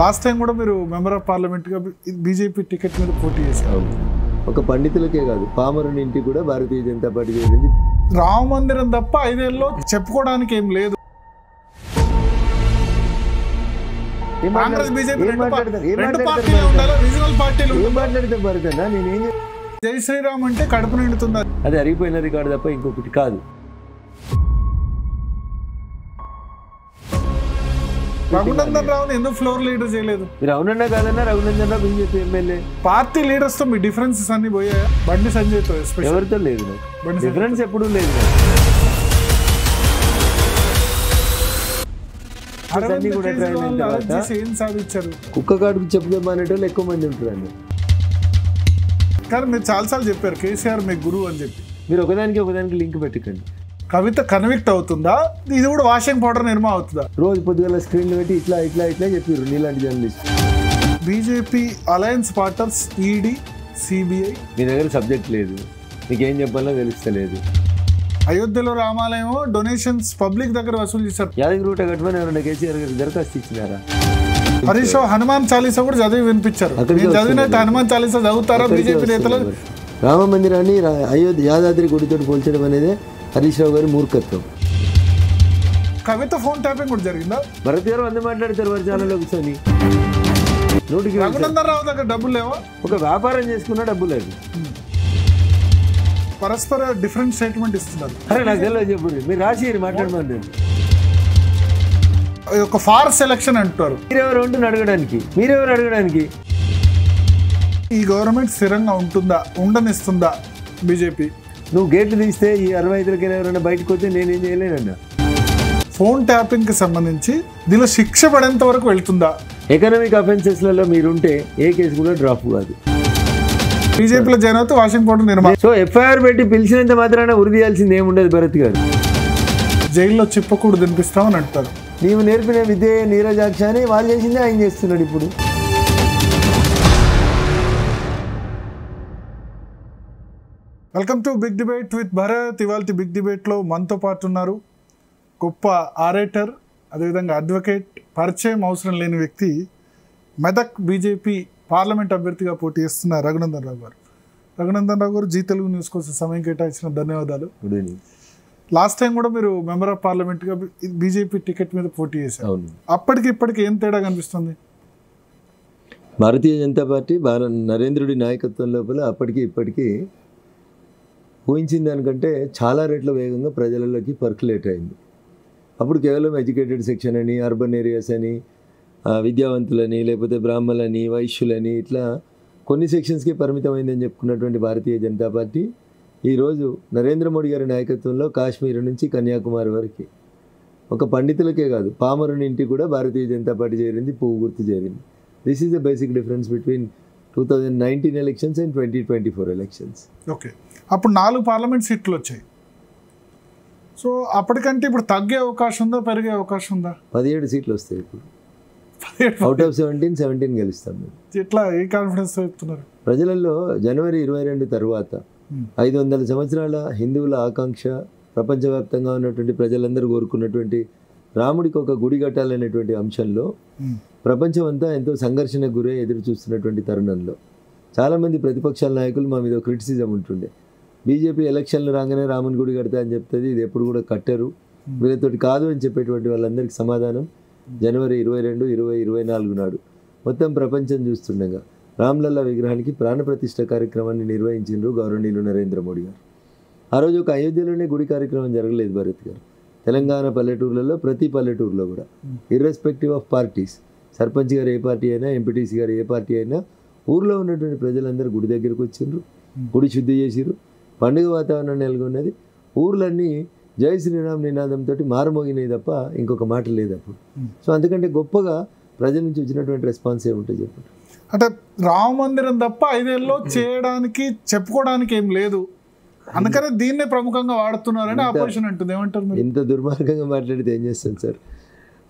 Last time కూడా మీరు member of పార్లమెంట్గా BJP ticket మీద పోటీ చేశారు. ఒక పండితులకే కాదు పామరుని ఇంటికి కూడా భారతీయ జనతా పార్టీ చేరింది. రామ మందిరం తప్ప 5 ఏళ్ళలో చెప్పుకోవడానికి ఏం లేదు. కాంగ్రెస్ బీజేపీ జై శ్రీరామ్ అంటే కడుపు నిండుతుందా? అది అరిగిపోయిన రికార్డు తప్ప ఇంకొకటి కాదు. రఘునందన్ రావుని ఎందుకు ఫ్లోర్ లీడర్ చేయలేదు? మీరు అవునన్నా కాదన్నా Raghunandan Rao BJP MLA. Party leaders తో మీ డిఫరెన్సెస్ అన్ని పోయాయా? బండి సంజయ్ తో ఎవరితో లేదు, డిఫరెన్స్ ఎప్పుడూ లేదు. ఏం సాధించారు? కుక్క కాడుకు చెప్పుకోమనేటోళ్ళు ఎక్కువ మంది ఉంటారండి. కానీ మీరు చాలాసార్లు చెప్పారు కేసీఆర్ మీ గురువు అని చెప్పి. మీరు ఒకదానికి లింక్ పెట్టకండి. కవిత కన్విక్ట్ అవుతుందా? ఇది కూడా వాషింగ్ పౌడర్ నిర్మా అవుతుందా? రోజు పొద్దుగల స్క్రీన్ పెట్టి ఇట్లా చెప్పారు నీలాంటి journalist. BJP alliance partners ED CBI మీ దగ్గర సబ్జెక్ట్ లేదు, మీకేం చెప్పాలో తెలుస్తలేదు. అయోధ్యలో రామాలయం డొనేషన్స్ పబ్లిక్ దగ్గర వసూలు చేశారు. యాదగిరి గుట్ట కట్టమని ఎవరైనా కేసీఆర్ గారు దరఖాస్తు ఇచ్చినారా? హరీష్ రావు హనుమాన్ చాలీసా కూడా చదివి వినిపించారు. చదివినట్టు హనుమాన్ చాలీసా చదువుతారా బీజేపీ నేతలు? రామ మందిరాన్ని అయోధ్య యాదాద్రి గుడితో పోల్చడం అనేది హరీష్ రావు గారి మూర్ఖత్వం. కవిత ఫోన్ ట్యాపింగ్ కూడా జరిగిందా? భరత్ గారు అందరూ మాట్లాడతారు వారి ఛానల్లో కూర్చొని. రఘునందన్ రావు దగ్గర డబ్బులు లేవా? ఒక వ్యాపారం చేసుకున్న డబ్బు లేదు. పరస్పర డిఫరెంట్ స్టేట్మెంట్ ఇస్తున్నారు. అరే నాకు తెలియదు, చెప్పు మీరు రాసి మాట్లాడమని. ఒక ఫార్స్ ఎలక్షన్ అంటారు. మీరెవరు అడగడానికి? ఈ గవర్నమెంట్ స్థిరంగా ఉంటుందా, ఉండనిస్తుందా బీజేపీ? నువ్వు గేట్లు తీస్తే ఈ 65 ఎవరైనా బయటకు వస్తే నేనేం చేయలేనన్నా. ఫోన్ ట్యాపింగ్ కి సంబంధించి దీనిలో శిక్ష పడేంత వరకు వెళ్తుందా? ఎకనామిక్ అఫెన్సెస్లలో మీరుంటే ఏ కేసు కూడా డ్రాప్ కాదు. బీజేపీలో జాయిన్ అవుతే వాషింగ్ పౌడర్ నిర్మా. సో ఎఫ్ఐఆర్ పెట్టి పిలిచినంత మాత్రాన ఉరి తీయాల్సింది ఏముండదు భరత్ గారు. జైల్లో చెప్పకూడదు తినిపిస్తామని అంటారు. నీవు నేర్పిన విద్య నీరజాక్ష అని వాళ్ళు చేసిందే ఆయన చేస్తున్నాడు ఇప్పుడు. Welcome to big debate with Bharat. ఇవాళ బిగ్ డిబేట్లో మనతో పాటు ఉన్నారు గొప్ప ఆరేటర్, అదేవిధంగా అడ్వకేట్, పరిచయం అవసరం లేని వ్యక్తి, మెదక్ బీజేపీ పార్లమెంట్ అభ్యర్థిగా పోటీ చేస్తున్న రఘునందన్ రావు గారు. రఘునందన్ రావు గారు, జీ తెలుగు న్యూస్ కోసం సమయం కేటాయించిన ధన్యవాదాలు. Good evening. లాస్ట్ టైం కూడా మీరు మెంబర్ ఆఫ్ పార్లమెంట్గా బీజేపీ టికెట్ మీద పోటీ చేశారు. అప్పటికి ఇప్పటికి ఏం తేడా కనిపిస్తుంది? భారతీయ జనతా పార్టీ నరేంద్రుడి నాయకత్వం లోపల అప్పటికి ఇప్పటికీ ఊహించిన దానికంటే చాలా రెట్ల వేగంగా ప్రజలలోకి పర్కులేట్ అయింది. అప్పుడు కేవలం ఎడ్యుకేటెడ్ సెక్షన్ అని, అర్బన్ ఏరియాస్ అని, విద్యావంతులని, లేకపోతే బ్రాహ్మణులని, వైశ్యులని, ఇట్లా కొన్ని సెక్షన్స్కి పరిమితమైందని చెప్పుకున్నటువంటి భారతీయ జనతా పార్టీ ఈరోజు నరేంద్ర మోడీ గారి నాయకత్వంలో కాశ్మీర్ నుంచి కన్యాకుమారి వరకు ఒక పండితులకే కాదు పామరుని ఇంటికి కూడా భారతీయ జనతా పార్టీ చేరింది, పువ్వు గుర్తు చేరింది. This is the basic difference between 2019 elections and 2024 elections. Okay, అప్పుడు 4 పార్లమెంట్ సీట్లు వచ్చాయి. సో అప్పటికంటే ఇప్పుడు తగ్గే అవకాశం ఉందా, పెరిగే అవకాశం ఉందా? 17 సీట్లు వస్తాయి ఇప్పుడు. అవుట్ ఆఫ్ 17 గెలుస్తాం మేము. ఎట్లా, ఏ కాన్ఫిడెన్స్ చెప్తున్నారు? ప్రజలలో జనవరి 22 తర్వాత 500 సంవత్సరాల హిందువుల ఆకాంక్ష, ప్రపంచవ్యాప్తంగా ఉన్నటువంటి ప్రజలందరూ కోరుకున్నటువంటి రాముడికి ఒక గుడి కట్టాలనేటువంటి అంశంలో ప్రపంచం అంతా ఎంతో సంఘర్షణకు గురై ఎదురు చూస్తున్నటువంటి తరుణంలో చాలామంది ప్రతిపక్షాల నాయకులు మా మీద క్రిటిసిజం ఉంటుండే. బీజేపీ ఎలక్షన్లు రాగానే రాముని గుడి కడతా అని చెప్తుంది, ఇది ఎప్పుడు కూడా కట్టరు, వీళ్ళతోటి కాదు అని చెప్పేటువంటి వాళ్ళందరికీ సమాధానం జనవరి 22, 20, 24 నాడు మొత్తం ప్రపంచం చూస్తుండగా రామ్లల్లా విగ్రహానికి ప్రాణప్రతిష్ఠ కార్యక్రమాన్ని నిర్వహించారు గౌరవనీయులు నరేంద్ర మోడీ గారు. ఆ రోజు ఒక అయోధ్యలోనే గుడి కార్యక్రమం జరగలేదు భరత్ గారు. తెలంగాణ పల్లెటూర్లలో, ప్రతి పల్లెటూరులో కూడా ఇర్రెస్పెక్టివ్ ఆఫ్ పార్టీస్, సర్పంచ్ గారు ఏ పార్టీ అయినా, ఎంపీటీసీ గారు ఏ పార్టీ అయినా, ఊర్లో ఉన్నటువంటి ప్రజలందరూ గుడి దగ్గరకు వచ్చిండ్రు, గుడి శుద్ధి చేసిర్రు, పండుగ వాతావరణం నెలకొన్నది. ఊర్లన్నీ జై శ్రీరామ్ నినాదంతో మారుమోగినాయి తప్ప ఇంకొక మాట లేదు అప్పుడు. సో అందుకంటే గొప్పగా ప్రజల నుంచి వచ్చినటువంటి రెస్పాన్స్ ఏముంటుంది చెప్పండి. అంటే రామ మందిరం తప్ప 5 ఏళ్ళలో చేయడానికి చెప్పుకోవడానికి ఏం లేదు, అందుకనే దీన్నే ప్రముఖంగా వాడుతున్నారని ఆపోజిషన్ అంటుంది. ఏమంటారు? ఇంత దుర్మార్గంగా మాట్లాడితే ఏం చేస్తాం sir?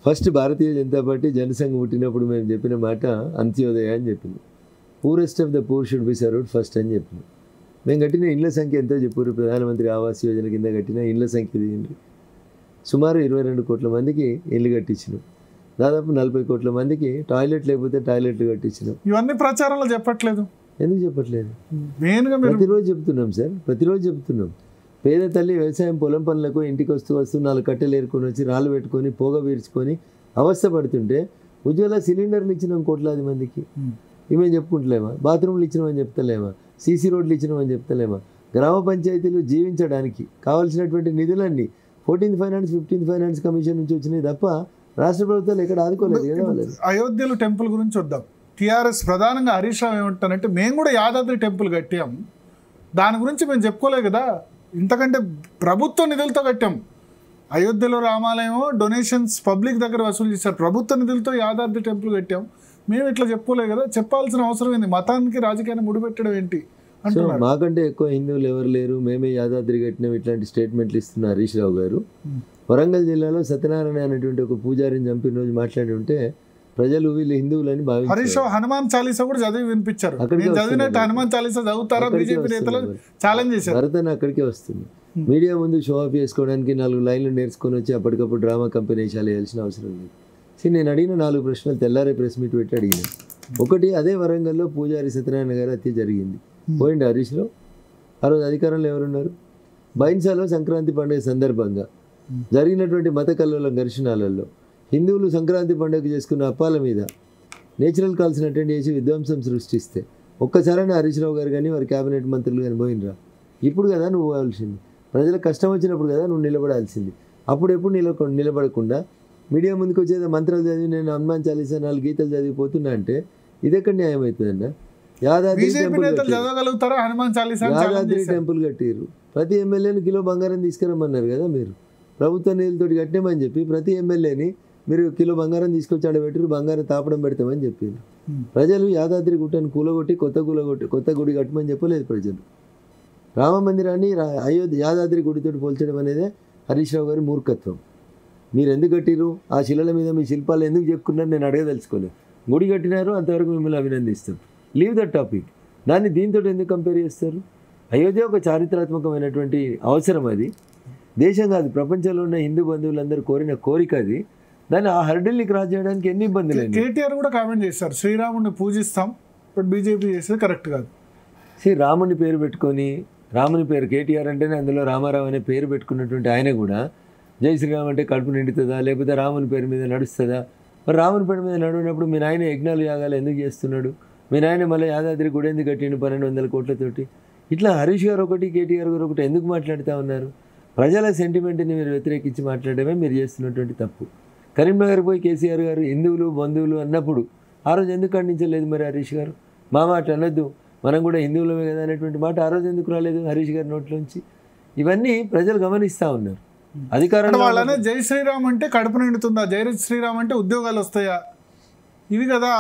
First Bharatiya Janata party Jan Sangh పుట్టినప్పుడు మేము చెప్పిన మాట అంత్యోదయ అని చెప్పింది. Poorest of the poor should be served first అని చెప్పింది. మేము కట్టిన ఇండ్ల సంఖ్య ఎంతో చెప్పారు. ప్రధానమంత్రి ఆవాస్ యోజన కింద కట్టిన ఇండ్ల సంఖ్య తీయండి, సుమారు 22 కోట్ల మందికి ఇల్లు కట్టించినాం. దాదాపు 40 కోట్ల మందికి టాయిలెట్ లేకపోతే టాయిలెట్లు కట్టించినాం. ఇవన్నీ ప్రచారంలో చెప్పట్లేదు. ఎందుకు చెప్పట్లేదు? మెయిన్గా ప్రతిరోజు చెప్తున్నాం సార్, ప్రతిరోజు చెప్తున్నాం. పేద తల్లి వ్యవసాయం పొలం పనులకు ఇంటికి వస్తూ 4 కట్టెలు ఏరుకొని వచ్చి రాళ్ళు పెట్టుకొని పొగ పీల్చుకొని అవస్థ పడుతుంటే ఉజ్వల సిలిండర్లు ఇచ్చినాం కోట్లాది మందికి. ఇవేం చెప్పుకుంటలేమా? బాత్రూమ్లు ఇచ్చినామని చెప్తలేమా? సీసీ రోడ్లు ఇచ్చినామని చెప్తలేమా? గ్రామ పంచాయతీలు జీవించడానికి కావాల్సినటువంటి నిధులన్నీ 14th finance 15th finance commission నుంచి వచ్చినాయి తప్ప రాష్ట్ర ప్రభుత్వాలు ఎక్కడ ఆదుకోలేదు కదా వాళ్ళని. అయోధ్యలో టెంపుల్ గురించి వద్దాం. టీఆర్ఎస్ ప్రధానంగా హరీష్ రావు ఏమంటానంటే మేము కూడా యాదాద్రి టెంపుల్ కట్టాం, దాని గురించి మేము చెప్పుకోలేదు కదా, ఇంతకంటే ప్రభుత్వ నిధులతో కట్టాం. అయోధ్యలో రామాలయం డొనేషన్స్ పబ్లిక్ దగ్గర వసూలు చేశారు, ప్రభుత్వ నిధులతో యాదాద్రి టెంపుల్ కట్టాం, మేము ఇట్లా చెప్పుకోలేదు కదా, చెప్పాల్సిన అవసరం ఏంది? మతానికి రాజకీయాన్ని ముడిపెట్టడం ఏంటి అంటున్నారు. మాకంటే ఎక్కువ హిందువులు ఎవరు లేరు, మేమే యాదాద్రి కట్టినాం, ఇట్లాంటి స్టేట్మెంట్లు ఇస్తున్నారు హరీష్ రావు గారు. వరంగల్ జిల్లాలో సత్యనారాయణ అనేటువంటి ఒక పూజారిని చంపిన రోజు మాట్లాడి ఉంటే ప్రజలు వీళ్ళు హిందువులని భావించారు. హరీష్ రావు హనుమాన్ చాలీసా కూడా చదివి వినిపించారు. చదివినట్టు హనుమాన్ చాలీసా చదువుతారా? బీజేపీ నేతలు ఛాలెంజ్ చేశారు. భరతన్ అక్కడికే వస్తుంది. మీడియా ముందు షో ఆఫ్ చేసుకోవడానికి 4 లైన్లు నేర్చుకొని వచ్చి అప్పటికప్పుడు డ్రామా కంపెనీ వేయాల్సిన అవసరం లేదు. నేను అడిగిన 4 ప్రశ్నలు తెల్లారే ప్రెస్ మీట్ పెట్టి అడిగిన. ఒకటి, అదే వరంగల్లో పూజారి సత్యనారాయణ గారు హత్య జరిగింది, పోయింది హరీష్ రావు? ఆ రోజు అధికారంలో ఎవరున్నారు? బైన్సాలో సంక్రాంతి పండుగ సందర్భంగా జరిగినటువంటి మత కల్లోల ఘర్షణాలలో హిందువులు సంక్రాంతి పండుగ చేసుకున్న అప్పాల మీద నేచురల్ కాల్స్ని అటెండ్ చేసి విధ్వంసం సృష్టిస్తే ఒక్కసారైనా హరీష్ రావు గారు కానీ వారి క్యాబినెట్ మంత్రులు కానీ పోయినరా? ఇప్పుడు కదా నువ్వు పోవాల్సింది, ప్రజలకు కష్టం వచ్చినప్పుడు కదా నువ్వు నిలబడాల్సింది. అప్పుడు ఎప్పుడు నిలబడకుండా మీడియా ముందుకు వచ్చేది మంత్రాలు చదివి నేను హనుమాన్ చాలీసా 4 గీతలు చదివిపోతున్నా అంటే ఇది ఎక్కడ న్యాయం అవుతుందన్న? యాదాద్రి టెంపుల్ కట్టిరు, ప్రతి ఎమ్మెల్యేని కిలో బంగారం తీసుకురమ్మన్నారు కదా మీరు. ప్రభుత్వ నిధులతోటి కట్టినామని చెప్పి ప్రతి ఎమ్మెల్యేని మీరు కిలో బంగారం తీసుకొచ్చి ఆడబెట్టారు, బంగారం తాపడం పెడతామని చెప్పారు. ప్రజలు యాదాద్రి గుట్టను కూలగొట్టి కొత్త గుడి కట్టమని చెప్పలేదు ప్రజలు. రామ మందిరాన్ని యాదాద్రి గుడితోటి పోల్చడం అనేదే హరీష్ రావు గారి మూర్ఖత్వం. మీరు ఎందుకు కట్టిరు? ఆ శిలల మీద మీ శిల్పాలు ఎందుకు చెప్పుకున్నారు నేను అడగదలుచుకోలేదు. గుడి కట్టినారు, అంతవరకు మిమ్మల్ని అభినందిస్తాం. Leave that topic. దాన్ని దీంతో ఎందుకు కంపేర్ చేస్తారు? అయోధ్య ఒక చారిత్రాత్మకమైనటువంటి అవసరం, అది దేశం కాదు ప్రపంచంలో ఉన్న హిందూ బంధువులందరూ కోరిన కోరిక అది. దాన్ని ఆ హర్డిల్ని క్రాస్ చేయడానికి ఎన్ని ఇబ్బందులు. కేటీఆర్ కూడా కామెంట్ చేస్తారు, శ్రీరాముడిని పూజిస్తాం బట్ బీజేపీ చేసేది కరెక్ట్ కాదు. రాముని పేరు పెట్టుకొని, రాముని పేరు కేటీఆర్ అంటేనే అందులో రామారావు అనే పేరు పెట్టుకున్నటువంటి ఆయన కూడా జై శ్రీరామ్ అంటే కడుపు నిండుతుందా, లేకపోతే రాముని పేరు మీద నడుస్తుందా? మరి రాముని పేరు మీద నడినప్పుడు మీ నాయన యజ్ఞాలు యాగాలు ఎందుకు చేస్తున్నాడు? మీ నాయన మళ్ళీ యాదాద్రి గుడి ఎందుకు కట్టిండు 1200 కోట్లతోటి? ఇట్లా హరీష్ గారు ఒకటి, కేటీఆర్ గారు ఒకటి ఎందుకు మాట్లాడుతూ ఉన్నారు? ప్రజల సెంటిమెంట్ని మీరు వ్యతిరేకించి మాట్లాడమే మీరు చేస్తున్నటువంటి తప్పు. కరీంనగర్ పోయి కేసీఆర్ గారు హిందువులు బంధువులు అన్నప్పుడు ఆ రోజు ఎందుకు ఖండించలేదు మరి హరీష్ గారు? మా మాట అనొద్దు, మనం కూడా హిందువులమే కదా అనేటువంటి మాట ఆ రోజు ఎందుకు రాలేదు హరీష్ గారి నోట్లోంచి? ఇవన్నీ ప్రజలు గమనిస్తూ ఉన్నారు. అధికారంలో వాళ్ళనే జై శ్రీరామ్ అంటే కడుపు నిండుతుందా, జై శ్రీరామ్ అంటే ఉద్యోగాలు వస్తాయా, ఇవి కదా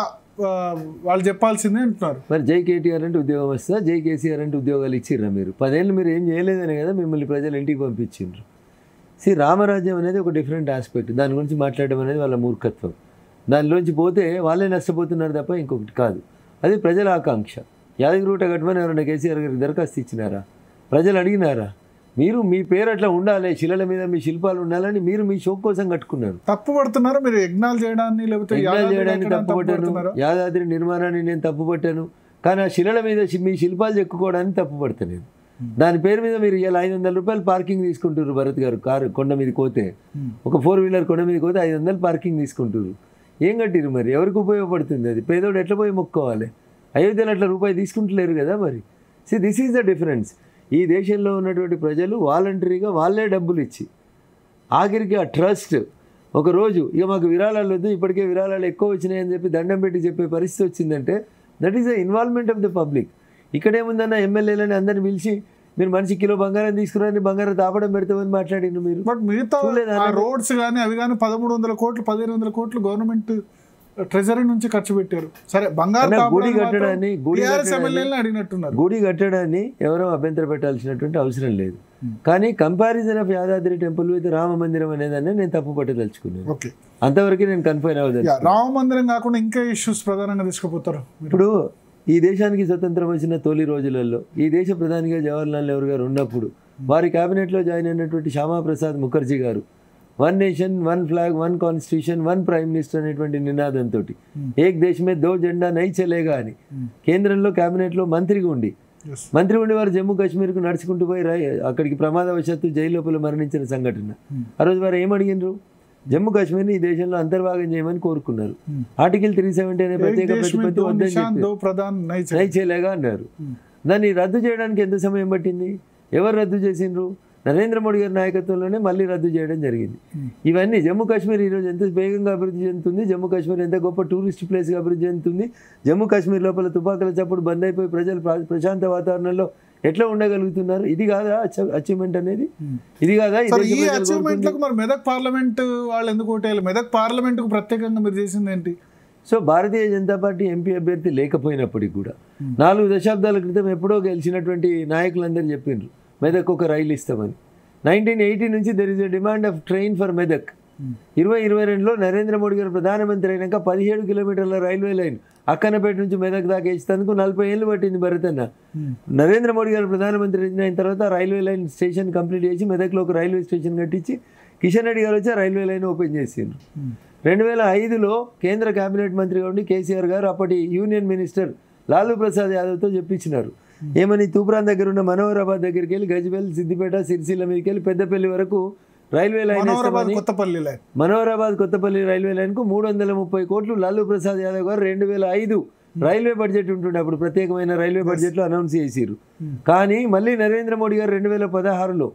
వాళ్ళు చెప్పాల్సిందే అంటున్నారు. మరి జై కేటీఆర్ అంటే ఉద్యోగం వస్తుందా, జై కేసీఆర్ అంటే ఉద్యోగాలు ఇచ్చిర్రా? మీరు 10 ఏళ్ళు మీరు ఏం చేయలేదనే కదా మిమ్మల్ని ప్రజలు ఇంటికి పంపించిండ్రు. రామరాజ్యం అనేది ఒక డిఫరెంట్ ఆస్పెక్ట్, దాని గురించి మాట్లాడడం అనేది వాళ్ళ మూర్ఖత్వం. దానిలోంచి పోతే వాళ్ళే నష్టపోతున్నారు తప్ప ఇంకొకటి కాదు. అది ప్రజల ఆకాంక్ష. యాదగిరిగుట్ట కట్టమని ఎవరైనా కేసీఆర్ గారికి దరఖాస్తు ఇచ్చినారా? ప్రజలు అడిగినారా? మీరు మీ పేరు అట్లా ఉండాలి, శిలల మీద మీ శిల్పాలు ఉండాలని మీరు మీ షోక్ కోసం కట్టుకున్నారు. తప్పు పడుతున్నారు మీరు. యజ్ఞాలు చేయడాన్ని లేకపోతే తప్పు పట్టాను, యాదాద్రి నిర్మాణాన్ని నేను తప్పు పట్టాను, కానీ ఆ శిలల మీద మీ శిల్పాలు చెక్కుకోవడానికి తప్పు పడతాను. దాని పేరు మీద మీరు ఇలా 500 రూపాయలు పార్కింగ్ తీసుకుంటారు. భరత్ గారు కారు కొండ మీద పోతే, ఒక 4-వీలర్ కొండ మీద పోతే 500 పార్కింగ్ తీసుకుంటారు. ఏం కట్టిరు మరి? ఎవరికి ఉపయోగపడుతుంది అది? పేదోడు ఎట్లా పోయి మొక్కోవాలి? అయోధ్యలో అట్లా రూపాయి తీసుకుంటలేరు కదా మరి. This is the difference. ఈ దేశంలో ఉన్నటువంటి ప్రజలు వాలంటరీగా వాళ్ళే డబ్బులు ఇచ్చి ఆఖరికి ఆ ట్రస్ట్ ఒకరోజు ఇక మాకు విరాళాలు వద్దు, ఇప్పటికే విరాళాలు ఎక్కువ వచ్చినాయని చెప్పి దండం పెట్టి చెప్పే పరిస్థితి వచ్చిందంటే that is the involvement of the public. ఇక్కడేముందన్న ఎమ్మెల్యేలని అందరిని పిలిచి మీరు మనిషి కిలో బంగారం తీసుకురాని బంగారం తాపడం పెడతామని మాట్లాడిన మీరు. బట్ మిగతా రోడ్స్ కానీ అవి కానీ 1300 కోట్లు 1500 కోట్లు గవర్నమెంట్ ట్రెజరీ నుంచి ఖర్చు పెట్టారు. సరే, గుడి కట్టడాన్ని అడిగినట్టున్నారు. గుడి కట్టడాన్ని ఎవరో అభ్యంతర పెట్టాల్సినటువంటి అవసరం లేదు. కానీ comparison of Yadadri temple with Rama మందిరం అనేదాన్ని నేను తప్పు పట్టదలుచుకున్నాను. అంతవరకు నేను కన్ఫైన్ అవ్వదు. రామ మందిరం కాకుండా ఇంకా ఇష్యూస్ ప్రధానంగా తీసుకుపోతారు. ఇప్పుడు ఈ దేశానికి స్వతంత్రం వచ్చిన తొలి రోజులలో ఈ దేశ ప్రధానిగా జవహర్లాల్ నెహ్రూ గారు ఉన్నప్పుడు వారి క్యాబినెట్లో జాయిన్ అయినటువంటి శ్యామాప్రసాద్ ముఖర్జీ గారు one nation one flag one constitution one prime minister అనేటువంటి నినాదంతో ఏక్ దేశ్ మే దో జెండా నై చలేగా అని కేంద్రంలో క్యాబినెట్లో మంత్రిగా ఉండి వారు జమ్మూ కాశ్మీర్కు నడుచుకుంటూ పోయి అక్కడికి ప్రమాదవశాత్తు జైలు లోపల మరణించిన సంఘటన. ఆ రోజు వారు ఏమడిగినారు? జమ్మూ కాశ్మీర్ని ఈ దేశంలో అంతర్భాగం చేయమని కోరుకున్నారు. ఆర్టికల్ 370 అనే ప్రత్యేక ప్రతిపత్తి వద్దని చెప్పి నై చలేగా అన్నారు. దాన్ని రద్దు చేయడానికి ఎంత సమయం పట్టింది? ఎవరు రద్దు చేసిండ్రు? నరేంద్ర మోడీ గారి నాయకత్వంలోనే మళ్ళీ రద్దు చేయడం జరిగింది. ఇవన్నీ జమ్మూ కాశ్మీర్ ఈరోజు ఎంత వేగంగా అభివృద్ధి చెందుతుంది, జమ్మూ కాశ్మీర్ ఎంత గొప్ప టూరిస్ట్ ప్లేస్గా అభివృద్ధి చెందుతుంది, జమ్మూ కాశ్మీర్ లోపల తుపాకుల చప్పుడు బంద్ అయిపోయి ప్రజలు ప్రశాంత వాతావరణంలో ఎట్లా ఉండగలుగుతున్నారు? ఇది కాదా అచీవ్మెంట్ అనేది? ఇది కాదా మెదక్ పార్లమెంట్ వాళ్ళు ఎందుకు ఓటేయాలి? మెదక్ పార్లమెంట్కు ప్రత్యేకంగా మీరు చేసింది ఏంటి? So Bharatiya Janata party MP అభ్యర్థి లేకపోయినప్పటికీ కూడా 4 దశాబ్దాల క్రితం ఎప్పుడో గెలిచినటువంటి నాయకులందరూ చెప్పిండ్రు మెదక్ ఒక రైలు ఇస్తామని. 1980 నుంచి there is a demand of train for Medak. 2022లో నరేంద్ర మోడీ గారు ప్రధానమంత్రి అయినాక 17 కిలోమీటర్ల రైల్వే లైన్ అక్కన్నపేట నుంచి మెదక్ దాకా వేసేందుకు 40 ఏళ్ళు పట్టింది భరతన్న. నరేంద్ర మోడీ గారు ప్రధానమంత్రి అయిన తర్వాత రైల్వే లైన్ స్టేషన్ కంప్లీట్ చేసి మెదక్లో ఒక రైల్వే స్టేషన్ కట్టించి కిషన్ రెడ్డి గారు వచ్చి ఆ రైల్వే లైన్ ఓపెన్ చేసిండ్రు. 2005లో కేంద్ర కేబినెట్ మంత్రిగా ఉండి కేసీఆర్ గారు అప్పటి యూనియన్ మినిస్టర్ లాలూ ప్రసాద్ యాదవ్తో చెప్పించినారు. ఏమని? తూప్రాన్ దగ్గర ఉన్న మనోహరాబాద్ దగ్గరికి వెళ్ళి గజ్వేల్, సిద్దిపేట, సిరిసిల్ల మీదకి వెళ్ళి పెద్దపల్లి వరకు railway line Manoharabad Kothapalli railway లైన్కు 330 కోట్లు లాలూ ప్రసాద్ యాదవ్ గారు 2005 రైల్వే బడ్జెట్ ఉంటుండే అప్పుడు ప్రత్యేకమైన రైల్వే బడ్జెట్లో అనౌన్స్ చేసిరు. కానీ మళ్ళీ నరేంద్ర మోడీ గారు 2016లో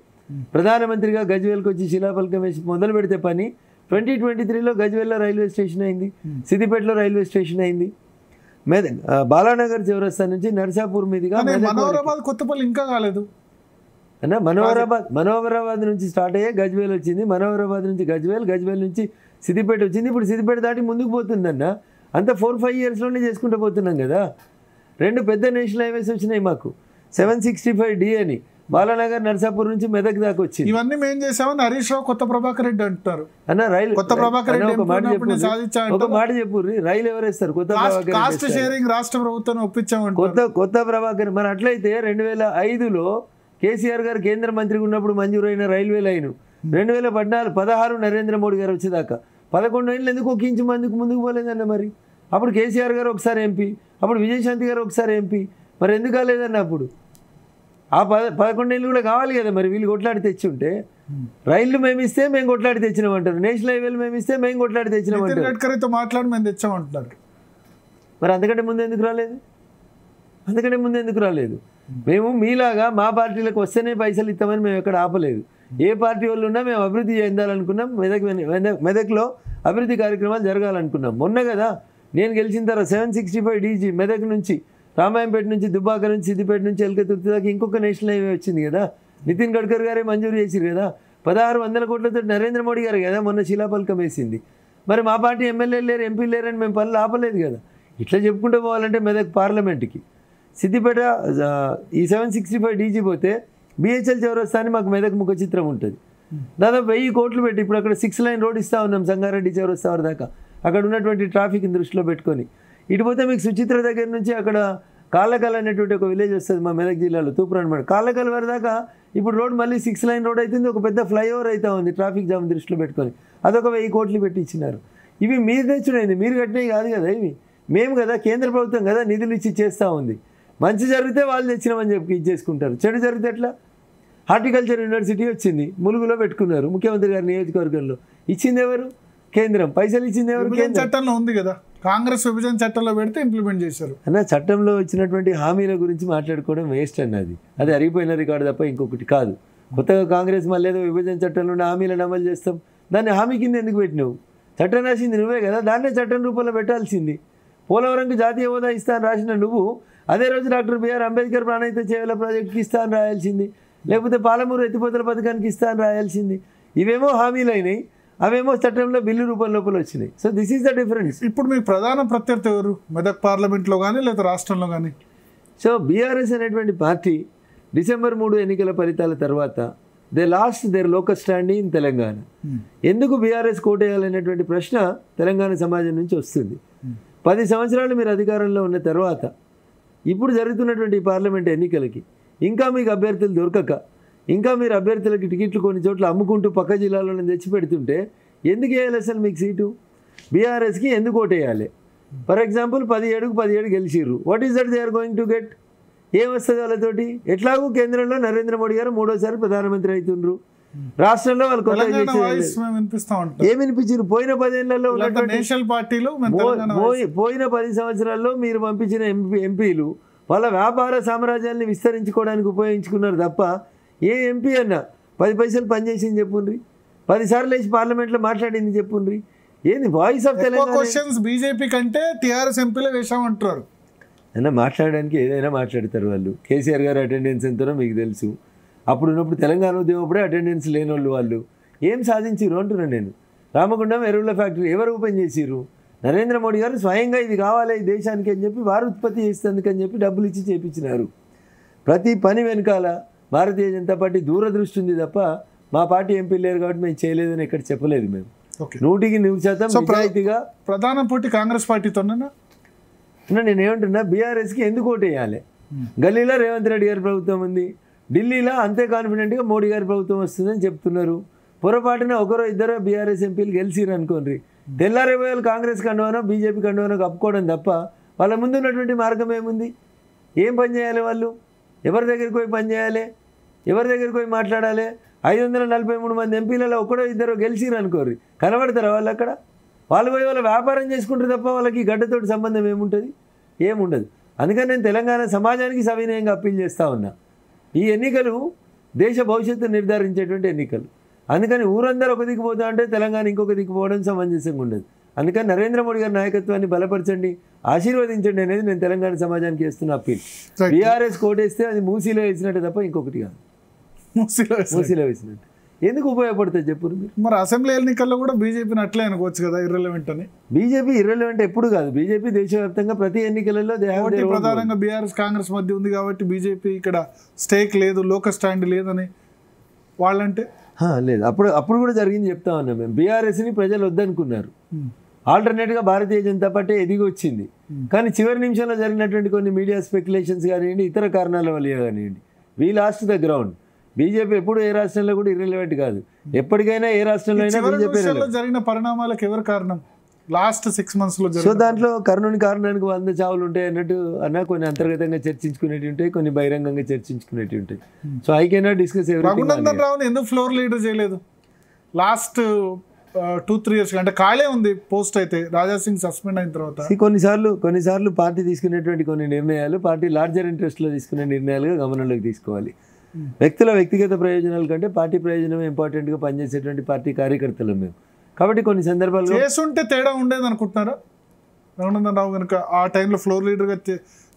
ప్రధానమంత్రిగా గజ్వేల్కి వచ్చి శిలాఫలకం వేసి మొదలు పెడితే పని 2023లో గజ్వేల్లో రైల్వే స్టేషన్ అయింది, సిద్దిపేటలో రైల్వే స్టేషన్ అయింది, బాలానగర్ చౌరస్తా నుంచి నర్సాపూర్ మీదుగా మనోహరాబాద్ కొత్తపల్లి ఇంకా కాలేదు అన్న. మనోహరాబాద్ నుంచి స్టార్ట్ అయ్యే గజ్వేల్ వచ్చింది, మనోహరాబాద్ నుంచి గజ్వేల్ నుంచి సిద్దిపేట వచ్చింది. ఇప్పుడు సిద్దిపేట దాటి ముందుకు పోతుందన్న. అంతా 4-5 ఇయర్స్లోనే చేసుకుంటూ పోతున్నాం కదా. 2 పెద్ద నేషనల్ హైవేస్ వచ్చినాయి మాకు. 765D అని బాలానగర్ నర్సాపూర్ నుంచి మెదక్ దాకా వచ్చింది. ఇవన్నీ మేము చేసామని హరీష్ రావు కొత్త ప్రభాకర్ రెడ్డి అంటారు అన్న. రైలు కొత్త ప్రభాకర్ రెడ్డి ఒక మాట చెప్పు, రైలు ఎవరేస్తారు? కొత్త కాస్ట్ షేరింగ్ రాష్ట్ర ప్రభుత్వం ఒప్పించామంటారు. కొత్త ప్రభాకర్. మరి అట్లయితే 2005లో కేసీఆర్ గారు కేంద్ర మంత్రిగా ఉన్నప్పుడు మంజూరైన రైల్వే లైన్ 2016 నరేంద్ర మోడీ గారు వచ్చేదాకా 11 ఏళ్ళు ఎందుకు ఒక ఇంచు మందికి ముందుకు పోలేదన్న. మరి అప్పుడు కేసీఆర్ గారు ఒకసారి ఎంపీ, అప్పుడు విజయశాంతి గారు ఒకసారి ఎంపీ, మరి ఎందుకు కాలేదన్న? అప్పుడు ఆ 11 ఏళ్ళు కూడా కావాలి కదా. మరి వీళ్ళు కొట్లాడి తెచ్చి ఉంటే రైళ్లు మేము ఇస్తే మేము కొట్లాడి తెచ్చినామంటారు, నేషనల్ హైవేలు మేము ఇస్తే మేము కొట్లాడి తెచ్చినామంటారు. గడ్కరీతో మాట్లాడి మేము తెచ్చామంటున్నారు. మరి అంతకంటే ముందు ఎందుకు రాలేదు? మేము మీలాగా మా పార్టీలకు వస్తేనే పైసలు ఇస్తామని మేము ఎక్కడ ఆపలేదు. ఏ పార్టీ వాళ్ళు ఉన్నా మేము అభివృద్ధి చెందాలనుకున్నాం. మెదక్లో అభివృద్ధి కార్యక్రమాలు జరగాలనుకున్నాం. మొన్న కదా నేను గెలిచిన తర్వాత 765DG మెదక్ నుంచి రామాయంపేట నుంచి దుబ్బాక నుంచి సిద్దిపేట నుంచి ఎల్కతుర్తి దాకా ఇంకొక నేషనల్ హైవే వచ్చింది కదా. నితిన్ గడ్కరీ గారే మంజూరు చేసిరు కదా. 1600 కోట్లతో నరేంద్ర మోడీ గారు కదా మొన్న శిలాఫలకం వేసింది. మరి మా పార్టీ ఎమ్మెల్యేలు లేరు, ఎంపీలు లేరని మేము పనులు ఆపలేదు కదా. ఇట్లా చెప్పుకుంటూ పోవాలంటే మెదక్ పార్లమెంట్కి సిద్దిపేట ఈ 765DG పోతే బిహెచ్ఎల్ చౌరస్తా అని మాకు మెదక్ ముఖ చిత్రం ఉంటుంది. దాదాపు 1000 కోట్లు పెట్టి ఇప్పుడు అక్కడ 6 లైన్ రోడ్ ఇస్తూ ఉన్నాం సంగారెడ్డి చౌరస్తా దాకా, అక్కడ ఉన్నటువంటి ట్రాఫిక్ని దృష్టిలో పెట్టుకొని. ఇటుపోతే మీకు సుచిత్ర దగ్గర నుంచి అక్కడ కాళ్ళకల్ అనేటువంటి ఒక విలేజ్ వస్తుంది మా మెదక్ జిల్లాలో, తూప్రాన్ మండలం. కాళ్ళకల్ వరకు దాకా ఇప్పుడు రోడ్ మళ్ళీ 6 లైన్ రోడ్ అవుతుంది, ఒక పెద్ద ఫ్లైఓవర్ అవుతా ఉంది ట్రాఫిక్ జామ్ దృష్టిలో పెట్టుకొని. అదొక 1000 కోట్లు పెట్టి ఇచ్చినారు. ఇవి మీరు తెచ్చుడైంది, మీరు కట్టినవి కాదు కదా. ఇవి మేము కదా, కేంద్ర ప్రభుత్వం కదా నిధులు ఇచ్చి చేస్తూ ఉంది. మంచి జరిగితే వాళ్ళు తెచ్చినామని చెప్పి ఇచ్చేసుకుంటారు, చెడు జరిగితే ఎట్లా? హార్టికల్చర్ యూనివర్సిటీ వచ్చింది, ములుగులో పెట్టుకున్నారు ముఖ్యమంత్రి గారి నియోజకవర్గంలో. ఇచ్చింది ఎవరు? కేంద్రం. పైసలు ఇచ్చింది ఎవరు? చట్టంలో ఉంది కదా, కాంగ్రెస్ విభజన చట్టంలో పెడితే ఇంప్లిమెంట్ చేశారు అన్న. చట్టంలో వచ్చినటువంటి హామీల గురించి మాట్లాడుకోవడం వేస్ట్ అన్నది. అది అరిగిపోయిన రికార్డు తప్ప ఇంకొకటి కాదు. కొత్తగా కాంగ్రెస్ మళ్ళీ ఏదో విభజన చట్టంలో ఉన్న హామీలను అమలు చేస్తాం, దాన్ని హామీ కింద ఎందుకు పెట్టినావు? చట్టం రాసింది నువ్వే కదా, దాన్నే చట్టం రూపంలో పెట్టాల్సింది. పోలవరంకి జాతీయ హోదా ఇస్తా అని రాసిన నువ్వు అదే రోజు డాక్టర్ బిఆర్ అంబేద్కర్ ప్రాణహిత చేవెళ్ల ప్రాజెక్టుకి ఇస్తా అని రాయాల్సింది, లేకపోతే పాలమూరు ఎత్తిపోతల పథకానికి ఇస్తా అని రాయాల్సింది. ఇవేమో హామీలు అయినాయి, అవేమో చట్టంలో బిల్లు రూపం లోపల వచ్చినాయి. So this is the difference. ఇప్పుడు మీ ప్రధాన ప్రత్యర్థి ఎవరు మెదక్ పార్లమెంట్లో కానీ లేదా రాష్ట్రంలో కానీ? సో బీఆర్ఎస్ అనేటువంటి పార్టీ డిసెంబర్ 3 ఎన్నికల ఫలితాల తర్వాత they lost their local standing in Telangana. ఎందుకు బీఆర్ఎస్ కోటేయాలనేటువంటి ప్రశ్న తెలంగాణ సమాజం నుంచి వస్తుంది. 10 సంవత్సరాలు మీరు అధికారంలో ఉన్న తర్వాత ఇప్పుడు జరుగుతున్నటువంటి పార్లమెంట్ ఎన్నికలకి ఇంకా మీకు అభ్యర్థులు దొరకక ఇంకా మీరు అభ్యర్థులకి టికెట్లు కొన్ని చోట్ల అమ్ముకుంటూ పక్క జిల్లాలో తెచ్చి పెడుతుంటే ఎందుకు వేయాలి అసలు మీకు సీటు? బీఆర్ఎస్కి ఎందుకు ఓటేయాలి? ఫర్ ఎగ్జాంపుల్ 17 గెలిచిర్రు. What is that they are going to get? ఏమొస్తుంది వాళ్ళతోటి? ఎట్లాగూ కేంద్రంలో నరేంద్ర మోడీ గారు 3వ సారి ప్రధానమంత్రి అవుతుండ్రు. రాష్ట్రంలో వాళ్ళు కొత్త ఏం వినిపించారు? పోయిన 10 ఏళ్లలో పోయిన 10 సంవత్సరాల్లో మీరు పంపించిన ఎంపీలు వాళ్ళ వ్యాపార సామ్రాజ్యాన్ని విస్తరించుకోవడానికి ఉపయోగించుకున్నారు తప్ప ఏ ఎంపీ అన్నా 10 పైసలు పనిచేసింది చెప్పుండ్రి, 10 సార్లు వేసి పార్లమెంట్లో మాట్లాడింది చెప్పుండ్రి. ఏంది వాయిస్ ఆఫ్ తెలంగాణ? బీజేపీ కంటే టీఆర్ఎస్ ఎంపీలే వేసామంటారు అయినా మాట్లాడడానికి ఏదైనా మాట్లాడతారు వాళ్ళు. కేసీఆర్ గారు అటెండెన్స్ ఎంతనో మీకు తెలుసు. అప్పుడు ఉన్నప్పుడు తెలంగాణ ఉద్యమం అప్పుడే అటెండెన్స్ లేని వాళ్ళు ఏం సాధించారు అంటున్నాను నేను. రామగుండం ఎరువుల ఫ్యాక్టరీ ఎవరు ఓపెన్ చేసిర్రు? నరేంద్ర మోడీ గారు స్వయంగా ఇది కావాలి ఈ దేశానికి అని చెప్పి వారు ఉత్పత్తి చేసేందుకని చెప్పి డబ్బులు ఇచ్చి చేయించినారు. ప్రతి పని వెనకాల భారతీయ జనతా పార్టీ దూరదృష్టి ఉంది తప్ప మా పార్టీ ఎంపీ లేరు కాబట్టి మేము చేయలేదని ఎక్కడ చెప్పలేదు. మేము 100% నిజాయితీగా ప్రధాన పోటీ కాంగ్రెస్ పార్టీతోనేనా? నేను ఏమంటున్నా, బీఆర్ఎస్కి ఎందుకు ఓటేయాలి? గల్లీలో రేవంత్ రెడ్డి గారి ప్రభుత్వం ఉంది, ఢిల్లీలో అంతే కాన్ఫిడెంట్గా మోడీ గారి ప్రభుత్వం వస్తుందని చెప్తున్నారు. పొరపాటున ఒకరో ఇద్దరు బీఆర్ఎస్ ఎంపీలు గెలిచిరు అనుకోండి, తెల్లారేపోయాలు కాంగ్రెస్ కండువానో బీజేపీ కండువానో కప్పుకోవడం తప్ప వాళ్ళ ముందు ఉన్నటువంటి మార్గం ఏముంది? ఏం పని చేయాలి వాళ్ళు? ఎవరి దగ్గరికి పోయి పని చేయాలి? ఎవరి దగ్గరికి పోయి మాట్లాడాలి? 543 మంది ఎంపీలలో ఒకడో ఇద్దరు గెలిచిరు అనుకోరు, కనబడతారా వాళ్ళు అక్కడ? వాళ్ళు పోయి వాళ్ళ వ్యాపారం చేసుకుంటారు తప్ప వాళ్ళకి గడ్డతోటి సంబంధం ఏముంటుంది? ఏముండదు. అందుకని నేను తెలంగాణ సమాజానికి సవినయంగా అప్పీల్ చేస్తూ ఉన్నా. ఈ ఎన్నికలు దేశ భవిష్యత్తు నిర్ధారించేటువంటి ఎన్నికలు. అందుకని ఊరందరూ ఒక దిక్కు పోతా అంటే తెలంగాణ ఇంకొక దిక్కు పోవడం సమంజసంగా ఉండదు. అందుకని నరేంద్ర మోడీ గారి నాయకత్వాన్ని బలపరచండి, ఆశీర్వదించండి అనేది నేను తెలంగాణ సమాజానికి చేస్తున్న అప్పీల్. బీఆర్ఎస్ కోటేస్తే అది మూసీలో వేసినట్టు తప్ప ఇంకొకటి కాదు. మూసీలో వేసినట్టు ఎందుకు ఉపయోగపడుతుంది చెప్పు మీరు? మరి అసెంబ్లీ ఎన్నికల్లో కూడా బీజేపీని అట్లే అనుకోవచ్చు కదా ఇర్రెలవెంట్ అని. బీజేపీ ఇర్రెలవెంట్ ఎప్పుడు కాదు. బీజేపీ దేశవ్యాప్తంగా ప్రతి ఎన్నికలలో ప్రధానంగా బీఆర్ఎస్ కాంగ్రెస్ మధ్య ఉంది కాబట్టి బీజేపీ ఇక్కడ స్టేక్ లేదు, లోకల్ స్టాండ్ లేదని వాళ్ళంటే లేదు. అప్పుడు కూడా జరిగింది చెప్తా ఉన్నాం మేము. బీఆర్ఎస్ని ప్రజలు వద్దనుకున్నారు. ఆల్టర్నేట్గా భారతీయ జనతా పార్టీ ఎదిగి వచ్చింది. కానీ చివరి నిమిషంలో జరిగినటువంటి కొన్ని మీడియా స్పెక్యులేషన్స్ కానివ్వండి, ఇతర కారణాల వల్ల కానివ్వండి, we last the ground. BJP ఎప్పుడు ఏ రాష్ట్రంలో కూడా ఇర్రెలవెంట్ కాదు. ఎప్పటికైనా ఏ రాష్ట్రంలో అయినా బీజేపీ జరిగిన పరిణామాలకు ఎవరు కారణం? లాస్ట్ 6 months లో. సో దాంట్లో కర్ణుని కారణానికి 100 చావులు ఉంటాయి అన్నట్టు అన్న కొన్ని అంతర్గతంగా చర్చించుకునేవి ఉంటాయి, కొన్ని బహిరంగంగా చర్చించుకునేవి ఉంటాయి. So I cannot discuss everything. Raghunandan రావుని ఎందుకు ఫ్లోర్ లీడర్ చేయలేదు లాస్ట్ 2-3 years? అంటే ఖాళీ ఉంది పోస్ట్. అయితే రాజా సింగ్ సస్పెండ్ అయిన తర్వాత కొన్నిసార్లు పార్టీ తీసుకునేటువంటి కొన్ని నిర్ణయాలు పార్టీ లార్జర్ ఇంట్రెస్ట్లో తీసుకునే నిర్ణయాలుగా గమనంలోకి తీసుకోవాలి. వ్యక్తిగత ప్రయోజనాల కంటే పార్టీ ప్రయోజనం ఇంపార్టెంట్గా పనిచేసేటువంటి పార్టీ కార్యకర్తలు మేము. కాబట్టి కొన్ని సందర్భాల్లో చేసుంటే తేడా ఉండేది అనుకుంటున్నారా? రఘునందన్ రావు కనుక ఆ టైంలో ఫ్లోర్ లీడర్గా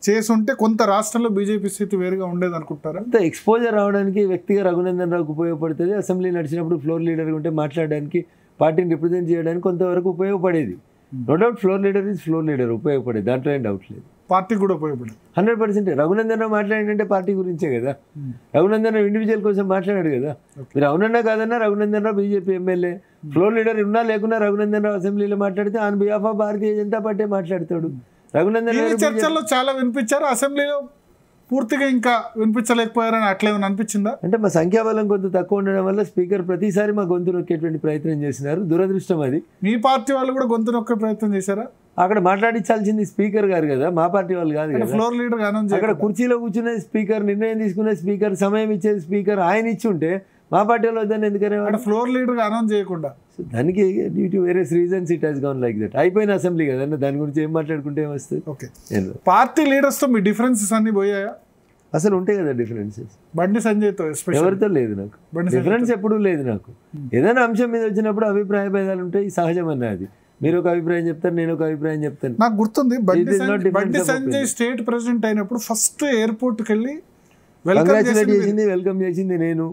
చేసుంటే కొంత రాష్ట్రంలో బీజేపీ స్థితి వేరుగా ఉండేది అనుకుంటారా? అంత ఎక్స్పోజర్ రావడానికి వ్యక్తిగా రఘునందన్ రావుకు ఉపయోగపడుతుంది. అసెంబ్లీ నడిచినప్పుడు ఫ్లోర్ లీడర్గా ఉంటే మాట్లాడడానికి, పార్టీని రిప్రజెంట్ చేయడానికి కొంతవరకు ఉపయోగపడేది. No doubt floor leader is floor leader, ఉపయోగపడేది, దాంట్లో ఏం డౌట్ లేదు. పార్టీ కూడా ఉపయోగపడేది 100%. రఘునందన్ రావు మాట్లాడిందంటే పార్టీ గురించే కదా. రఘునందన్ రావు ఇండివిజువల్ కోసం మాట్లాడాడు కదా. మీరు అవునన్నా కాదన్నా Raghunandan Rao BJP MLA. Floor leader ఉన్నా లేకున్నా రఘునందన్ రావు అసెంబ్లీలో మాట్లాడితే on behalf of Bharatiya Janata party మాట్లాడతాడు. రఘునందన్ రావు చర్చల్లో చాలా వినిపించారు, అసెంబ్లీలో పూర్తిగా ఇంకా వినిపించలేకపోయారని అట్లేమని అనిపించిందా? అంటే మా సంఖ్యాబలం కొంత తక్కువ ఉండడం వల్ల స్పీకర్ ప్రతిసారి మా గొంతు నొక్కేటువంటి ప్రయత్నం చేసినారు. దురదృష్టం అది. మీ పార్టీ వాళ్ళు కూడా గొంతు నొక్కే ప్రయత్నం చేశారా? అక్కడ మాట్లాడించాల్సింది స్పీకర్ గారు కదా, మా పార్టీ వాళ్ళు కాదు కదా. ఫ్లోర్ లీడర్ అక్కడ కుర్చీలో కూర్చునే స్పీకర్, నిర్ణయం తీసుకునే స్పీకర్, సమయం ఇచ్చేది స్పీకర్, ఆయన ఇచ్చి ఉంటే మా పార్టీ వాళ్ళు వద్దని ఎందుకనే ఫ్లోర్ లీడర్ అనౌన్స్ చేయకుండా. దానికి due to various reasons it has gone like that. అయిపోయిన అసెంబ్లీ కదన్న, దాని గురించి ఏం మాట్లాడుకుంటే ఏమొస్తుంది? ఓకే, పార్టీ లీడర్స్తో మీ డిఫరెన్సెస్ అన్ని పోయాయా? అసలు ఉంటాయి కదా డిఫరెన్సెస్. బండి సంజయ్తో ఎవరితో లేదు నాకు డిఫరెన్స్, ఎప్పుడూ లేదు నాకు. ఏదైనా అంశం మీద వచ్చినప్పుడు అభిప్రాయ భేదాలు ఉంటాయి, సహజం అన్నది. మీరు ఒక అభిప్రాయం చెప్తారు, నేను ఒక అభిప్రాయం చెప్తాను. నాకు గుర్తుంది బండి సంజయ్ స్టేట్ ప్రెసిడెంట్ అయినప్పుడు ఫస్ట్ ఎయిర్పోర్ట్కి వెళ్ళి వెల్కమ్ చేసింది నేను.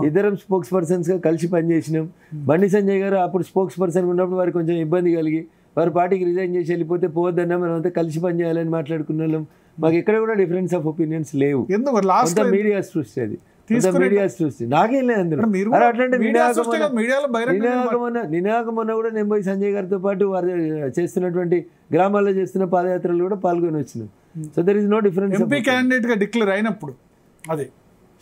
ఇద్దరం స్పోక్స్ పర్సన్స్ గా కలిసి పనిచేసినాం. బండి సంజయ్ గారు అప్పుడు స్పోక్స్ పర్సన్ ఉన్నప్పుడు వారికి కొంచెం ఇబ్బంది కలిగి వారి పార్టీకి రిజైన్ చేసి వెళ్ళిపోతే పోవద్దన్నా మనం అంతా కలిసి పనిచేయాలని మాట్లాడుకున్న వాళ్ళం. మాకు ఎక్కడ కూడా డిఫరెన్స్ ఆఫ్ ఒపీనియన్స్ లేవు. మీడియా సృష్టి అది, మీడియా సృష్టి, నాకేం లేదు అందులో. అట్లాంటి నినాకమన్న కూడా నేను పోయి సంజయ్ గారితో పాటు వారు చేస్తున్నటువంటి గ్రామాల్లో చేస్తున్న పాదయాత్రలు కూడా పాల్గొని వచ్చినాం. So there is no difference. MP candidate గా డిక్లేర్ అయినప్పుడు అది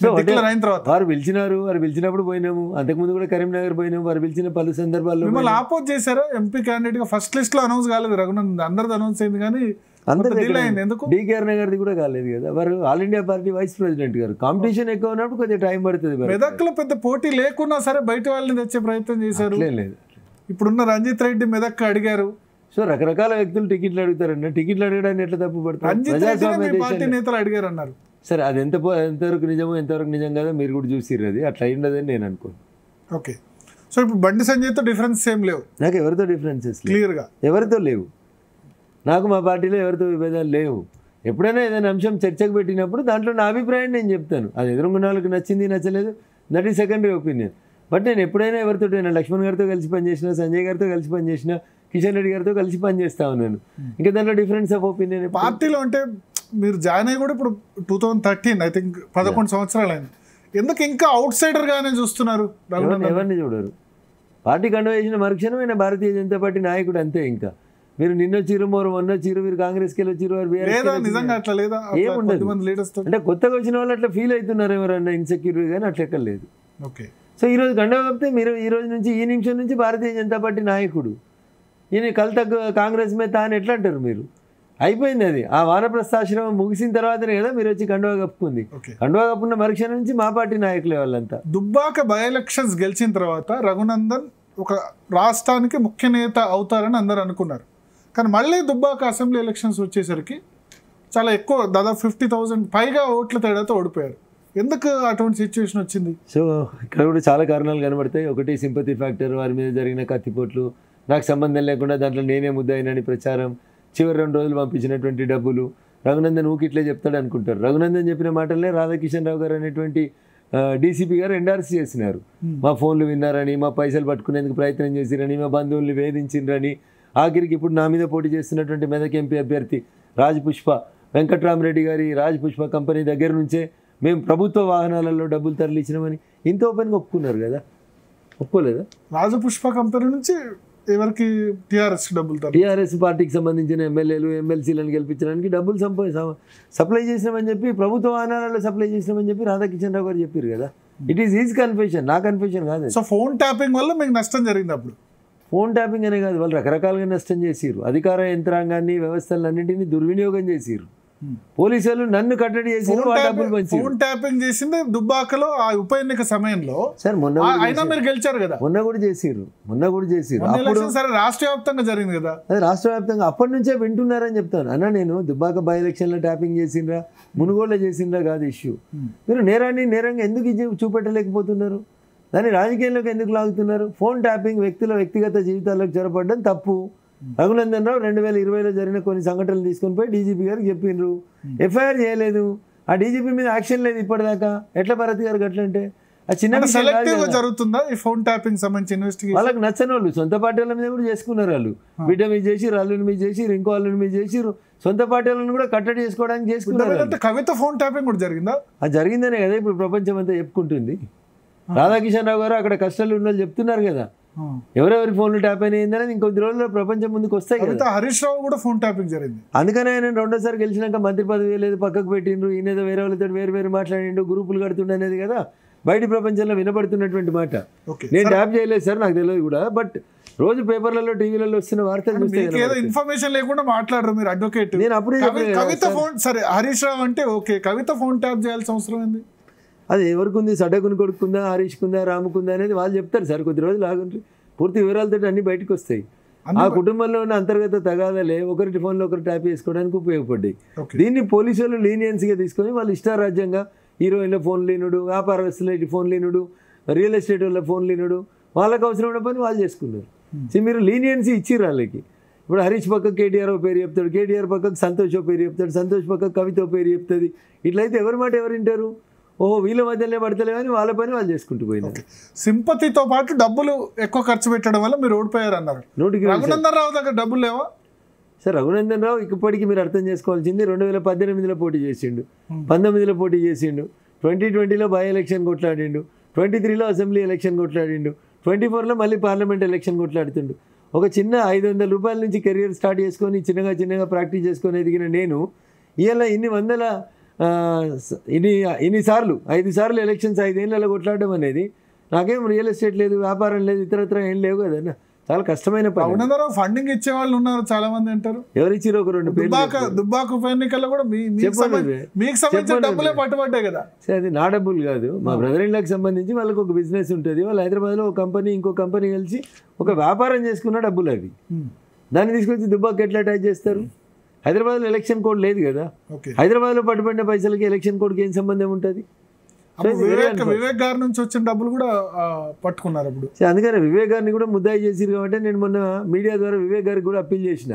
సో డిక్లేర్ అయిన తర్వాత వారు పిలిచినారు, వారు పిలిచినప్పుడు పోయినాము. అంతకుముందు కూడా కరీంనగర్ పోయినాము. వారు పిలిచిన పలు సందర్భాల్లో మిమ్మల్ని ఆపోజ్ చేశారా ఎంపీ క్యాండిడేట్ గా? ఫస్ట్ లిస్ట్ లో అనౌన్స్ కాలేదు రఘునందన్, అందరిది అనౌన్స్ అయింది కానీ అందరి delay అయింది. ఎందుకు? డీకేఆర్ నగర్ది కూడా కాలేదు కదా. వారు all India party vice president గారు. కాంపిటీషన్ ఎక్కువ ఉన్నప్పుడు కొంచెం టైం పడుతుంది. మెదక్లో పెద్ద పోటీ లేకున్నా సరే బయట వాళ్ళని తెచ్చే ప్రయత్నం చేశారు. లేదు. ఇప్పుడున్న రంజిత్ రెడ్డి మెదక్ అడిగారు. సో రకరకాల వ్యక్తులు టికెట్లు అడుగుతారన్న. టికెట్లు అడగడానికి ఎట్లా తప్పు పడుతుంది? రంజిత్ రెడ్డి పార్టీ నేతలు అడిగారు అన్నారు. సరే, అది ఎంతవరకు నిజమో ఎంతవరకు నిజం కదా మీరు కూడా చూసిర్రు. అది అట్లా ఉండదని నేను అనుకోను. ఓకే, సో ఇప్పుడు బండి సంజయ్తో డిఫరెన్స్ ఏం లేవు నాకు. ఎవరితో డిఫరెన్సెస్ క్లియర్గా ఎవరితో లేవు. నాకు మా పార్టీలో ఎవరితో విభేదాలు లేవు. ఎప్పుడైనా ఏదైనా అంశం చర్చకు పెట్టినప్పుడు దాంట్లో నా అభిప్రాయం నేను చెప్తాను. అది ఎదురుగున్న వాళ్ళకి నచ్చింది నచ్చలేదు, that is secondary opinion. But నేను ఎప్పుడైనా ఎవరితో లక్ష్మణ్ గారితో కలిసి పనిచేసిన, సంజయ్ గారితో కలిసి పనిచేసిన, కిషన్ రెడ్డి గారితో కలిసి పనిచేస్తా ఉన్నాను. ఇంకా దాంట్లో డిఫరెన్స్ ఆఫ్ ఒపీనియన్. పార్టీలో అంటే మీరు జాయిన్ అయ్యి కూడా ఇప్పుడు 2013 ఐ థింక్ 11 సంవత్సరాలు అయింది. ఎందుకు ఇంకా అవుట్ సైడర్ గానే చూస్తున్నారు? ఎవరిని చూడరు. పార్టీ కండువా వేసిన మరుక్షణం ఆయన భారతీయ జనతా పార్టీ నాయకుడు అంతే. ఇంకా మీరు నిన్నొచ్చిరు, మొన్నొచ్చిరు, మీరు కాంగ్రెస్కి వెళ్ళొచ్చిరు, నిజంగా అట్లా లేదా? ఏముండదు. అంటే కొత్తగా వచ్చిన వాళ్ళు అట్లా ఫీల్ అవుతున్నారు ఎవరన్నా ఇన్సెక్యూర్ కానీ అట్లా ఎక్కడ లేదు. ఓకే, సో ఈరోజు కండువా కప్పితే మీరు ఈ రోజు నుంచి ఈ నిమిషం నుంచి భారతీయ జనతా పార్టీ నాయకుడు. ఈయన కల్ తగ్గ కాంగ్రెస్ మీద తాను ఎట్లా అంటారు మీరు? అయిపోయింది అది. ఆ వానప్రస్థాశ్రమం ముగిసిన తర్వాతనే కదా మీరు వచ్చి కండువా కప్పుకుంది. కండువా కప్పున్న మరుక్షణం నుంచి మా పార్టీ నాయకులే వాళ్ళంతా. దుబ్బాక బై ఎలక్షన్స్ గెలిచిన తర్వాత రఘునందన్ ఒక రాష్ట్రానికి ముఖ్య నేత అవుతారని అందరు అనుకున్నారు. కానీ మళ్ళీ దుబ్బాక అసెంబ్లీ ఎలక్షన్స్ వచ్చేసరికి చాలా ఎక్కువ, దాదాపు 50,000 పైగా ఓట్ల తేడాతో ఓడిపోయారు. ఎందుకు అటువంటి సిచ్యువేషన్ వచ్చింది? సో ఇక్కడ కూడా చాలా కారణాలు కనబడతాయి. ఒకటి సింపతి ఫ్యాక్టర్, వారి మీద జరిగిన కత్తిపోట్లు, నాకు సంబంధం లేకుండా దాంట్లో నేనే ముద్దాయినని ప్రచారం, చివరి 2 రోజులు పంపించినటువంటి డబ్బులు. రఘునందన్ ఊకిట్లే చెప్తాడు అనుకుంటారు. రఘునందన్ చెప్పిన మాటలనే రాధాకిషన్ రావు గారు అనేటువంటి డీసీపీ గారు ఎండార్సీ చేసినారు. మా ఫోన్లు విన్నారని, మా పైసలు పట్టుకునేందుకు ప్రయత్నం చేసిరని, మా బంధువుల్ని వేధించిండ్రని. ఆఖరికి ఇప్పుడు నా మీద పోటీ చేస్తున్నటువంటి మెదక్ ఎంపీ అభ్యర్థి రాజపుష్ప వెంకట్రామరెడ్డి గారి రాజపుష్ప కంపెనీ దగ్గర నుంచే మేము ప్రభుత్వ వాహనాలలో డబ్బులు తరలించినామని ఇంత ఓపెన్గా ఒప్పుకున్నారు కదా. ఒప్పుకోలేదా? రాజపుష్ప కంపెనీ నుంచి ఎవరికి? టీఆర్ఎస్ డబ్బులు, టీఆర్ఎస్ పార్టీకి సంబంధించిన ఎమ్మెల్యేలు ఎమ్మెల్సీలను గెలిపించడానికి డబ్బులు సప్లై చేసినామని చెప్పి, ప్రభుత్వ వాహనాలలో సప్లై చేసినామని చెప్పి రాధాకిషన్ రావు గారు చెప్పారు కదా. ఇట్ ఈస్ ఈజ్ కన్ఫెషన్, నా కన్ఫెషన్ కాదు. సో ఫోన్ ట్యాపింగ్ వల్ల మీకు నష్టం జరిగింది. అప్పుడు ఫోన్ ట్యాపింగ్ అనే కాదు, వాళ్ళు రకరకాలుగా నష్టం చేసిరు. అధికార యంత్రాంగాన్ని, వ్యవస్థలన్నింటినీ దుర్వినియోగం చేసిరు. పోలీసులు నన్ను కట్టడి చేసి ఫోన్ ట్యాపింగ్ చేసింది దుబ్బాకలో ఆ ఉప ఎన్నిక సమయంలో. సార్ అయినా మీరు గెలిచారు కదా. మొన్న కూడా చేసిరు. సరే, రాష్ట్ర వ్యాప్తంగా జరిగింది కదా. అదే రాష్ట్ర వ్యాప్తంగా అప్పటి నుంచే వింటున్నారని చెప్తాను అన్న. నేను దుబ్బాక బై ఎలక్షన్లో ట్యాపింగ్ చేసిండ్రా, మునుగోడులో చేసిండ్రా కాదు ఇష్యూ. మీరు నేరంగా ఎందుకు చూపెట్టలేకపోతున్నారు? దాన్ని రాజకీయంలోకి ఎందుకు లాగుతున్నారు? ఫోన్ ట్యాపింగ్ వ్యక్తుల వ్యక్తిగత జీవితాల్లోకి చొరపడడం తప్పు. రఘునందన్ రావు 2020లో జరిగిన కొన్ని సంఘటనలు తీసుకొని పోయి డీజీపీ గారికి చెప్పిండ్రు. ఎఫ్ఐఆర్ చేయలేదు. ఆ డీజీపీ మీద యాక్షన్ లేదు ఇప్పటిదాకా. ఎట్లా భారతి గారికి అట్లంటే ఆ చిన్న జరుగుతుందా ఈ ఫోన్ ట్యాపింగ్ సంబంధించి ఇన్వెస్టిగేషన్? వాళ్ళకి నచ్చని వాళ్ళు సొంత పార్టీ వాళ్ళ మీద కూడా చేసుకున్నారు. వాళ్ళు బిడ్డ మీద చేసిరు, అల్లుని మీద చేసిరు, ఇంకో అల్లుని మీద చేసిరు. సొంత పార్టీ వాళ్ళని కూడా కట్టడి చేసుకోవడానికి చేసుకున్నారు. కవిత ఫోన్ ట్యాపింగ్ కూడా జరిగిందా? అది జరిగిందనే కదా ఇప్పుడు ప్రపంచం అంతా చెప్పుకుంటుంది. రాధాకిషన్ రావు గారు అక్కడ కష్టాలు ఉన్న వాళ్ళు చెప్తున్నారు కదా. ఎవరెవరి ఫోన్లు ట్యాప్ అయినాయిందని ఇంకొద్ది రోజుల్లో ప్రపంచం ముందుకు వస్తాయి కదా. హరీష్ రావు కూడా ఫోన్ ట్యాపింగ్ జరిగింది. అందుకనే ఆయన 2వ సారి గెలిచినాక మంత్రి పదవి లేదు, పక్కకు పెట్టిండ్రు. ఈయనేదో వేరే వాళ్ళతో వేరు మాట్లాడిండు, గ్రూపులు కడుతుండే అనేది కదా బయట ప్రపంచంలో వినపడుతున్నటువంటి మాట. నేను ట్యాప్ చేయలేదు సార్, నాకు తెలియదు కూడా. బట్ రోజు పేపర్లలో టీవీలలో వస్తున్న వార్తలు ఇన్ఫర్మేషన్ లేకుండా మాట్లాడరు మీరు అడ్వకేట్. నేను అప్పుడే కవిత ఫోన్, సరే హరీష్ రావు అంటే ఓకే, కవిత ఫోన్ ట్యాప్ చేయాల్సిన అవసరం ఏంది? అది ఎవరికి ఉంది? సడకుని కొడుకుందా, హరీష్కుందా, రాముకుందా అనేది వాళ్ళు చెప్తారు సార్. కొద్ది రోజులు ఆగుంటారు, పూర్తి వివరాలతో అన్ని బయటకు వస్తాయి. ఆ కుటుంబంలో ఉన్న అంతర్గత తగాదాలే ఒకరి ఫోన్లో ఒకరు ట్యాప్ చేసుకోవడానికి ఉపయోగపడ్డాయి. దీన్ని పోలీసులు లీనియన్స్గా తీసుకొని వాళ్ళు ఇష్టారాజ్యంగా హీరోయిన్ల ఫోన్ లీనుడు, వ్యాపారస్తుల ఫోన్ లీనుడు, రియల్ ఎస్టేట్ వాళ్ళ ఫోన్ లీనుడు, వాళ్ళకి అవసరమైన పని వాళ్ళు చేసుకున్నారు. సో మీరు లీనియన్సీ ఇచ్చిర్రు వాళ్ళకి. ఇప్పుడు హరీష్ పక్కకు కేటీఆర్ పేరు చెప్తాడు, కేటీఆర్ పక్కకు సంతోష్ పేరు చెప్తాడు, సంతోష్ పక్కకు కవిత పేరు చెప్తుంది. ఇట్లయితే ఎవరి మాట ఎవరు వింటారు? ఓహో వీళ్ళ మధ్యలో పడతలేమని వాళ్ళ పని వాళ్ళు చేసుకుంటూ పోయినారు. సింపతితో పాటు డబ్బులు ఎక్కువ ఖర్చు పెట్టడం వల్ల మీరు ఓడిపోయారు అన్నారు. రఘునందన్ రావు దగ్గర డబ్బులు లేవా? సార్ రఘునందన్ రావు ఇప్పటికీ మీరు అర్థం చేసుకోవాల్సింది 2018లో పోటీ చేసిండు, 19లో పోటీ చేసిండు, 2020లో బై ఎలక్షన్ కొట్లాడిండు, 23లో అసెంబ్లీ ఎలక్షన్ కొట్లాడిండు, 24లో మళ్ళీ పార్లమెంట్ ఎలక్షన్ కొట్లాడుతుండు. ఒక చిన్న 500 రూపాయల నుంచి కెరియర్ స్టార్ట్ చేసుకొని చిన్నగా ప్రాక్టీస్ చేసుకొని ఎదిగిన నేను ఇవాళ ఇన్ని వందల ఇన్నిసార్లు 5 సార్లు ఎలక్షన్స్ 5 ఏళ్ళలో కొట్లాడడం అనేది నాకేం రియల్ ఎస్టేట్ లేదు, వ్యాపారం లేదు, ఇతరత్ర ఏం లేవు కదన్నా. చాలా కష్టమైన పని. ఫండింగ్ ఇచ్చే వాళ్ళు ఉన్నారు చాలా మంది అంటారు. ఎవరు ఇచ్చారు? ఒక 2 పేర్లు. దుబ్బాక ఉప ఎన్నికల్లో కూడా మీకు సంబంధించిన డబ్బులే పట్టుబడ్డాయి కదా. అది నా డబ్బులు కాదు, మా బ్రదర్ ఇన్ లాకి సంబంధించి వాళ్ళకి ఒక బిజినెస్ ఉంటుంది. వాళ్ళు హైదరాబాద్లో ఒక కంపెనీ ఇంకో కంపెనీ కలిసి ఒక వ్యాపారం చేసుకున్న డబ్బులు అవి. దాన్ని తీసుకొచ్చి దుబ్బాక ఎట్లా అటాచ్ చేస్తారు? హైదరాబాద్లో ఎలక్షన్ కోడ్ లేదు కదా. హైదరాబాద్లో పట్టుబడిన పైసలకి ఎలక్షన్ కోడ్కి ఏం సంబంధం ఉంటుంది? వివేక్ గారి నుంచి వచ్చిన డబ్బులు కూడా పట్టుకున్నారు అప్పుడు. అందుకని వివేక్ గారిని కూడా ముద్దాయి చేసిరు కాబట్టి నేను మొన్న మీడియా ద్వారా వివేక్ గారికి కూడా అప్పీల్ చేసిన.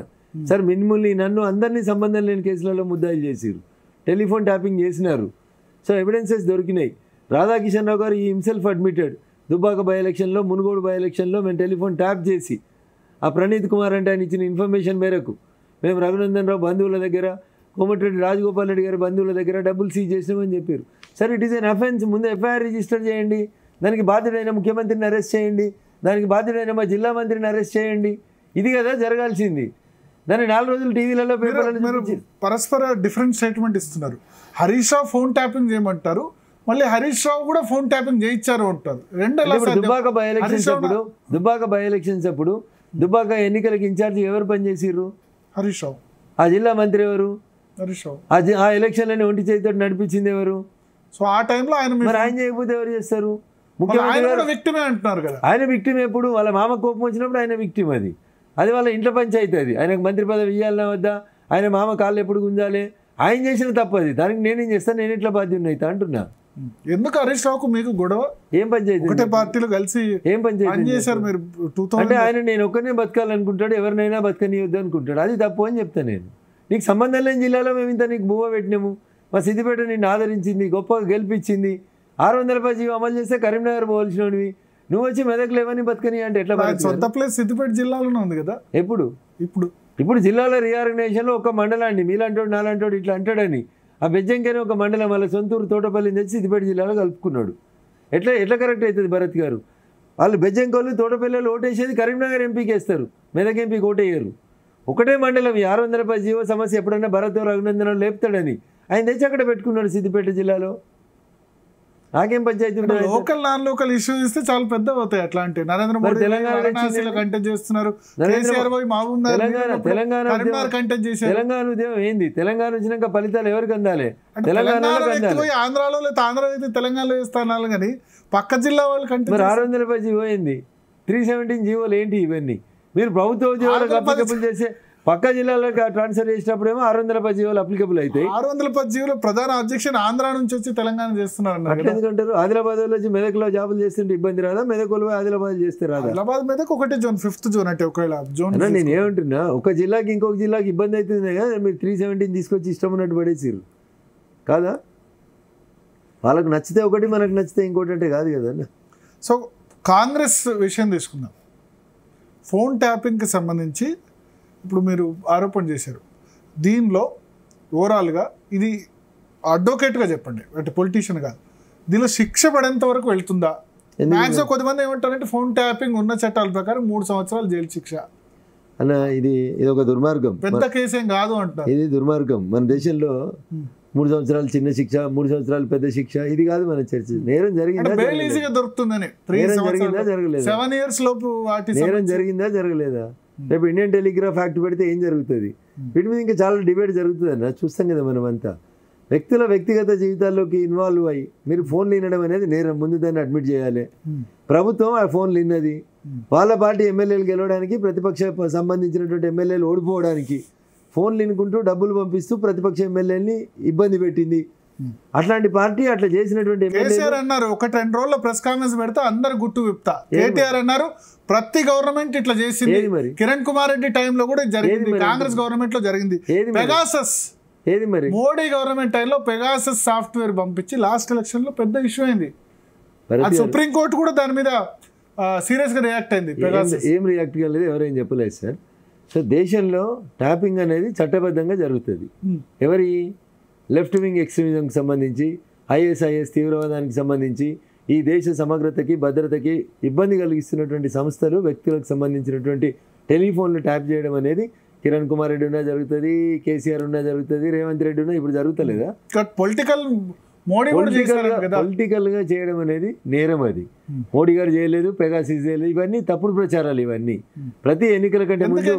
సార్ మిమ్మల్ని నన్ను అందరినీ సంబంధం లేని కేసులలో ముద్దాయిలు చేసిరు, టెలిఫోన్ ట్యాపింగ్ చేసినారు. సో ఎవిడెన్సెస్ దొరికినాయి. రాధాకిషన్ రావు గారు ఈ హిమ్సెల్ఫ్ అడ్మిటెడ్. దుబ్బాక బై ఎలక్షన్లో, మునుగోడు బై ఎలక్షన్లో మేము టెలిఫోన్ ట్యాప్ చేసి ఆ ప్రణీత్ కుమార్ అంటే ఆయన ఇచ్చిన ఇన్ఫర్మేషన్ మేరకు మేము రఘునందన్ రావు బంధువుల దగ్గర, కోమటిరెడ్డి రాజగోపాల్ రెడ్డి గారి బంధువుల దగ్గర డబ్బులు సీజ్ చేసినామని చెప్పారు. Sir it is N offence, ముందు ఎఫ్ఐఆర్ రిజిస్టర్ చేయండి, దానికి బాధ్యుడైన ముఖ్యమంత్రిని అరెస్ట్ చేయండి, దానికి బాధ్యుడైన మా జిల్లా మంత్రిని అరెస్ట్ చేయండి. ఇది కదా జరగాల్సింది. దాన్ని 4 రోజులు టీవీలలో పేపర్లలో పరస్పర డిఫరెంట్ స్టేట్మెంట్ ఇస్తున్నారు. హరీష్ రావు ఫోన్ ట్యాపింగ్ చేయమంటారు, మళ్ళీ హరీష్ రావు కూడా ఫోన్ ట్యాపింగ్ చేయించారు అంటారు. దుబ్బాక బై ఎలక్షన్స్ అప్పుడు దుబ్బాక ఎన్నికలకు ఇన్ఛార్జ్ ఎవరు పనిచేసిర్రు? హరీష్ రావు. ఆ జిల్లా మంత్రి ఎవరు? హరీష్ రావు. ఆ ఎలక్షన్లని ఒంటి చేతితో నడిపించింది ఎవరు? సో ఆ టైంలో ఆయన చేయకపోతే ఎవరు చేస్తారు? విక్టిమే అంటున్నారు కదా. ఆయన విక్టిమ్ ఎప్పుడు? వాళ్ళ మామ కోపం వచ్చినప్పుడు ఆయన విక్టిమ్. అది వాళ్ళ ఇంట్లో పంచాయతీ. అది ఆయనకు మంత్రి పదవి ఇవ్వాలన్నా వద్దా? ఆయన మామ కాళ్ళు ఎప్పుడు గుంజాలి? ఆయన చేసిన తప్పు అది. దానికి నేనేం చేస్తాను? నేను ఎట్లా బాధ్యుని అవుతా అంటున్నా. ఎందుకు హరీష్ రావుకు మీకు గొడవ? ఏం పంచాయతీ? ఒకటే పార్టీలో కలిసి ఏం పంచాయతీ చేశారు మీరు? అంటే ఆయన నేను ఒక్కరినే బతకాలనుకుంటాడు, ఎవరినైనా బతకనియొద్దు అనుకుంటాడు. అది తప్పు అని చెప్తాను నేను. నీకు సంబంధం లేని జిల్లాలో మేము ఇంత నీకు బువ్వ పెట్టినాము. మా సిద్దిపేట నిన్ను ఆదరించింది, గొప్పగా గెలిపించింది. 600 రూపాయల జీవో అమలు చేస్తే కరీంనగర్ పోవాల్సినవి నువ్వు వచ్చి మెదక్ లేవని బతకని అంటే ఎట్లా? సొంత ప్లేస్ సిద్దిపేట జిల్లాలోనే ఉంది కదా. ఇప్పుడు జిల్లాలో రీఆర్గనైజేషన్లో ఒక మండలాన్ని మీలాంటోడు నాలాంటోడు ఇట్లా అంటాడని ఆ బెజ్జంకని ఒక మండలం వాళ్ళ సొంతూరు తోటపల్లిని తెచ్చి సిద్దిపేట జిల్లాలో కలుపుకున్నాడు. ఎట్లా కరెక్ట్ అవుతుంది భరత్ గారు? వాళ్ళు బెజ్జంకోళ్ళు తోటపల్లిలో ఓటేసేది కరీంనగర్ ఎంపీకి వేస్తారు, మెదక్ ఎంపీకి ఓటేయరు. ఒకటే మండలం. 600 రూపాయల జీవో సమస్య ఎప్పుడైనా భరత్ రఘునందన్ లేపుతాడని ఆయన తెచ్చి అక్కడ పెట్టుకున్నాడు సిద్దిపేట జిల్లాలో. నాకేం పంచాయతీ ఉంటుంది? లోకల్ నాన్ లోకల్ ఇష్యూస్ ఇస్తే చాలా పెద్ద అవుతాయి. అట్లాంటి నరేంద్ర మోడీ కంటెంట్ చేస్తున్నారు, తెలంగాణ ఉద్యమం ఏంది? తెలంగాణ వచ్చినాక ఫలితాలు ఎవరికి అందాలి? ఆంధ్రాలో లేదా ఆంధ్ర అయితే తెలంగాణలో చేస్తున్నారు కానీ పక్క జిల్లా వాళ్ళు కంటే. మరి 600 రూపాయల జీవో ఏంది? 317 జీవోలు ఏంటి ఇవన్నీ? మీరు ప్రభుత్వ ఉద్యోగాలకు అప్లికబుల్ చేసే పక్క జిల్లాలకు ట్రాన్స్ఫర్ చేసినప్పుడేమో 600 రూపాయల జీవోలు అప్లికబుల్ అవుతాయి. 600 రూపాయల జీవోలు ప్రధాన అబ్జెక్షన్ ఆంధ్ర నుంచి వచ్చి తెలంగాణ చేస్తున్నారు. అట్లా ఎందుకంటారు? ఆదిలాబాద్ వచ్చి మెదక్లో జాబులు చేస్తుంటే ఇబ్బంది రాదా? మెదక్ వాళ్ళు ఆదిలాబాద్ చేస్తే రాదా? ఆదిలాబాద్ మెదక్ ఒకటే జోన్, 5th జోన్ అంటే ఒకవేళ జోన్. నేను ఏమంటున్నా, ఒక జిల్లాకి ఇంకొక జిల్లాకి ఇబ్బంది అవుతుంది కదా. మీరు 317 తీసుకొచ్చి ఇష్టం ఉన్నట్టు పడేసిరు కాదా? వాళ్ళకు నచ్చితే ఒకటి, మనకు నచ్చితే ఇంకోటి అంటే కాదు కదన్న. సో కాంగ్రెస్ విషయం తీసుకుందాం. ఫోన్ ట్యాపింగ్కి సంబంధించి ఇప్పుడు మీరు ఆరోపణ చేశారు. దీనిలో ఓవరాల్గా ఇది అడ్వకేట్గా చెప్పండి, అంటే పొలిటీషియన్ కాదు, దీనిలో శిక్ష పడేంత వరకు వెళ్తుందా? మ్యాక్సిమం కొద్దిమంది ఏమంటారంటే ఫోన్ ట్యాపింగ్ ఉన్న చట్టాల ప్రకారం 3 సంవత్సరాలు జైలు శిక్ష అన్న. ఇది ఒక దుర్మార్గం, పెద్ద కేసేం కాదు అంటారు. ఇది దుర్మార్గం. మన దేశంలో 3 సంవత్సరాలు చిన్న శిక్ష, 3 సంవత్సరాలు పెద్ద శిక్ష, ఇది కాదు మన చర్చ. నేరం జరిగిందా? ఈజీగా దొరుకుతుందని. జరిగిందా జరగలేదా? 7 years లోపు నేరం జరిగిందా జరగలేదా? రేపు ఇండియన్ టెలిగ్రాఫ్ యాక్ట్ పెడితే ఏం జరుగుతుంది? వీటి మీద ఇంకా చాలా డిబేట్ జరుగుతుంది అన్న. చూస్తాం కదా మనం అంతా. వ్యక్తుల వ్యక్తిగత జీవితాల్లోకి ఇన్వాల్వ్ అయ్యి మీరు ఫోన్లు వినడం అనేది నేరం, ముందు దాన్ని అడ్మిట్ చేయాలి. ప్రభుత్వం ఆ ఫోన్లు విన్నది. వాళ్ళ పార్టీ ఎమ్మెల్యేలు గెలవడానికి, ప్రతిపక్ష సంబంధించినటువంటి ఎమ్మెల్యేలు ఓడిపోవడానికి ఫోన్లు వినుకుంటూ డబ్బులు పంపిస్తూ ప్రతిపక్ష ఎమ్మెల్యేని ఇబ్బంది పెట్టింది. అట్లాంటి పార్టీ అట్లా చేసినటువంటి కేసీఆర్ అన్నారు 1-2 రోజుల్లో ప్రెస్ కాన్ఫరెన్స్ పెడితే అందరు గుట్టు విప్తా. కేటీఆర్ అన్నారు ప్రతి గవర్నమెంట్ ఇట్లా చేసింది. కిరణ్ కుమార్ రెడ్డి టైంలో కూడా జరిగింది, కాంగ్రెస్ గవర్నమెంట్ లో జరిగింది. పెగాసస్ ఏది మరి మోడీ గవర్నమెంట్ టైంలో పెగాసస్ సాఫ్ట్వేర్ పంపించి లాస్ట్ ఎలక్షన్ లో పెద్ద ఇష్యూ అయింది. సుప్రీంకోర్టు కూడా దాని మీద సీరియస్ గా రియాక్ట్ అయింది. ఏం రియాక్ట్ కాలేదు, ఎవరేం చెప్పలేదు సార్. సో దేశంలో ట్యాపింగ్ అనేది చట్టబద్ధంగా జరుగుతుంది. ఎవరి లెఫ్ట్ వింగ్ ఎక్స్ట్రీమిజంకి సంబంధించి, ఐఎస్ఐఎస్ తీవ్రవాదానికి సంబంధించి, ఈ దేశ సమగ్రతకి భద్రతకి ఇబ్బంది కలిగిస్తున్నటువంటి సంస్థలు, వ్యక్తులకు సంబంధించినటువంటి టెలిఫోన్లు ట్యాప్ చేయడం అనేది కిరణ్ కుమార్ రెడ్డి ఉన్నా జరుగుతుంది, కేసీఆర్ ఉన్నా జరుగుతుంది, రేవంత్ రెడ్డి ఉన్నా ఇప్పుడు జరుగుతలేదా? పొలిటికల్గా చేయడం అనేది నేరం. అది మోడీ గారు చేయలేదు, పెగాసిస్ చేయలేదు, ఇవన్నీ తప్పుడు ప్రచారాలు. ఇవన్నీ ప్రతి ఎన్నికల కంటే ముందు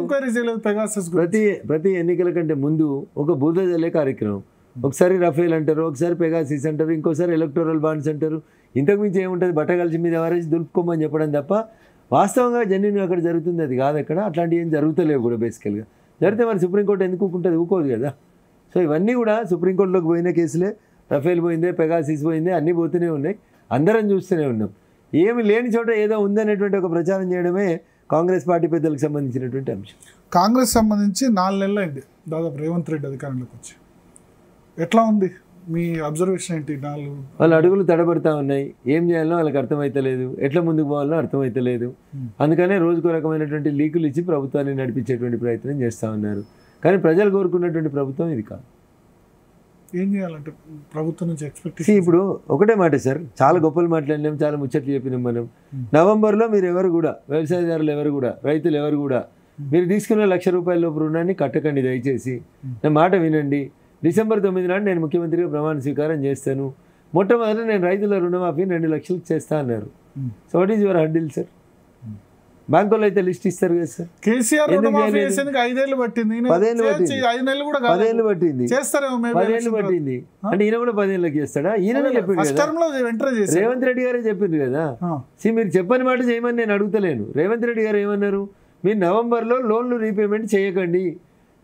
ప్రతి ఎన్నికల కంటే ముందు ఒక బురద జల్లే కార్యక్రమం. ఒకసారి రఫేల్ అంటారు, ఒకసారి పెగాసిస్ అంటారు, ఇంకోసారి ఎలక్టోరల్ బాండ్స్ అంటారు. ఇంతకు మించి ఏముంటుంది? బట్టగలిసి మీద వారేసి దులుపుకోమని చెప్పడం తప్ప వాస్తవంగా జెన్యున్గా అక్కడ జరుగుతుంది అది కాదు. అక్కడ అట్లాంటివి ఏం జరుగుతలేవు కూడా. బేసికల్గా జరిగితే మరి సుప్రీంకోర్టు ఎందుకు ఊరుకుంటుంది? ఊకోదు కదా. సో ఇవన్నీ కూడా సుప్రీంకోర్టులోకి పోయిన కేసులే. రఫేల్ పోయిందే, పెగాసిస్ పోయిందే, అన్నీ పోతూనే ఉన్నాయి, అందరం చూస్తూనే ఉన్నాం. ఏమి లేని చోట ఏదో ఉందనేటువంటి ఒక ప్రచారం చేయడమే కాంగ్రెస్ పార్టీ పెద్దలకు సంబంధించినటువంటి అంశం. కాంగ్రెస్ సంబంధించి 4 నెలలు అయింది దాదాపు రేవంత్ రెడ్డి అధికారంలోకి వచ్చి. ఎట్లా ఉంది మీ అబ్జర్వేషన్ ఏంటి? వాళ్ళ అడుగులు తడబడతా ఉన్నాయి. ఏం చేయాలో వాళ్ళకి అర్థమైతలేదు, ఎట్లా ముందుకు పోవాలో అర్థమైతలేదు. అందుకనే రోజుకో రకమైనటువంటి లీకులు ఇచ్చి ప్రభుత్వాన్ని నడిపించేటువంటి ప్రయత్నం చేస్తూ ఉన్నారు. కానీ ప్రజలు కోరుకున్నటువంటి ప్రభుత్వం ఇది కాదు. ఏం చేయాలంటే ప్రభుత్వం నుంచి ఎక్స్పెక్టేషన్? ఇప్పుడు ఒకటే మాట సార్, చాలా గొప్పలు మాట్లాడినాం, చాలా ముచ్చట్లు చెప్పినాం మనం. నవంబర్లో మీరు ఎవరు కూడా, వ్యవసాయదారులు ఎవరు కూడా, రైతులు ఎవరు కూడా మీరు తీసుకున్న ₹1,00,000 లోపు రుణాన్ని కట్టకండి. దయచేసి నా మాట వినండి. డిసెంబర్ 9 నాడు నేను ముఖ్యమంత్రిగా ప్రమాణ స్వీకారం చేస్తాను. మొట్టమొదటి నేను రైతుల రుణమాఫీ 2 లక్షలకు చేస్తా అన్నారు. So what is your hurdle sir? Bank వాళ్ళు అయితే లిస్ట్ ఇస్తారు కదా సార్. కేసీఆర్ 5 ఏళ్ళు పట్టింది, 10 ఏళ్ళు పట్టింది, 10 ఏళ్ళు పట్టింది, 10 ఏళ్ళు పట్టింది. అంటే ఈయన కూడా 10 ఏళ్ళకి చేస్తాడా? ఈయననే చెప్పిండు కదా, రేవంత్ రెడ్డి గారే చెప్పిండు కదా. మీరు చెప్పని మాట చేయమని నేను అడుగుతలేను. రేవంత్ రెడ్డి గారు ఏమన్నారు? మీరు నవంబర్లో లోన్లు రీపేమెంట్ చేయకండి,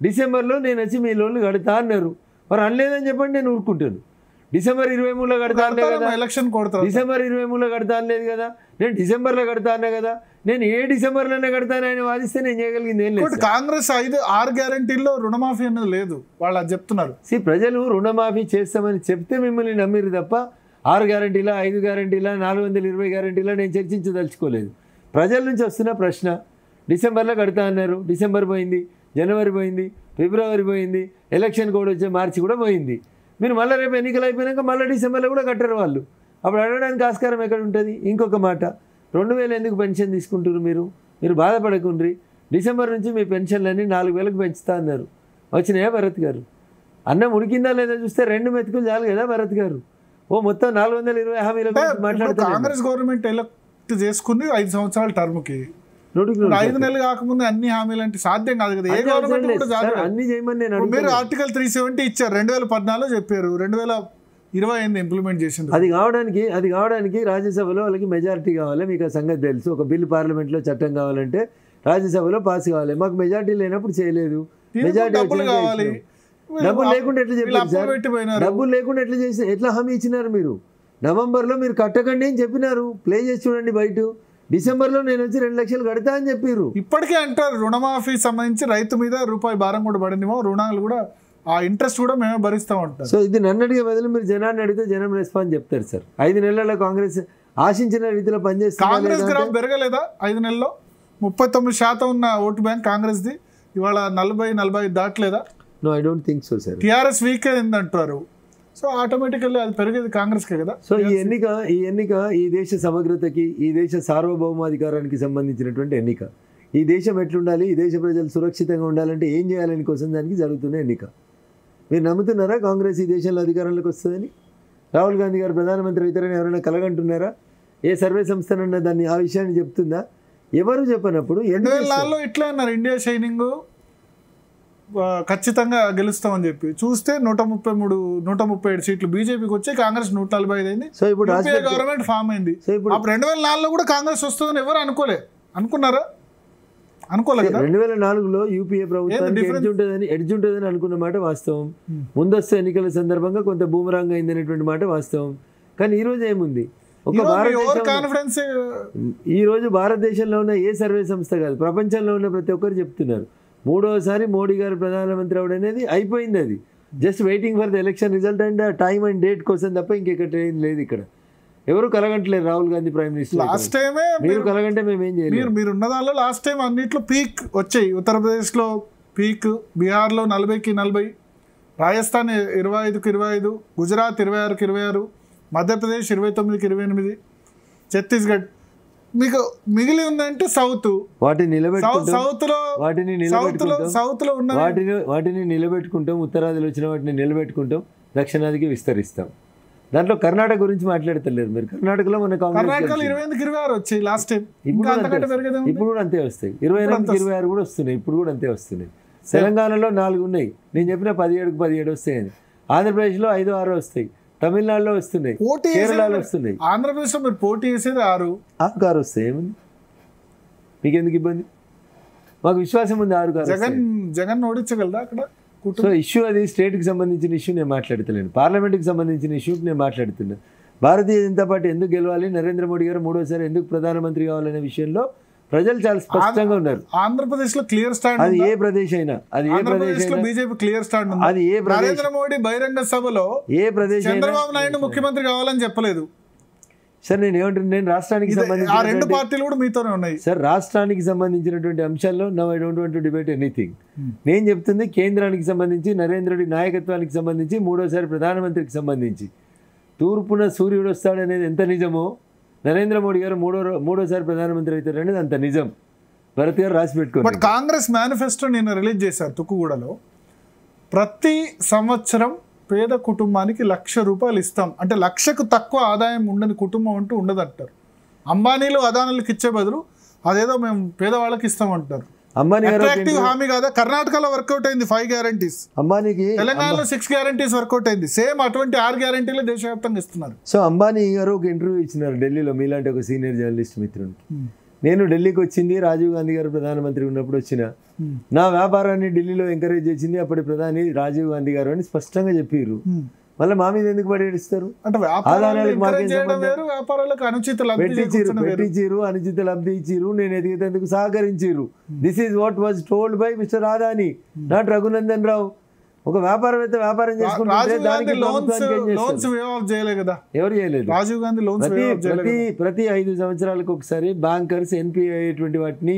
డిసెంబర్లో నేను వచ్చి మీ లోన్లు కడతా అన్నారు. మరి అనలేదని చెప్పండి, నేను ఊరుకుంటాను. డిసెంబర్ 23లో కడతా అన్నా కదా, ఎలక్షన్ కొడతాను. డిసెంబర్ 23లో కడతా అనలేదు కదా, నేను డిసెంబర్లో కడతా అన్నా కదా. నేను ఏ డిసెంబర్లోనే కడతాను ఆయన వాదిస్తే నేను చేయగలిగింది ఏం లేదు. కాంగ్రెస్ 6 గ్యారంటీల్లో రుణమాఫీ అనేది లేదు, వాళ్ళు అది చెప్తున్నారు. ప్రజలు రుణమాఫీ చేస్తామని చెప్తే మిమ్మల్ని నమ్మిరు తప్ప 6 గ్యారంటీలా, 5 గ్యారంటీలా, 420 గ్యారంటీలా నేను చర్చించదలుచుకోలేదు. ప్రజల నుంచి వస్తున్న ప్రశ్న, డిసెంబర్లో కడతా అన్నారు, డిసెంబర్ పోయింది, జనవరి పోయింది, ఫిబ్రవరి పోయింది, ఎలక్షన్ కూడా వచ్చే మార్చి కూడా పోయింది. మీరు మళ్ళీ రేపు ఎన్నికలు అయిపోయినాక మళ్ళీ డిసెంబర్లో కూడా కట్టరు వాళ్ళు. అప్పుడు అడగడానికి ఆస్కారం ఎక్కడ ఉంటుంది? ఇంకొక మాట, 2000 ఎందుకు పెన్షన్ తీసుకుంటారు మీరు బాధపడకుండ్రి, డిసెంబర్ నుంచి మీ పెన్షన్లన్నీ 4000కు పెంచుతా అన్నారు. వచ్చినాయా భరత్ గారు? అన్నం ఉడికిందా లేదా చూస్తే 2 మెతుకులు చాలు కదా భరత్ గారు. మొత్తం 420 హామీల గురించి మాట్లాడుతారు. కాంగ్రెస్ గవర్నమెంట్ ఎలక్ట్ చేసుకుంది 5 సంవత్సరాల టర్మ్కి, 5 నెలలు కాకముందు అన్ని హామీలు అంటే సాధ్యం కాదు కదా. ఏ గవర్నమెంట్ కూడా అన్ని చేయమని నేను మీరు ఆర్టికల్ 370 ఇచ్చారు, 2014లో చెప్పారు, 2028 ఇంప్లిమెంట్ చేసింది. అది కావడానికి రాజ్యసభలో వాళ్ళకి మెజారిటీ కావాలి. మీకు ఆ సంగతి తెలుసు. ఒక బిల్లు పార్లమెంట్లో చట్టం కావాలంటే రాజ్యసభలో పాస్ కావాలి. మాకు మెజారిటీ లేనప్పుడు చేయలేదు. మెజారిటీ కావాలి. డబ్బులు లేకుండా ఎట్లా చెప్పారు సార్? డబ్బులు లేకుండా ఎట్లా హామీ ఇచ్చినారు? మీరు నవంబర్లో మీరు కట్టకండి అని చెప్పినారు. ప్లే చేసి చూడండి బయట. డిసెంబర్లో నేను వచ్చి 2 లక్షలు కడతా అని చెప్పారు. ఇప్పటికే అంటారు రుణమాఫీ సంబంధించి రైతు మీద రూపాయి భారం కూడా పడిందేమో, రుణాలు కూడా ఆ ఇంట్రెస్ట్ కూడా మేమే భరిస్తాం అంటారు. సో ఇది నన్నడిగే బదులు మీరు జనాన్ని అడిగితే జనం రెస్పాన్స్ చెప్తారు సార్. 5 నెలల్లో కాంగ్రెస్ ఆశించిన రీతిలో పనిచేస్తుంది. కాంగ్రెస్ గ్రాఫ్ పెరగలేదా 5 నెలల్లో? 39% ఉన్న ఓటు బ్యాంక్ కాంగ్రెస్ది ఇవాళ 40-45 దాటలేదా? No, I don't think so sir. TRS weak అయిందంటారు. సో ఆటోమేటికల్లీ అది పెరిగేది కాంగ్రెస్కే కదా. సో ఈ ఎన్నిక ఈ దేశ సమగ్రతకి, ఈ దేశ సార్వభౌమాధికారానికి సంబంధించినటువంటి ఎన్నిక. ఈ దేశం ఎట్లుండాలి, ఈ దేశ ప్రజలు సురక్షితంగా ఉండాలంటే ఏం చేయాలని కోసం దానికి జరుగుతున్న ఎన్నిక. మీరు నమ్ముతున్నారా కాంగ్రెస్ ఈ దేశంలో అధికారంలోకి వస్తుందని? రాహుల్ గాంధీ గారు ప్రధానమంత్రి అవుతారని ఎవరైనా కలగంటున్నారా? ఏ సర్వే సంస్థనన్నా దాన్ని ఆ విషయాన్ని చెప్తుందా? ఎవరు చెప్పనప్పుడు 2004లో ఇట్లా అన్నారు, ఇండియా షైనింగ్ ఖచ్చితంగా గెలుస్తామని చెప్పి చూస్తే 137 సీట్లు బీజేపీకి వచ్చి కాంగ్రెస్ 145 అయింది. సో ఇప్పుడు గవర్నమెంట్ ఫామ్ అయింది. అప్పుడు 2004లో కూడా కాంగ్రెస్ వస్తుందని ఎవరు అనుకున్నారా? అనుకోలేదు. 2004లో యూపీఏ ప్రభుత్వానికి ఎడ్జ్ ఉంటుందని అనుకున్న మాట వాస్తవం. ముందస్తు ఎన్నికల సందర్భంగా కొంత బూమరాంగ్ అయింది అనేటువంటి మాట వాస్తవం. కానీ ఈ రోజు ఏముంది? ఈ రోజు భారతదేశంలో ఉన్న ఏ సర్వే సంస్థ కాదు, ప్రపంచంలో ఉన్న ప్రతి ఒక్కరు చెప్తున్నారు 3వసారి మోడీ గారు ప్రధానమంత్రి అవడం అనేది అయిపోయింది. అది just waiting for the election result and time and date కోసం తప్ప ఇంకెక్కడ ఏం లేదు. ఇక్కడ ఎవరు కలగంటలేరు. Rahul Gandhi prime minister last టైమే మీరు కలగంటే మేమేం చేయలేదు. మీరు ఉన్న దానిలో లాస్ట్ టైం అన్నింటిలో పీక్ వచ్చాయి. ఉత్తరప్రదేశ్లో పీక్, బీహార్లో 40కి 40, రాజస్థాన్ 25కి 25, గుజరాత్ 26కి 26, మధ్యప్రదేశ్ 29కి 28, ఛత్తీస్గఢ్ మీకు మిగిలి ఉందంటే సౌత్, వాటిని నిలబెట్టుకుంటాం, సౌత్ లో ఉన్న వాటిని నిలబెట్టుకుంటాం, ఉత్తరాదిలో వచ్చిన వాటిని నిలబెట్టుకుంటాం, దక్షిణాదికి విస్తరిస్తాం. దాంట్లో కర్ణాటక గురించి మాట్లాడతలేరు మీరు. కర్ణాటకలో మన కర్ణాటకలో 26 వచ్చాయి లాస్ట్ టైం. ఇప్పుడు కూడా అంతే వస్తాయి. 28-26 కూడా వస్తున్నాయి. ఇప్పుడు కూడా అంతే వస్తున్నాయి. తెలంగాణలో 4 ఉన్నాయి. నేను చెప్పిన 17 వస్తాయని. ఆంధ్రప్రదేశ్లో 5-6 వస్తాయి. తమిళనాడులో వస్తున్నాయి, కేరళలో వస్తున్నాయి. ఆంధ్రప్రదేశ్లో మీరు పోటీ చేసేది 6 వస్తాయి. ఏముంది మీకు ఎందుకు ఇబ్బంది? మాకు విశ్వాసం ఉంది 6 కారు. జగన్ ఓడించగలరా అక్కడ? సో ఇష్యూ అది స్టేట్కి సంబంధించిన ఇష్యూ నేను మాట్లాడుతున్నాను. పార్లమెంట్కి సంబంధించిన ఇష్యూకి నేను మాట్లాడుతున్నాను. భారతీయ జనతా పార్టీ ఎందుకు గెలవాలి, నరేంద్ర మోడీ గారు 3వసారి ఎందుకు ప్రధానమంత్రి కావాలనే విషయంలో ప్రజలు చాలా స్పష్టంగా ఉన్నారు. ఆంధ్రప్రదేశ్ లో క్లియర్ స్టాండ్. అది ఏ ప్రదేశ్ అయినా, బీజేపీ క్లియర్ స్టాండ్ ఉంది. అది ఏ నరేంద్ర మోడీ బహిరంగ సభలో చంద్రబాబు నాయుడు ముఖ్యమంత్రి కావాలని చెప్పలేదు సార్. నేను ఏమంటున్నాను, నేను రాష్ట్రానికి సంబంధించి 2 పార్టీలు కూడా మీతోనే ఉన్నాయి సార్. రాష్ట్రానికి సంబంధించినటువంటి అంశాల్లో now I don't want to debate anything. నేను చెప్తుంది కేంద్రానికి సంబంధించి, నరేంద్రుడి నాయకత్వానికి సంబంధించి, 3వసారి ప్రధానమంత్రికి సంబంధించి. తూర్పున సూర్యుడు వస్తాడనేది ఎంత నిజమో, నరేంద్ర మోడీ గారు 3వసారి ప్రధానమంత్రి అవుతారు అనేది అంత నిజం. భరత్ గారు రాసి పెట్టుకోండి. బట్ కాంగ్రెస్ మేనిఫెస్టో నిన్న రిలీజ్ చేశారు తుక్కుగూడలో. ప్రతి సంవత్సరం పేద కుటుంబానికి ₹1,00,000 ఇస్తాం అంటే 1,00,000కు తక్కువ ఆదాయం ఉండని కుటుంబం అంటూ ఉండదంటారు. అంబానీలు అదానులకు ఇచ్చే బదులు అదేదో మేము పేదవాళ్ళకి ఇస్తామంటారు. అట్రాక్టివ్ హామీ కాదా? కర్ణాటకలో వర్కౌట్ అయింది 5 గ్యారంటీస్. అంబానీకి తెలంగాణలో 6 గ్యారంటీస్ వర్కౌట్ అయింది. సేమ్ అటువంటి 6 గ్యారంటీలు దేశవ్యాప్తంగా ఇస్తున్నారు. సో అంబానీ గారు ఒక ఇంటర్వ్యూ ఇచ్చినారు ఢిల్లీలో, మీలాంటి ఒక సీనియర్ జర్నలిస్ట్ మిత్రునికి. నేను ఢిల్లీకి వచ్చింది రాజీవ్ గాంధీ గారు ప్రధానమంత్రి ఉన్నప్పుడు వచ్చిన. నా వ్యాపారాన్ని ఢిల్లీలో ఎంకరేజ్ చేసింది అప్పటి ప్రధాని రాజీవ్ గాంధీ గారు అని స్పష్టంగా చెప్పారు. మళ్ళీ మా మీద ఎందుకు పడేస్తారు? పెట్టించారు, అనుచిత లబ్ధి ఇచ్చిరు, నేను ఎదిగేందుకు సహకరించారు. This is what was told by mister Adani, not Raghunandan Rao. ఒక వ్యాపారవేత్త వ్యాపారం చేసుకుంటే ఎవరు చేయలేదు. ప్రతి 5 సంవత్సరాలకు ఒకసారి బ్యాంకర్స్ ఎన్పిఐ అయ్యేటువంటి వాటిని,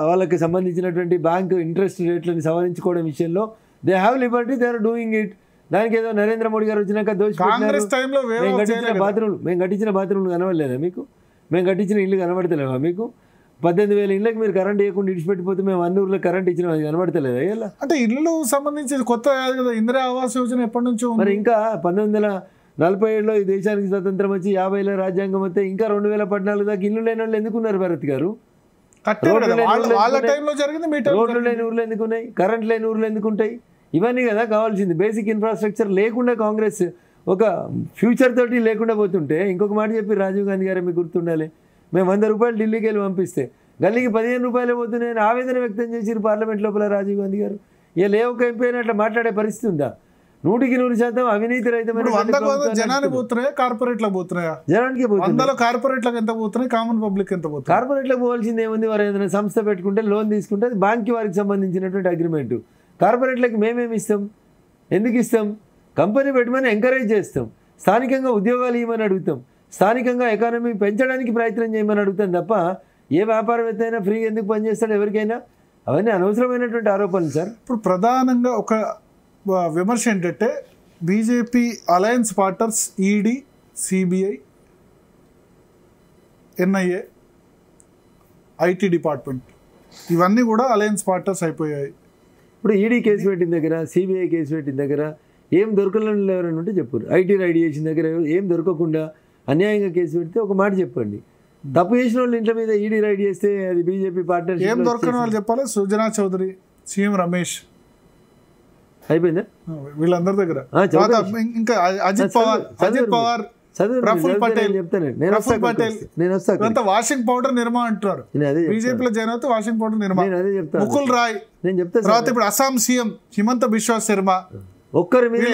వాళ్ళకి సంబంధించినటువంటి బ్యాంకు ఇంట్రెస్ట్ రేట్లను సవరించుకోవడం విషయంలో they have liberty, they are doing it. దానికి ఏదో నరేంద్ర మోడీ గారు వచ్చినాక మేము కట్టించిన బాత్రూమ్లు కనబడలేదా మీకు? మేము కట్టించిన ఇల్లు కనబడతలేవా మీకు? 18,000 ఇళ్ళకి మీరు కరెంట్ ఇవ్వకుండా ఇడిచిపెట్టిపోతే మేము 100 ఊర్లో కరెంట్ ఇచ్చిన అది కనబడతలేదా? ఇలా అంటే ఇల్లు సంబంధించి కొత్త కదా ఇందిరా ఆవాస్ యోజన ఎప్పటి నుంచో. మరి ఇంకా 1947లో ఈ దేశానికి స్వతంత్రం వచ్చి 50లో రాజ్యాంగం వస్తే ఇంకా 2014 దాకా ఇల్లు లేని వాళ్ళు ఎందుకున్నారు భరత్ గారు? రోడ్లు లేని ఊర్లు ఎందుకున్నాయి? కరెంట్ లేని ఊర్లు ఎందుకుంటాయి? ఇవన్నీ కదా కావాల్సింది. బేసిక్ ఇన్ఫ్రాస్ట్రక్చర్ లేకుండా కాంగ్రెస్ ఒక ఫ్యూచర్ తోటి లేకుండా పోతుంటే, ఇంకొక మాట చెప్పి రాజీవ్ గాంధీ గారు మీకు గుర్తుండాలి, మేము 100 రూపాయలు ఢిల్లీకి వెళ్ళి పంపిస్తే గల్లీకి 15 రూపాయలే పోతున్నాయని ఆవేదన వ్యక్తం చేసిరు పార్లమెంట్ లోపల రాజీవ్ గాంధీ గారు. ఇలా ఏ ఒక్క ఎంపీ అట్లా మాట్లాడే పరిస్థితి ఉందా? 100% అవినీతి రహితమైన జనానికి పోతున్నాయా, కార్పొరేట్లకు పోతున్నాయా? జనానికి పోతున్నాయి. కార్పొరేట్లకు ఎంత పోతున్నాయి, కామన్ పబ్లిక్ ఎంత పోతుంది? కార్పొరేట్లకు పోవాల్సింది ఏముంది? వారు ఏదైనా సంస్థ పెట్టుకుంటే లోన్ తీసుకుంటే అది బ్యాంక్కి వారికి సంబంధించినటువంటి అగ్రిమెంటు. కార్పొరేట్లకు మేమేమి ఇస్తాం? ఎందుకు ఇస్తాం? కంపెనీ పెట్టమని ఎంకరేజ్ చేస్తాం, స్థానికంగా ఉద్యోగాలు ఇవ్వమని అడుగుతాం, స్థానికంగా ఎకానమీ పెంచడానికి ప్రయత్నం చేయమని అడుగుతాం తప్ప ఏ వ్యాపారవేత్త అయినా ఫ్రీగా ఎందుకు పనిచేస్తాడు ఎవరికైనా? అవన్నీ అనవసరమైనటువంటి ఆరోపణలు సార్. ఇప్పుడు ప్రధానంగా ఒక విమర్శ ఏంటంటే BJP alliance partners ED, CBI, NIA, IT department ఇవన్నీ కూడా అలయన్స్ పార్ట్నర్స్ అయిపోయాయి. ఇప్పుడు ఈడీ కేసు పెట్టిన దగ్గర, సిబిఐ కేసు పెట్టిన దగ్గర ఏం దొరకలేని ఎవరైనా ఉంటే చెప్పారు. ఐటీ రైడ్ చేసిన దగ్గర ఏం దొరకకుండా అన్యాయంగా కేసు పెడితే ఒక మాట చెప్పండి. తప్పు చేసిన వాళ్ళు ఇంట్లో మీద ఈడీ రైడ్ చేస్తే అది బీజేపీ పార్ట్నర్. ఏం దొరకని వాళ్ళు చెప్పాలి. సుజనా చౌదరి, సీఎం రమేష్ అయిపోయిందా వీళ్ళందరి దగ్గర. ఇంకా అజిత్ పవార్, ప్రఫుల్ పటేల్ చెప్తాను. వాషింగ్ పౌడర్ నిర్మా అంటున్నారు. బీజేపీలో జాయిన్ అవుతే వాషింగ్ పౌడర్ నిర్మా. ముకుల్ రాయ్ నేను చెప్తాను. తర్వాత ఇప్పుడు అస్సాం సీఎం హిమంత బిశ్వ శర్మ. ఒక్కరి మీద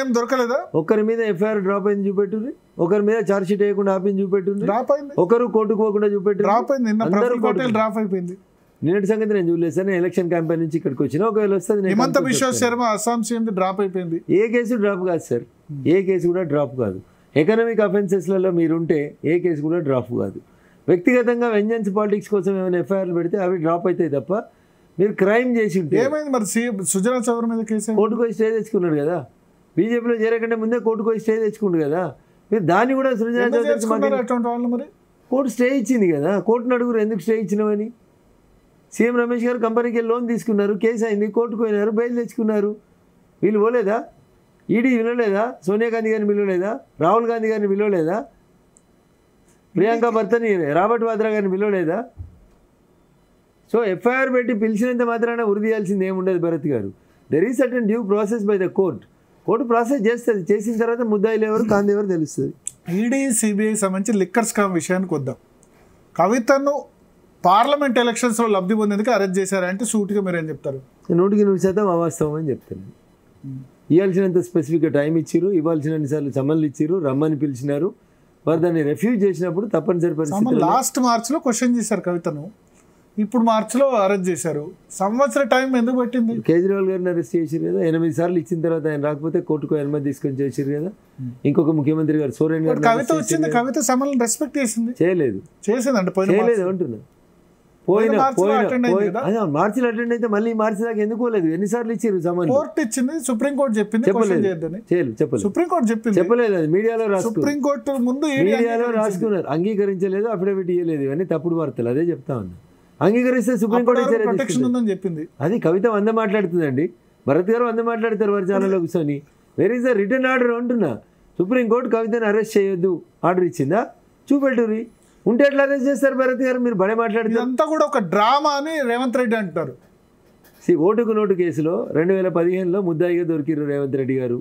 ఏం దొరకలేదా? ఒక్కరి మీద ఎఫ్ఐఆర్ డ్రాప్ అయింది చూపెట్టుంది, ఒకరి మీద ఛార్జ్ షీట్ వేయకుండా ఆపింది చూపెట్టుంది, డ్రాప్ అయింది. ఒకరు కోర్టుకు పోకుండా చూపెట్టు డ్రాప్ అయింది. డ్రాప్ అయిపోయింది. నిన్నటి సంగతి నేను చూడలేదు సార్. నేను ఎలక్షన్ క్యాంపెయిన్ నుంచి ఇక్కడికి వచ్చిన. ఒకవేళ వస్తుంది హిమంత బిశ్వ శర్మ అస్సాం సీఎం డ్రాప్ అయిపోయింది. ఏ కేసు డ్రాప్ కాదు సార్, ఏ కేసు కూడా డ్రాప్ కాదు. ఎకనామిక్ అఫెన్సెస్లలో మీరుంటే ఏ కేసు కూడా డ్రాప్ కాదు. వ్యక్తిగతంగా వెంజెన్స్ పాలిటిక్స్ కోసం ఏమైనా ఎఫ్ఐఆర్లు పెడితే అవి డ్రాప్ అవుతాయి తప్ప మీరు క్రైమ్ చేసి ఉంటే. ఏమైంది మరి సుజనా చౌదరి మీద కేసు? కోర్టుకు పోయి స్టే తెచ్చుకున్నాడు కదా. బీజేపీలో చేరకంటే ముందే కోర్టుకు పోయి స్టే తెచ్చుకుండు కదా. మీరు దాన్ని కూడా సుజనా చౌదరి కోర్టు స్టే ఇచ్చింది కదా, కోర్టును అడుగురు ఎందుకు స్టే ఇచ్చినామని. సీఎం రమేష్ గారు కంపెనీకి వెళ్ళి లోన్ తీసుకున్నారు, కేసు అయింది, కోర్టుకు పోయినారు, బెయిల్ తెచ్చుకున్నారు. వీళ్ళు పోలేదా? ఈడీ విలువలేదా? సోనియా గాంధీ గారిని విలువలేదా? రాహుల్ గాంధీ గారిని విలువలేదా? ప్రియాంక భర్తని రాబర్ట్ వాద్రా గారిని విలువలేదా? సో ఎఫ్ఐఆర్ పెట్టి పిలిచినంత మాత్రాన ఉరిదీయాల్సింది ఏముండదు భరత్ గారు. There is certain due process by the court. Court process చేస్తుంది, చేసిన తర్వాత ముద్దాయిలు ఎవరు కాంది ఎవరు తెలుస్తుంది. ఈడీ సిబిఐ సంబంధించి లిక్కర్ స్కామ్ విషయానికి వద్దాం. కవితను పార్లమెంట్ ఎలక్షన్స్లో లబ్ధి పొందేందుకు అరెస్ట్ చేశారంటే సూటిగా మీరు ఏం చెప్తారు? 100% అవాస్తవం అని చెప్తాను. ఇవ్వాల్సినంత స్పెసిఫిక్గా టైం ఇచ్చిరు, ఇవ్వాల్సినన్నిసార్లు సమన్లు ఇచ్చిరు, రమ్మని పిలిచినారు. వారు దాన్ని రెఫ్యూజ్ చేసినప్పుడు తప్పనిసరి పరిస్థితి. లాస్ట్ మార్చ్లో క్వశ్చన్ చేశారు కవితను, ఇప్పుడు మార్చిలో అరెస్ట్ చేశారు. సంవత్సర టైం ఎందుకు పట్టింది? కేజ్రీవాల్ గారిని అరెస్ట్ చేసిరు కదా, 8 సార్లు ఇచ్చిన తర్వాత ఆయన రాకపోతే కోర్టుకు అనుమతి తీసుకొని చేసిరు కదా. ఇంకొక ముఖ్యమంత్రి గారు సోరెన్ గారు కవిత వచ్చింది, కవిత సమన్లను రెస్పెక్ట్ చేసింది, చేసేదంటే చేయలేదు అంటున్నా. మార్చిలో అటెండ్ అయితే మళ్ళీ మార్చి దాకా ఎందుకు పోలేదు? ఎన్నిసార్లు ఇచ్చారు సమన్? కోర్టు ఇచ్చింది, సుప్రీంకోర్టు చెప్పింది, చెప్పలేదు. సుప్రీంకోర్టు చెప్పింది, చెప్పలేదు. అది మీడియాలో సుప్రీంకోర్టు ముందు మీడియాలో రాసుకున్నారు, అంగీకరించలేదు, అఫిడవిట్ ఇవ్వలేదు, ఇవన్నీ తప్పుడు వార్తలు. అదే చెప్తా ఉన్నా. అంగీకరిస్తే సుప్రీంకోర్టు ప్రొటెక్షన్ ఉందని చెప్పింది. అది కవిత 100 మాట్లాడుతుందండి, భరత్ గారు 100 మాట్లాడతారు వారి ఛానల్లో కూర్చొని. Where is the return order అంటున్నా. సుప్రీంకోర్టు కవితను అరెస్ట్ చేయొద్దు ఆర్డర్ ఇచ్చిందా? చూపెట్టురి. ఉంటే ఎట్లా అరెస్ట్ చేస్తారు భరత్ గారు? మీరు బడే మాట్లాడుతారు. అంతా కూడా ఒక డ్రామా అని రేవంత్ రెడ్డి అంటారు. ఓటుకు నోటు కేసులో 2015లో ముద్దాయిగా దొరికిరు రేవంత్ రెడ్డి గారు.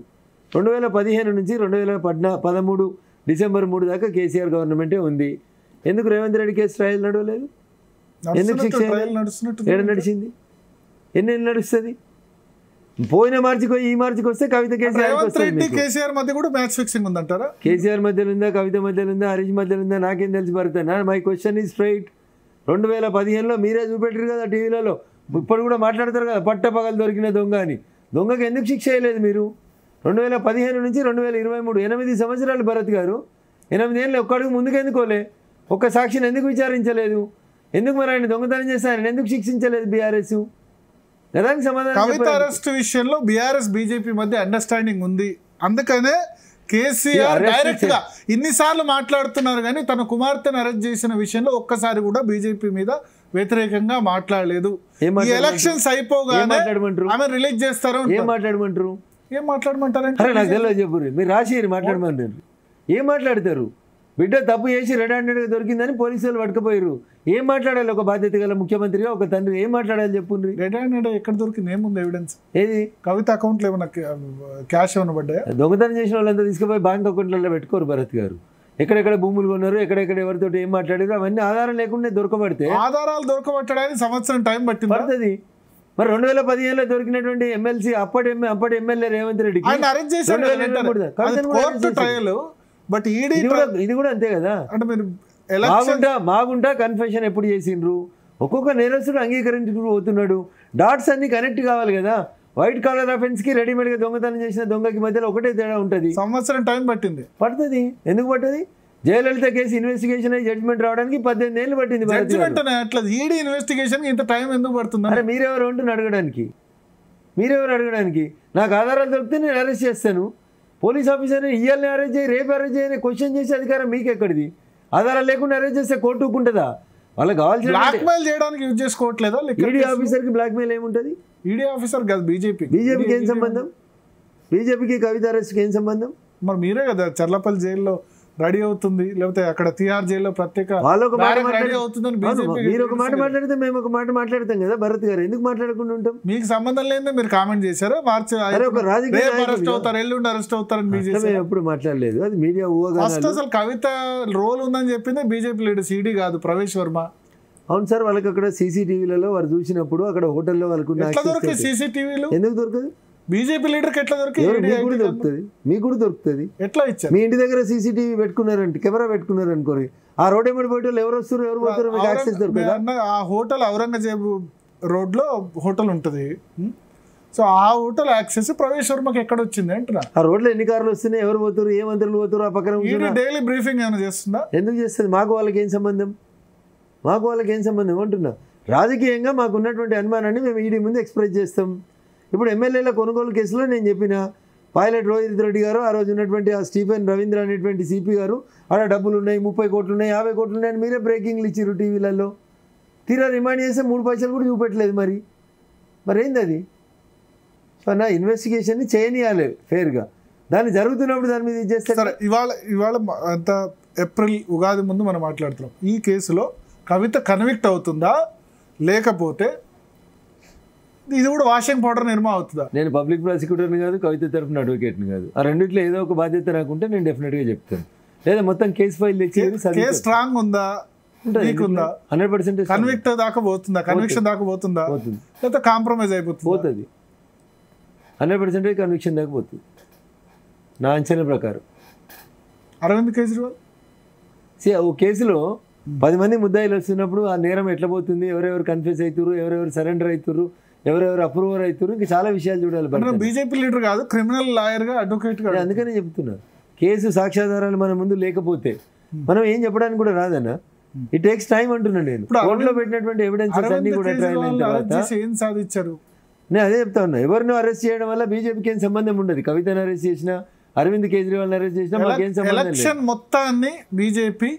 2015 నుంచి 2013 డిసెంబర్ 3 దాకా కేసీఆర్ గవర్నమెంటే ఉంది. ఎందుకు రేవంత్ రెడ్డి కేసు ట్రయల్ నడవలేదు? ఎందుకు శిక్ష ఏడ నడిచింది? ఎన్ని నడుస్తుంది? పోయిన మార్చికి ఈ మార్చికి వస్తే కవిత కేసీఆర్ మధ్య కూడా మ్యాచ్ ఫిక్సింగ్ ఉందంటారా? కేసీఆర్ మధ్యలో ఉందా, కవిత మధ్యలో ఉందా, హరీష్ మధ్యలో ఉందా? నాకేం తెలిసి పడతాను. My question is straight. 2015లో మీరే చూపెట్టారు కదా టీవీలలో, ఇప్పుడు కూడా మాట్లాడతారు కదా పట్టపగలు దొరికిన దొంగ అని. దొంగకి ఎందుకు శిక్ష చేయలేదు మీరు? 2015 నుంచి 2023 8 సంవత్సరాలు భరత్ గారు. 8 ఏళ్ళు ఒక్కడికి ముందుకెందుకోలే? ఒక్క సాక్షిని ఎందుకు విచారించలేదు? ఎందుకు మరి ఆయన దొంగతనం చేస్తే ఆయన ఎందుకు శిక్షించలేదు బీఆర్ఎస్? దానికి సమాధానం. కవిత అరెస్ట్ విషయంలో బీఆర్ఎస్ బీజేపీ మధ్య అండర్స్టాండింగ్ ఉంది, అందుకనే కేసీఆర్ డైరెక్ట్ గా ఇన్నిసార్లు మాట్లాడుతున్నారు కానీ తన కుమార్తెను అరెస్ట్ చేసిన విషయంలో ఒక్కసారి కూడా బీజేపీ మీద వ్యతిరేకంగా మాట్లాడలేదు. ఈ ఎలక్షన్స్ అయిపోగానే ఆమె రిలీజ్ చేస్తారు. ఏం మాట్లాడమంటారు? ఏం మాట్లాడమంటారంటే నాకు తెలియదు, చెప్పు. మీరు రాసి మాట్లాడమంటారు. ఏం మాట్లాడతారు? బిడ్డ తప్పు చేసి రెడ్ హ్యాండెడ్గా దొరికిందని పోలీసులు పట్టుకుపోయారు. ఏం మాట్లాడాలి? ఒక బాధ్యత గల ముఖ్యమంత్రిగా ఒక తండ్రి ఏం మాట్లాడాలి చెప్పుండ్రి. రెడ్ హ్యాండెడ్ ఎక్కడ దొరికింది? ఏముంది ఎవిడెన్స్? ఏది? కవిత అకౌంట్లో ఏమన్నా క్యాష్ ఏమన్నా పడ్డాయా? దొంగతనం చేసిన వాళ్ళంతా తీసుకుపోయి బ్యాంక్ అకౌంట్లలో పెట్టుకోరు భరత్ గారు. ఎక్కడెక్కడ భూములు కొన్నారు, ఎక్కడెక్కడ ఎవరితో ఏం మాట్లాడారు, అవన్నీ ఆధారం లేకుండా దొరకబడితే. ఆధారాలు దొరకబట్టడానికి సంవత్సరం టైం పడుతుంది. మరి 2015లో దొరికినటువంటి ఎమ్మెల్సీ అప్పటి ఎమ్మెల్యే రేవంత్ రెడ్డికి అరెస్ట్ చేశారు. బట్ ఇది కూడా అంతే కదా. అంటే మీరు మాగుంటా కన్ఫెషన్ ఎప్పుడు చేసిండ్రు? ఒక్కొక్క నేరస్తుడు అంగీకరించుకు పోతున్నాడు. డాట్స్ అన్ని కనెక్ట్ కావాలి కదా. వైట్ కాలర్ అఫెన్స్ కి రెడీమేడ్ గా దొంగతనం చేసిన దొంగకి మధ్యలో ఒకటే తేడా ఉంటుంది. సంవత్సరం టైం పడుతుంది. ఎందుకు పట్టది? జయలలిత కేసు ఇన్వెస్టిగేషన్ అయ్యి జడ్జ్మెంట్ రావడానికి 18 ఏళ్ళు పట్టింది. ఈడీ ఇన్వెస్టిగేషన్ ఇంత టైం ఎందుకు పడుతుంది? అరే మీరెవరు ఉంటుంది అడగడానికి? నాకు ఆధారాలు దొరికితే నేను అరెస్ట్ చేస్తాను. పోలీస్ ఆఫీసర్ని ఇయ్యాలని అరెస్ట్ చేయి, రేపు అరెస్ట్ చేయని క్వశ్చన్ చేసే అధికారం మీకు ఎక్కడిది? ఆధారాలు లేకుండా అరెస్ట్ చేస్తే కోర్టు ఊరుకుంటుందా? వాళ్ళకి కావాల్సిన బ్లాక్మెయిల్ చేయడానికి యూజ్ చేసుకోవట్లేదా? ఈడీ ఆఫీసర్కి బ్లాక్మెయిల్ ఏముంటుంది? ఈడీ ఆఫీసర్ కాదు, బీజేపీకి ఏం సంబంధం? బీజేపీకి కవిత అరెస్ట్కి ఏం సంబంధం? మరి మీరే కదా చర్లపల్లి జైల్లో రెడీ అవుతుంది, లేకపోతే అక్కడ తిహార్ జైల్లో ప్రత్యేక మీరు ఒక మాట మాట్లాడితే మేము ఒక మాట మాట్లాడతాం కదా భరత్ గారు. ఎందుకు మాట్లాడకుండా ఉంటాం? మీకు సంబంధం లేదని మీరు కామెంట్ చేశారు. మార్చి అరెస్ట్ అవుతారు, ఎల్లుండి అరెస్ట్ అవుతారని ఎప్పుడు మాట్లాడలేదు. అది మీడియా ఫస్ట్ అసలు కవిత రోల్ ఉందని చెప్పింది బీజేపీ లీడర్ సిడి కాదు, ప్రవేశ్ వర్మ. అవును సార్, వాళ్ళకి అక్కడ సీసీటీవీలలో వారు చూసినప్పుడు అక్కడ హోటల్లో వాళ్ళకు సీసీటీవీలో ఎందుకు దొరకదు? బీజేపీ లీడర్ ఎట్లా దొరుకుతుంది? మీకు కూడా దొరుకుతుంది. ఎట్లా ఇచ్చారు? మీ ఇంటి దగ్గర సీసీటీవీ పెట్టుకున్నారంటే, కెమెరా పెట్టుకున్నారు అనుకోరి, ఆ రోడ్ ఏమిటి పోయి ఎవరు వస్తారు ఎవరు పోతారు మీకు యాక్సెస్ దొరుకుతుంది. ఆ హోటల్ ఔరంగజేబ్ రోడ్ లో హోటల్ ఉంటుంది. సో ఆ హోటల్ యాక్సెస్ ప్రవేశ్ వర్మకి ఎక్కడ వచ్చింది అంటున్నా. ఆ రోడ్ లో ఎన్ని కార్లు వస్తున్నాయి, ఎవరు పోతారు, ఏ మంత్రులు పోతారు, ఆ పక్కన డైలీ బ్రీఫింగ్ ఏమైనా చేస్తుందా? ఎందుకు చేస్తుంది? మాకు వాళ్ళకి ఏం సంబంధం అంటున్నా. రాజకీయంగా మాకు ఉన్నటువంటి అనుమానాన్ని మేము ఈడీ ముందు ఎక్స్ప్రెస్ చేస్తాం. ఇప్పుడు ఎమ్మెల్యేల కొనుగోలు కేసులో నేను చెప్పిన పైలట్ రోహిత్ రెడ్డి గారు, ఆ రోజు ఉన్నటువంటి ఆ స్టీఫెన్ రవీంద్ర అనేటువంటి సిపి గారు, ఆడ డబ్బులు ఉన్నాయి, 30 కోట్లు ఉన్నాయి, 50 కోట్లు ఉన్నాయని మీరే బ్రేకింగ్లు ఇచ్చిర్రు టీవీలలో. తీరా రిమైండ్ చేస్తే 3 పైసలు కూడా చూపెట్టలేదు. మరి ఏంది అది? సో నా ఇన్వెస్టిగేషన్ని చేయనియాలి ఫేర్గా. దాన్ని జరుగుతున్నప్పుడు దాని మీద ఇది చేస్తే సరే. ఇవాళ అంత ఏప్రిల్ ఉగాది ముందు మనం మాట్లాడుతున్నాం. ఈ కేసులో కవిత కన్విక్ట్ అవుతుందా, లేకపోతే ఇది కూడా వాషింగ్ పౌడర్ నిర్మా అవుతుందా? నేను పబ్లిక్ ప్రాసిక్యూటర్ని కాదు, కవిత తరఫున అడ్వకేట్ని కాదు. ఆ రెండిట్లో ఏదో ఒక బాధ్యత నాకుంటే నేను డెఫినెట్గా చెప్తాను. లేదా మొత్తం కేసు ఫైల్ తెచ్చి కేసు స్ట్రాంగ్ ఉందా, 100% కన్విక్ట్ దాకా పోతుందా, కన్విక్షన్ దాకా పోతుందా, లేకపోతే కాంప్రమైజ్ అయిపోతుంది? 100% కన్విక్షన్ దాకా పోతుంది నా అంచనా ప్రకారం. అరవింద్ కేజ్రీవాల్ ఓ కేసులో 10 మంది ముద్దాయిలు వస్తున్నప్పుడు ఆ నేరం ఎట్లా పోతుంది, ఎవరెవరు కన్ఫ్యూజ్ అవుతారు, ఎవరెవరు సరెండర్ అవుతారు, ఎవరెవరు అప్రూవర్ అవుతారు, ఇంకా చాలా విషయాలు చూడాలి. బీజేపీ లీడర్ కాదు, క్రిమినల్ లాయర్గా, అడ్వకేట్గా. అందుకనే చెప్తున్నారు, కేసు సాక్ష్యాధారాలు మన ముందు లేకపోతే మనం ఏం చెప్పడానికి కూడా రాదన్నా. ఇట్ టేక్స్ టైం అంటున్నాను నేను. కోర్టులో పెట్టినటువంటి ఎవిడెన్సెస్ అన్ని కూడా ట్రయల్ అయిన తర్వాత ఏం సాధించారు? నేను అదే చెప్తా ఉన్నా. ఎవరిని అరెస్ట్ చేయడం వల్ల బీజేపీకి ఏం సంబంధం ఉండదు. కవితను అరెస్ట్ చేసినా, అరవింద్ కేజ్రీవాల్ని అరెస్ట్ చేసినా మాకేం సంబంధం లేదు. ఎలక్షన్ మొత్తాన్ని బీజేపీ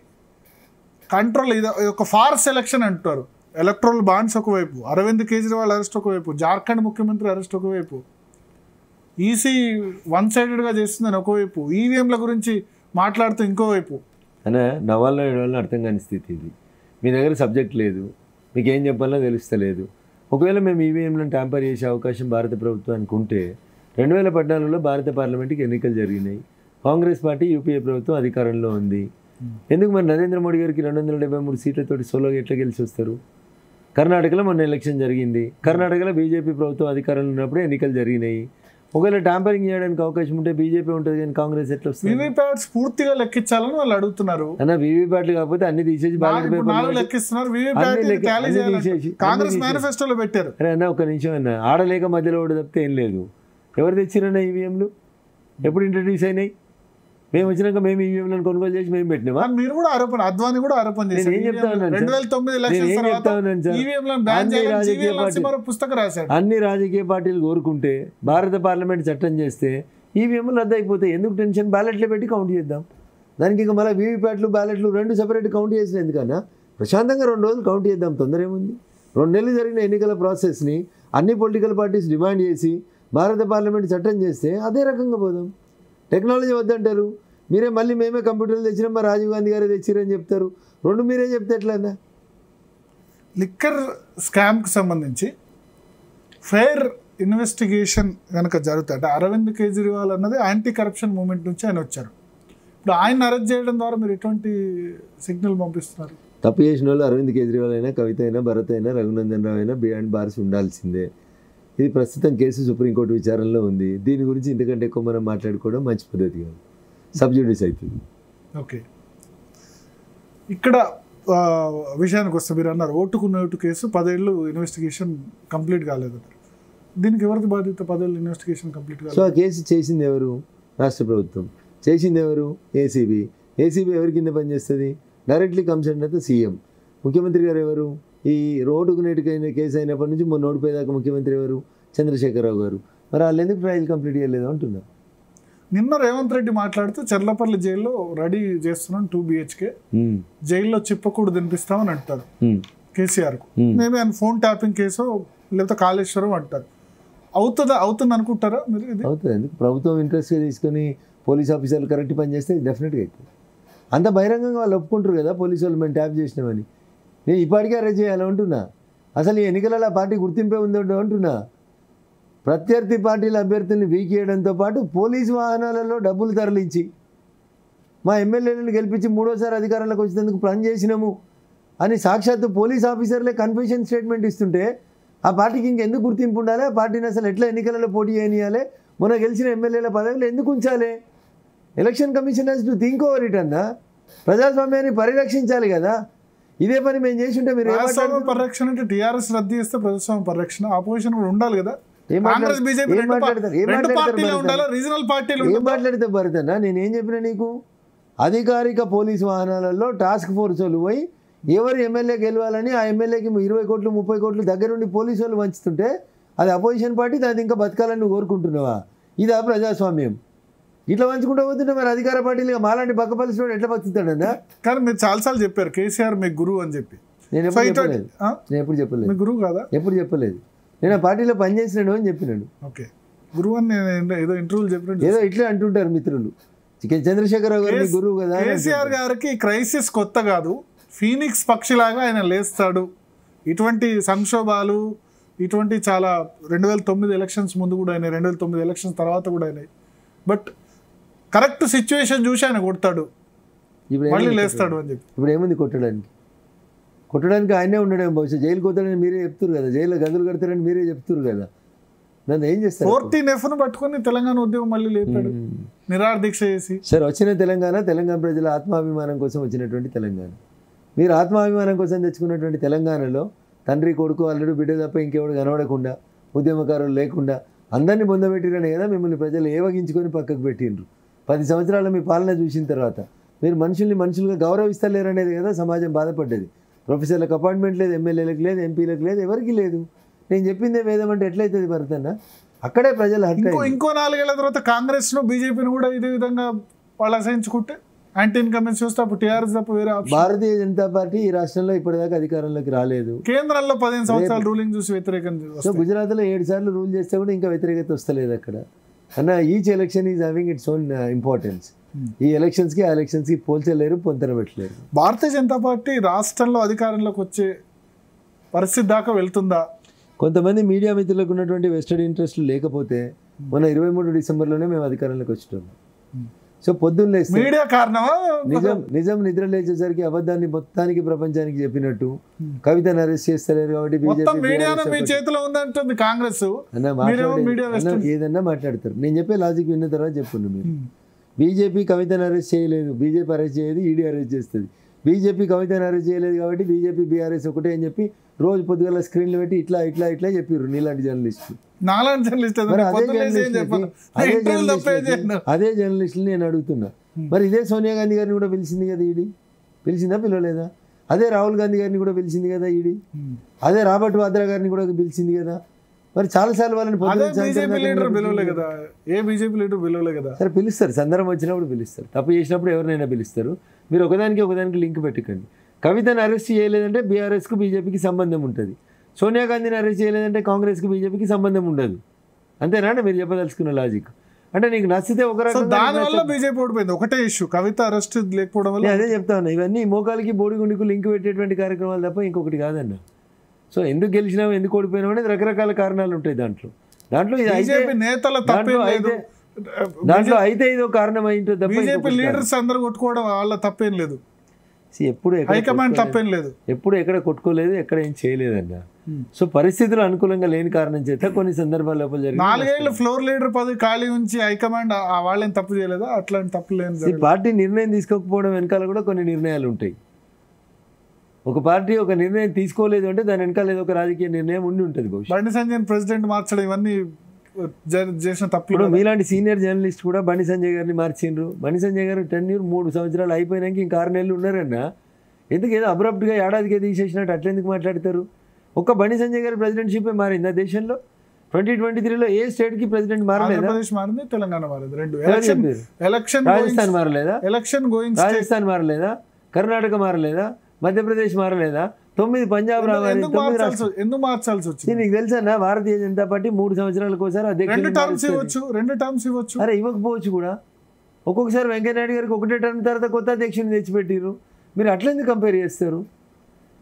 కంట్రోల్, ఇది ఒక ఫార్స్ ఎలక్షన్ అంటారు. ఎలక్ట్రల్ బాండ్స్ ఒకవైపు, అరవింద్ కేజ్రీవాల్ అరెస్ట్ ఒకవైపు, జార్ఖండ్ ముఖ్యమంత్రి అరెస్ట్ ఒకవైపు, ఈసీ వన్ సైడెడ్గా చేస్తుందని ఒకవైపు, ఈవీఎంల గురించి మాట్లాడుతూ ఇంకోవైపు. అనే నవాల్లో ఏడవాళ్ళని అర్థం కాని స్థితి ఇది. మీ దగ్గర సబ్జెక్ట్ లేదు, మీకు ఏం చెప్పాలో తెలుస్తలేదు. ఒకవేళ మేము ఈవీఎంలను ట్యాంపర్ చేసే అవకాశం భారత ప్రభుత్వానికి ఉంటే 2014లో భారత పార్లమెంట్కి ఎన్నికలు జరిగినాయి. కాంగ్రెస్ పార్టీ యూపీఏ ప్రభుత్వం అధికారంలో ఉంది. ఎందుకు మరి నరేంద్ర మోడీ గారికి 273 సీట్లతోటి సోలోగా ఎట్లా గెలిచి వస్తారు? కర్ణాటకలో మొన్న ఎలక్షన్ జరిగింది. కర్ణాటకలో బీజేపీ ప్రభుత్వం అధికారంలో ఉన్నప్పుడు ఎన్నికలు జరిగినాయి. ఒకవేళ ట్యాంపరింగ్ చేయడానికి అవకాశం ఉంటే బీజేపీ ఉంటుంది, కానీ కాంగ్రెస్ ఎట్లా వస్తుంది? వీవీప్యాట్స్ పూర్తిగా లెక్కించాలని వాళ్ళు అడుగుతున్నారు. అన్న వీవీప్యాట్లు కాకపోతే అన్ని తీసేసి కాంగ్రెస్ మేనిఫెస్టోలో పెట్టారు. అరే అన్న ఒక నిమిషం అన్న, ఆడలేక మధ్యలో ఓడి తప్పితే ఏం లేదు. ఎవరు తెచ్చిరన్నా ఈవీఎంలు? ఎప్పుడు ఇంట్రడ్యూస్ అయినాయి? మేము వచ్చినాక మేము ఈవీఎంలను కొనుగోలు చేసి మేము పెట్టినామా? మీరు కూడా ఆరోపణ, అద్వానీ కూడా ఆరోపణ చేశారు. 2009 పుస్తకం రాశాడు. అన్ని రాజకీయ పార్టీలు కోరుకుంటే భారత పార్లమెంట్ చట్టం చేస్తే ఈవీఎంలు రద్దు అయిపోతాయి. ఎందుకు టెన్షన్? బ్యాలెట్లు పెట్టి కౌంట్ చేద్దాం. దానికి ఇంకా మళ్ళీ వీవీప్యాట్లు బ్యాలెట్లు 2 సెపరేట్ కౌంట్ చేసిన ఎందుకన్నా? ప్రశాంతంగా 2 రోజులు కౌంట్ చేద్దాం, తొందర ఏముంది? 2 నెలలు జరిగిన ఎన్నికల ప్రాసెస్ని అన్ని పొలిటికల్ పార్టీస్ డిమాండ్ చేసి భారత పార్లమెంట్ చట్టం చేస్తే అదే రకంగా పోదాం. టెక్నాలజీ వద్దంటారు మీరే, మళ్ళీ మేమే కంప్యూటర్లు తెచ్చినాం, మా రాజీవ్ గాంధీ గారే తెచ్చిరని చెప్తారు. 2 మీరే చెప్తే ఎట్లన్నా? లిక్కర్ స్కామ్కి సంబంధించి ఫెయిర్ ఇన్వెస్టిగేషన్ కనుక జరుగుతాయి అంటే, అరవింద్ కేజ్రీవాల్ అన్నది యాంటీ కరప్షన్ మూవ్మెంట్ నుంచి ఆయన వచ్చారు. ఇప్పుడు ఆయన అరెస్ట్ చేయడం ద్వారా మీరు ఎటువంటి సిగ్నల్ పంపిస్తున్నారు? తప్పు చేసిన వాళ్ళు అరవింద్ కేజ్రీవాల్ అయినా, కవిత అయినా, భరత్ అయినా, రఘునందన్ రావు అయినా బియాండ్ బార్స్ ఉండాల్సిందే. ఇది ప్రస్తుతం కేసు సుప్రీంకోర్టు విచారణలో ఉంది. దీని గురించి ఇంతకంటే ఎక్కువ మనం మాట్లాడుకోవడం మంచి పద్ధతి కాదు, సబ్జుడిస్ అవుతుంది. ఓకే, ఇక్కడ విషయానికి వస్తే మీరు అన్నారు ఓటుకు నోటు కేసు 10 ఏళ్ళు ఇన్వెస్టిగేషన్ కంప్లీట్ కాలేదన్నారు. దీనికి ఎవరికి బాధ్యత? 10 ఏళ్ళు ఇన్వెస్టిగేషన్ కంప్లీట్ కాలేదు. సో ఆ కేసు చేసింది ఎవరు? రాష్ట్ర ప్రభుత్వం. చేసింది ఎవరు? ఏసీబీ. ఏసీబీ ఎవరి కింద పనిచేస్తుంది? డైరెక్ట్లీ కన్సర్న్ అయితే సీఎం. ముఖ్యమంత్రి గారు ఎవరు? ఈ రోడ్డుకు నేటికైన కేసు అయినప్పటి నుంచి మొన్న ఓడిపోయేదాకా ముఖ్యమంత్రి ఎవరు? చంద్రశేఖరరావు గారు. మరి వాళ్ళు ఎందుకు ట్రయల్ కంప్లీట్ చేయలేదు అంటున్నారు. నిన్న రేవంత్ రెడ్డి మాట్లాడుతూ చర్లపల్లి జైల్లో రెడీ చేస్తున్నాం 2 BHK, జైల్లో చిప్పకూడు తినిపిస్తామని అంటారు కేసీఆర్కు. మేబీ ఆయన ఫోన్ ట్యాపింగ్ కేసు లేకపోతే కాళేశ్వరం అంటారు. అవుతుంది అనుకుంటారా మీరు? ఇది అవుతుంది. ఎందుకు? ప్రభుత్వం ఇంట్రెస్ట్గా తీసుకొని పోలీస్ ఆఫీసర్లు కరెక్ట్ పని చేస్తే డెఫినెట్గా అవుతుంది. అంత బహిరంగంగా వాళ్ళు ఒప్పుకుంటారు కదా పోలీసు వాళ్ళు మేము ట్యాప్ చేసినామని. నేను ఇప్పటికే అరెస్ట్ చేయాలి అంటున్నా. అసలు ఈ ఎన్నికలలో పార్టీ గుర్తింపే ఉందో అంటున్నా. ప్రత్యర్థి పార్టీల అభ్యర్థుల్ని వీకేయడంతో పాటు పోలీసు వాహనాలలో డబ్బులు తరలించి మా ఎమ్మెల్యేలను గెలిపించి 3వసారి అధికారంలోకి వచ్చేందుకు ప్లాన్ చేసినాము అని సాక్షాత్తు పోలీస్ ఆఫీసర్లే కన్ఫెషన్ స్టేట్మెంట్ ఇస్తుంటే ఆ పార్టీకి ఇంకెందుకు గుర్తింపు ఉండాలి? ఆ పార్టీని అసలు ఎట్లా ఎన్నికలలో పోటీ చేయనియాలి? మొన్న గెలిచిన ఎమ్మెల్యేల పదవులు ఎందుకు ఉంచాలి? Election commission has to think over it అన్నా. ప్రజాస్వామ్యాన్ని పరిరక్షించాలి కదా. ఇదే పని మేము చేసి ఉంటే మీరు పరిరక్షణ అంటే టీఆర్ఎస్ రద్దు చేస్తే ప్రజాస్వామ్య పరిరక్షణ, ఆపోజిషన్ కూడా ఉండాలి కదా. ఏం మాట్లాడితే భరతన్నా? నేనేం చెప్పినా నీకు? అధికారిక పోలీసు వాహనాలలో టాస్క్ ఫోర్స్ వాళ్ళు పోయి ఎవరు ఎమ్మెల్యే గెలవాలని ఆ ఎమ్మెల్యేకి 20 కోట్లు 30 కోట్లు దగ్గరుండి పోలీసు వాళ్ళు వంచుతుంటే అది అపోజిషన్ పార్టీ, దాన్ని ఇంకా బతకాలని నువ్వు కోరుకుంటున్నావా? ఇదా ప్రజాస్వామ్యం? ఇట్లా పంచుకుంటూ పోతుంటే మరి అధికార పార్టీలు మాలాంటి పక్క పరిస్థితి ఎట్లా బతుకుతాడన్నా? కానీ మీరు చాలాసార్లు చెప్పారు కేసీఆర్ మీ గురువు అని చెప్పి. నేను ఎప్పుడు చెప్పలేదు. గురువు కాదా? ఎప్పుడు చెప్పలేదు. నేను ఆ పార్టీలో పనిచేసినాడు అని చెప్పినాడు. ఓకే, గురువు అని నేను ఏదో ఇంటర్వ్యూలు చెప్పినట్టు ఏదో ఇట్లా అంటుంటారు మిత్రులు. చంద్రశేఖరరావు గారు గురువు కదా. కేసీఆర్ గారికి క్రైసిస్ కొత్త కాదు, ఫీనిక్స్ పక్షిలాగా ఆయన లేస్తాడు. ఇటువంటి సంక్షోభాలు ఇటువంటి చాలా 2009 ఎలక్షన్స్ ముందు కూడా అయినాయి, 2009 ఎలక్షన్స్ తర్వాత కూడా అయినాయి. బట్ కరెక్ట్ సిచ్యువేషన్ చూసి ఆయన కొడతాడు, మళ్ళీ లేస్తాడు అని చెప్పి. ఇప్పుడు ఏముంది కొట్టడానికి ఆయనే ఉండడం. బహుశా జైలుకి పోతాడని మీరే చెప్తారు కదా, జైల్లో గదులు కడతారని మీరే చెప్తారు కదా. నన్ను ఏం చేస్తారు? 14F పట్టుకొని తెలంగాణ ఉద్యమం మళ్ళీ లేపాడు, నిరాహార దీక్ష చేసి. సార్ వచ్చిన తెలంగాణ ప్రజల ఆత్మాభిమానం కోసం వచ్చినటువంటి తెలంగాణ. మీరు ఆత్మాభిమానం కోసం తెచ్చుకున్నటువంటి తెలంగాణలో తండ్రి కొడుకు అల్లుడు బిడ్డ తప్ప ఇంకెవడు కనబడకుండా, ఉద్యమకారులు లేకుండా అందరినీ పొందబెట్టిరనే కదా మిమ్మల్ని ప్రజలు ఏవగించుకొని పక్కకు పెట్టిండ్రు. 10 సంవత్సరాల మీ పాలన చూసిన తర్వాత మీరు మనుషులుగా గౌరవిస్తలేరనేది కదా సమాజం బాధపడ్డది. ప్రొఫెసర్లకు అపాయింట్మెంట్ లేదు, ఎమ్మెల్యేలకు లేదు, ఎంపీలకు లేదు, ఎవరికి లేదు. నేను చెప్పిందే వేదం అంటే ఎట్లయితుంది భరతన్న? అక్కడే ప్రజలు ఇంకో 4 ఏళ్ల తర్వాత కాంగ్రెస్ను బీజేపీని కూడా ఇదే విధంగా వాళ్ళు అసహించుకుంటే యాంటీ ఇన్కమెన్స్ చూస్తే అప్పుడు టీఆర్ఎస్ తప్ప వేరే ఆప్షన్. భారతీయ జనతా పార్టీ ఈ రాష్ట్రంలో ఇప్పటిదాకా అధికారంలోకి రాలేదు. కేంద్రంలో 15 సంవత్సరాలు రూలింగ్ చూసి వ్యతిరేకం. గుజరాత్లో 7 సార్లు రూల్ చేస్తే కూడా ఇంకా వ్యతిరేకత వస్తలేదు అక్కడ. అన్న each election is having its own importance. ఈ ఎలక్షన్స్కి ఆ ఎలక్షన్స్కి పోల్చలేరు, పొంతన పెట్టలేరు. భారతీయ జనతా పార్టీ రాష్ట్రంలో అధికారంలోకి వచ్చే పరిస్థితి దాకా వెళ్తుందా? కొంతమంది మీడియా మిత్రులకు ఉన్నటువంటి వెస్టెడ్ ఇంట్రెస్ట్లు లేకపోతే మొన్న 23 డిసెంబర్లోనే మేము అధికారంలోకి వచ్చున్నాం. సో పొద్దున్న లేస్తే మీడియా కారణమా? నిజం నిద్ర లేచేసరికి అబద్ధాన్ని మొత్తానికి ప్రపంచానికి చెప్పినట్టు కవితను అరెస్ట్ చేస్తలేరు కాబట్టి ఏదన్నా మాట్లాడతారు. నేను చెప్పే లాజిక్ విన్న తర్వాత చెప్పుండు మీరు. బీజేపీ కవితను అరెస్ట్ చేయలేదు, బీజేపీ అరెస్ట్ చేయదు, ఈడీ అరెస్ట్ చేస్తుంది. బీజేపీ కవితను అరెస్ట్ చేయలేదు కాబట్టి బీజేపీ బీఆర్ఎస్ ఒకటే అని చెప్పి రోజు పొద్దుగల స్క్రీన్లు పెట్టి ఇట్లా చెప్పారు నీలాంటి జర్నలిస్టులు. అదే జర్నలిస్టులు నేను అడుగుతున్నా. మరి ఇదే సోనియా గాంధీ గారిని కూడా పిలిచింది కదా ఈడీ, పిలిచిందా పిలవలేదా? అదే రాహుల్ గాంధీ గారిని కూడా పిలిచింది కదా ఈడీ, అదే రాబర్ట్ వాద్రా గారిని కూడా పిలిచింది కదా. మరి చాలాసార్లు వాళ్ళని సరే పిలుస్తారు, సందర్భం వచ్చినప్పుడు పిలుస్తారు, తప్పు చేసినప్పుడు ఎవరినైనా పిలుస్తారు. మీరు ఒకదానికి లింక్ పెట్టుకోండి. కవితను అరెస్ట్ చేయలేదంటే బీఆర్ఎస్కు బీజేపీకి సంబంధం ఉంటుంది, సోనియా గాంధీని అరెస్ట్ చేయలేదంటే కాంగ్రెస్కి బీజేపీకి సంబంధం ఉండదు. అంతేనా అంటే మీరు చెప్పదలుచుకున్న లాజిక్? అంటే నీకు నచ్చితే ఒక రకంగా బీజేపీ ఓడిపోయింది, ఒకటే ఇష్యూ కవిత అరెస్ట్ లేకపోవడం వల్ల. అదే చెప్తా ఉన్నా, ఇవన్నీ మోకాలికి బోడిగుండికి లింక్ పెట్టేటువంటి కార్యక్రమాలు తప్ప ఇంకొకటి కాదన్న. సో ఎందుకు గెలిచినావు ఎందుకు ఓడిపోయినావు అనేది రకరకాల కారణాలు ఉంటాయి. దాంట్లో అయితే ఇదో కారణం అయిందో తప్ప లీడర్స్ అందరూ కొట్టుకోవడం వాళ్ళ తప్పేం లేదు. ఎప్పుడు ఎక్కడ కొట్టుకోలేదు, ఎక్కడ ఏం చేయలేదన్న. సో పరిస్థితులు అనుకూలంగా లేని కారణం చేత కొన్ని సందర్భాల లోపల జరిగింది. 4 ఏళ్ళు ఫ్లోర్ లీడర్ పదవి ఖాళీ ఉంచి హైకమాండ్ వాళ్ళేం తప్పు చేయలేదా? అట్లాంటి తప్పు లేదు. పార్టీ నిర్ణయం తీసుకోకపోవడం వెనకాల కూడా కొన్ని నిర్ణయాలు ఉంటాయి. ఒక పార్టీ ఒక నిర్ణయం తీసుకోలేదు అంటే దాని వెనకాల ఏదో ఒక రాజకీయ నిర్ణయం ఉండి ఉంటుంది. బండి సంజయ్ ప్రెసిడెంట్ మార్చడం ఇవన్నీ చేసిన తప్పుడు. మీలాంటి సీనియర్ జర్నలిస్ట్ కూడా బండి సంజయ్ గారిని మార్చిండ్రు. బండి సంజయ్ గారు టెన్యూర్ 3 సంవత్సరాలు అయిపోయినాక ఇంకా 6 నెలలు ఉన్నారన్నా. ఎందుకు ఏదో అబ్రప్ట్గా ఏడాదికే తీసేసినట్టు అట్లెందుకు మాట్లాడతారు? ఒక్క బండి సంజయ్ గారి ప్రెసిడెంట్షిప్ మారిందా దేశంలో? 2023లో ఏ స్టేట్కి ప్రెసిడెంట్ మారలేదా? తెలంగాణ మారలేదు, రాజస్థాన్ మారలేదా? రాజస్థాన్ మారలేదా? కర్ణాటక మారలేదా? మధ్యప్రదేశ్ మారలేదా? 9 పంజాబ్ రావాలి. ఎందుకు మార్చాల్సి వచ్చింది? నీకు తెలుసా భారతీయ జనతా పార్టీ 3 సంవత్సరాలకు ఒకసారి అధ్యక్షుడు అరే ఇవ్వకపోవచ్చు కూడా. ఒక్కొక్కసారి వెంకయ్యనాయుడు గారికి ఒకటే టర్మ్ తర్వాత కొత్త అధ్యక్షుడిని తెచ్చిపెట్టిరు. మీరు అట్లెందుకు కంపేర్ చేస్తారు?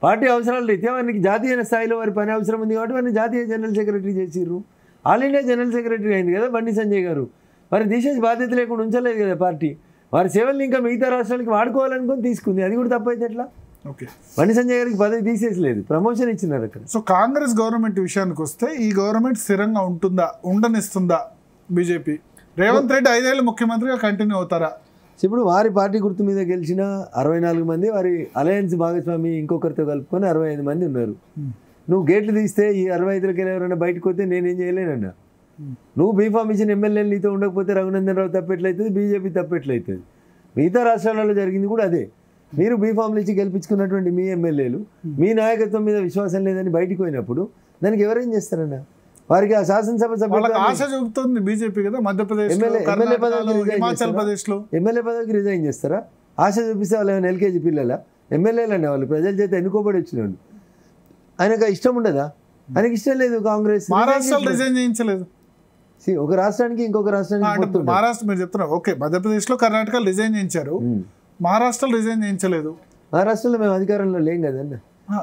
పార్టీ అవసరాలు రీత్యా వారికి జాతీయ స్థాయిలో వారి పని అవసరం ఉంది కాబట్టి వారిని జాతీయ జనరల్ సెక్రటరీ చేసిర్రు. ఆల్ ఇండియా జనరల్ సెక్రటరీ అయింది కదా బండి సంజయ్ గారు. వారి తీసేసి బాధ్యత లేకుండా ఉంచలేదు కదా పార్టీ. వారి సేవల్ని ఇంకా మిగతా రాష్ట్రాలకి వాడుకోవాలనుకొని తీసుకుంది. అది కూడా తప్పైతే ఎట్లా? బండి సంజయ్ గారికి పదవి తీసేసలేదు, ప్రమోషన్ ఇచ్చినారు అక్కడ. సో కాంగ్రెస్ గవర్నమెంట్ విషయానికి వస్తే ఈ గవర్నమెంట్ స్థిరంగా ఉంటుందా, ఉండనిస్తుందా? బీజేపీ రేవంత్ రెడ్డి 5 ఏళ్ళు ముఖ్యమంత్రిగా కంటిన్యూ అవుతారా? ఇప్పుడు వారి పార్టీ గుర్తు మీద గెలిచిన 64 మంది, వారి అలయన్స్ భాగస్వామి ఇంకొకరితో కలుపుకొని 65 మంది ఉన్నారు. నువ్వు గేట్లు తీస్తే ఈ 65లకి ఎవరైనా బయటకు వస్తే నేనేం చేయలేనన్నా. నువ్వు బీఫామ్ ఇచ్చిన ఎమ్మెల్యేలు నీతో ఉండకపోతే రఘునందన్ రావు తప్పెట్లయితుంది, బీజేపీ తప్పెట్లయితుంది. మిగతా రాష్ట్రాలలో జరిగింది కూడా అదే. మీరు బీఫామ్లు ఇచ్చి గెలిపించుకున్నటువంటి మీ ఎమ్మెల్యేలు మీ నాయకత్వం మీద విశ్వాసం లేదని బయటకు పోయినప్పుడు దానికి ఎవరేం చేస్తారన్నా? వారికి ఆ శాసనసభ వాళ్ళకి ఆశ చూపుతుంది బీజేపీ కదా, మధ్యప్రదేశ్, హిమాచల్ ప్రదేశ్ లో ఎమ్మెల్యే పదవికి రిజైన్ చేస్తారా? ఆశ చూపిస్తే వాళ్ళు ఏమైనా ఎల్కేజీ పిల్లల ఎమ్మెల్యేలు అనే వాళ్ళు ప్రజల చేత ఎన్నుకోబడి వచ్చినాడు. ఆయనకు ఇష్టం ఉండదా? ఆయనకి ఇష్టం లేదు కాంగ్రెస్. మహారాష్ట్రలో రిజైన్ చేయించలేదు. ఒక రాష్ట్రానికి ఇంకొక రాష్ట్రానికి మహారాష్ట్ర మీరు చెప్తున్నారు ఓకే, మధ్యప్రదేశ్ లో కర్ణాటకలో రిజైన్ చేయించారు, మహారాష్ట్రలో రిజైన్ చేయించలేదు. మహారాష్ట్రలో మేము అధికారంలో లేం కదన్న.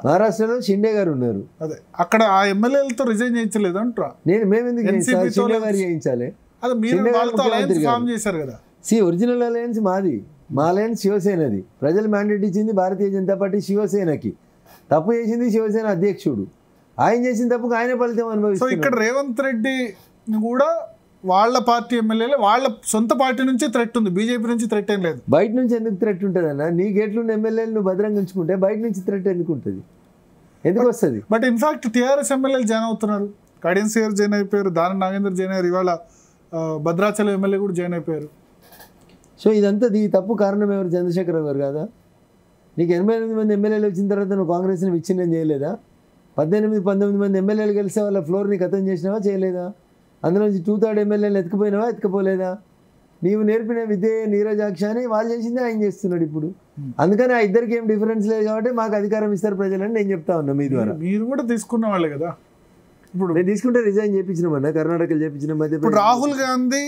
మహారాష్ట్రలో షిండే గారు ఉన్నారు. అదే అక్కడ ఆ ఎమ్మెల్యేలతో రిజైన్ చేయించలేదు అంటారా? మేము ఎందుకు షిండే గారు చేయించాలి? అదే మీరు వాళ్ళతో అలయన్స్ ఫామ్ చేశారు కదా. ఒరిజినల్ అలయన్స్ మాది. మా అలయన్స్ శివసేనది. ప్రజలు మ్యాండేట్ ఇచ్చింది భారతీయ జనతా పార్టీ శివసేనకి. తప్పు చేసింది శివసేన అధ్యక్షుడు. ఆయన చేసిన తప్పుకు ఆయన ఫలితం అనుభవిస్తారు. సో ఇక్కడ రేవంత్ రెడ్డి కూడా వాళ్ళ పార్టీ ఎమ్మెల్యేలు వాళ్ళ సొంత పార్టీ నుంచి థ్రెట్ ఉంది, బీజేపీ నుంచి థ్రెట్ ఏం లేదు. బయట నుంచి ఎందుకు థ్రెట్ ఉంటుంది అన్న? నీ గేట్లున్న ఎమ్మెల్యేలు నువ్వు భద్రంగా ఉంచుకుంటే బయట నుంచి థ్రెట్ ఎందుకు ఉంటుంది? ఎందుకు వస్తుంది? బట్ ఇన్ఫాక్ట్ టీఆర్ఎస్ ఎమ్మెల్యేలు జాయిన్ అవుతున్నారు. కడియం సిఆర్ జాయిన్ అయిపోయారు, దాని నాగేందర్ జాయిన్ అయ్యారు, ఇవాళ భద్రాచలం ఎమ్మెల్యే కూడా జాయిన్ అయిపోయారు. సో ఇదంతా ఈ తప్పు కారణం ఎవరు? చంద్రశేఖరరావు గారు కాదా? నీకు 88 మంది ఎమ్మెల్యేలు వచ్చిన తర్వాత నువ్వు కాంగ్రెస్ని విచ్ఛిన్నం చేయలేదా? 18-19 మంది ఎమ్మెల్యేలు కలిసే వాళ్ళ ఫ్లోర్ని ఖతం చేసినావా? చేయలేదా? అందులోంచి 2/3 ఎమ్మెల్యేలు ఎత్తుకుపోయినావా? ఎత్తుకుపోలేదా? నీవు నేర్పిన విద్య నీరజాక్ష అని వాళ్ళు చేసిందే ఆయన చేస్తున్నాడు ఇప్పుడు. అందుకని ఆ ఇద్దరికి ఏం డిఫరెన్స్ లేదు కాబట్టి మాకు అధికారం ఇస్తారు ప్రజలని నేను చెప్తా ఉన్నా మీ ద్వారా. మీరు కూడా తీసుకున్న వాళ్ళే కదా. ఇప్పుడు నేను తీసుకుంటే రిజైన్ చేయించినామన్నా, కర్ణాటకలో చేయించిన మధ్య. ఇప్పుడు రాహుల్ గాంధీ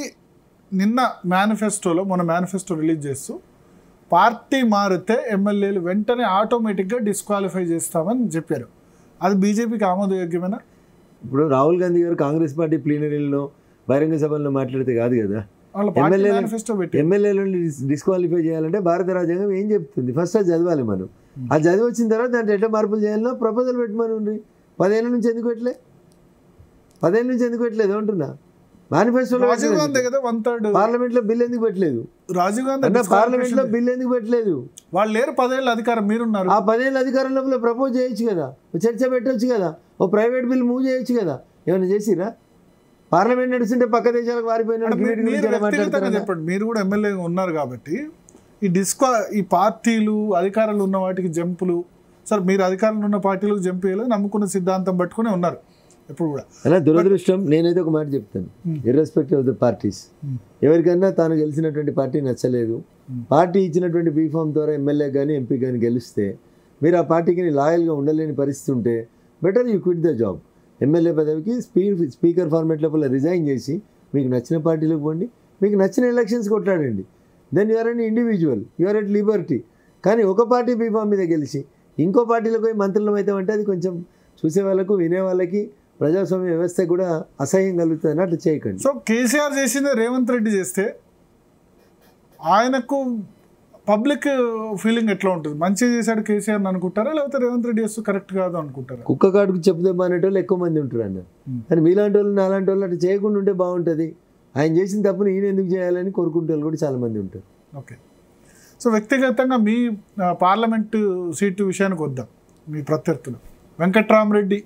నిన్న మేనిఫెస్టోలో, మన మేనిఫెస్టో రిలీజ్ చేస్తూ పార్టీ మారితే ఎమ్మెల్యేలు వెంటనే ఆటోమేటిక్గా డిస్క్వాలిఫై చేస్తామని చెప్పారు. అది బీజేపీకి ఆమోదయోగ్యమేనా? ఇప్పుడు రాహుల్ గాంధీ గారు కాంగ్రెస్ పార్టీ ప్లీనరీలో బహిరంగ సభల్లో మాట్లాడితే కాదు కదా. ఎమ్మెల్యేలను డిస్క్వాలిఫై చేయాలంటే భారత రాజ్యాంగం ఏం చెప్తుంది? ఫస్ట్ అది చదవాలి మనం. అది చదివి వచ్చిన తర్వాత దాంట్లో ఎట్లా మార్పులు చేయాలో ప్రపోజల్ పెట్టమని ఉండి 10 ఏళ్ళ నుంచి ఎందుకు పెట్టలే? 10 ఏళ్ళ నుంచి ఎందుకు పెట్టలేదు అంటున్నా. మేనిఫెస్టోలో పార్లమెంట్లో బిల్ ఎందుకు పెట్టలేదు? రాజీవ్ గాంధీ పార్లమెంట్లో బిల్ ఎందుకు పెట్టలేదు? వాళ్ళు లేరు, 10 ఏళ్ళ అధికారం మీరున్నారు. ఆ 10 ఏళ్ళ అధికారం లోపల ప్రపోజ్ చేయొచ్చు కదా, చర్చ పెట్టవచ్చు కదా, ఓ ప్రైవేట్ బిల్ మూవ్ చేయొచ్చు కదా. ఏమైనా చేసిరా? పార్లమెంట్ నడుస్తుంటే పక్క దేశాలకు వారిపోయిన చెప్పండి. మీరు కూడా ఎమ్మెల్యే ఉన్నారు కాబట్టి ఈ పార్టీలు అధికారంలో ఉన్న వాటికి జంపులు, సార్ మీరు అధికారంలో ఉన్న పార్టీలకు జంప్ చేయలేదు, నమ్ముకున్న సిద్ధాంతం పట్టుకునే ఉన్నారు ఎప్పుడు కూడా. అలా దురదృష్టం. నేనైతే ఒక మాట చెప్తాను, ఇర్రెస్పెక్టివ్ ఆఫ్ ద పార్టీస్, ఎవరికైనా తాను గెలిచినటువంటి పార్టీ నచ్చలేదు, పార్టీ ఇచ్చినటువంటి బీఫామ్ ద్వారా ఎమ్మెల్యే కానీ ఎంపీ కానీ గెలిస్తే మీరు ఆ పార్టీకి లాయల్గా ఉండలేని పరిస్థితి ఉంటే better you quit the job. MLA పదవికి స్పీకర్ ఫార్మేట్ లోపల రిజైన్ చేసి మీకు నచ్చిన పార్టీలోకి పోండి, మీకు నచ్చిన ఎలక్షన్స్ కొట్లాడండి. Then you're an individual, you're at liberty. కానీ ఒక పార్టీ బీఫామ్ మీద గెలిచి ఇంకో పార్టీలోకి పోయి మంత్రులం అవుతామంటే అది కొంచెం చూసే వాళ్ళకు వినే వాళ్ళకి ప్రజాస్వామ్య వ్యవస్థ కూడా అసహ్యం కలుగుతుంది. అట్లా చేయకండి. సో కేసీఆర్ చేసింది రేవంత్ రెడ్డి చేస్తే ఆయనకు పబ్లిక్ ఫీలింగ్ ఎట్లా ఉంటుంది? మంచిగా చేశాడు కేసీఆర్ అనుకుంటారా, లేకపోతే రేవంత్ రెడ్డి చేస్తూ కరెక్ట్ కాదు అనుకుంటారా? కుక్క కాడుకు చెప్దాం అనేటోళ్ళు ఎక్కువ మంది ఉంటారు అన్న. కానీ మీలాంటి వాళ్ళు నాలాంటి వాళ్ళు అట్లా చేయకుండా ఉంటే బాగుంటుంది. ఆయన చేసిన తప్పుని ఈయన ఎందుకు చేయాలని కోరుకుంటే వాళ్ళు కూడా చాలామంది ఉంటారు. ఓకే. సో వ్యక్తిగతంగా మీ పార్లమెంటు సీటు విషయానికి వద్దాం. మీ ప్రత్యర్థులు వెంకట్రామరెడ్డి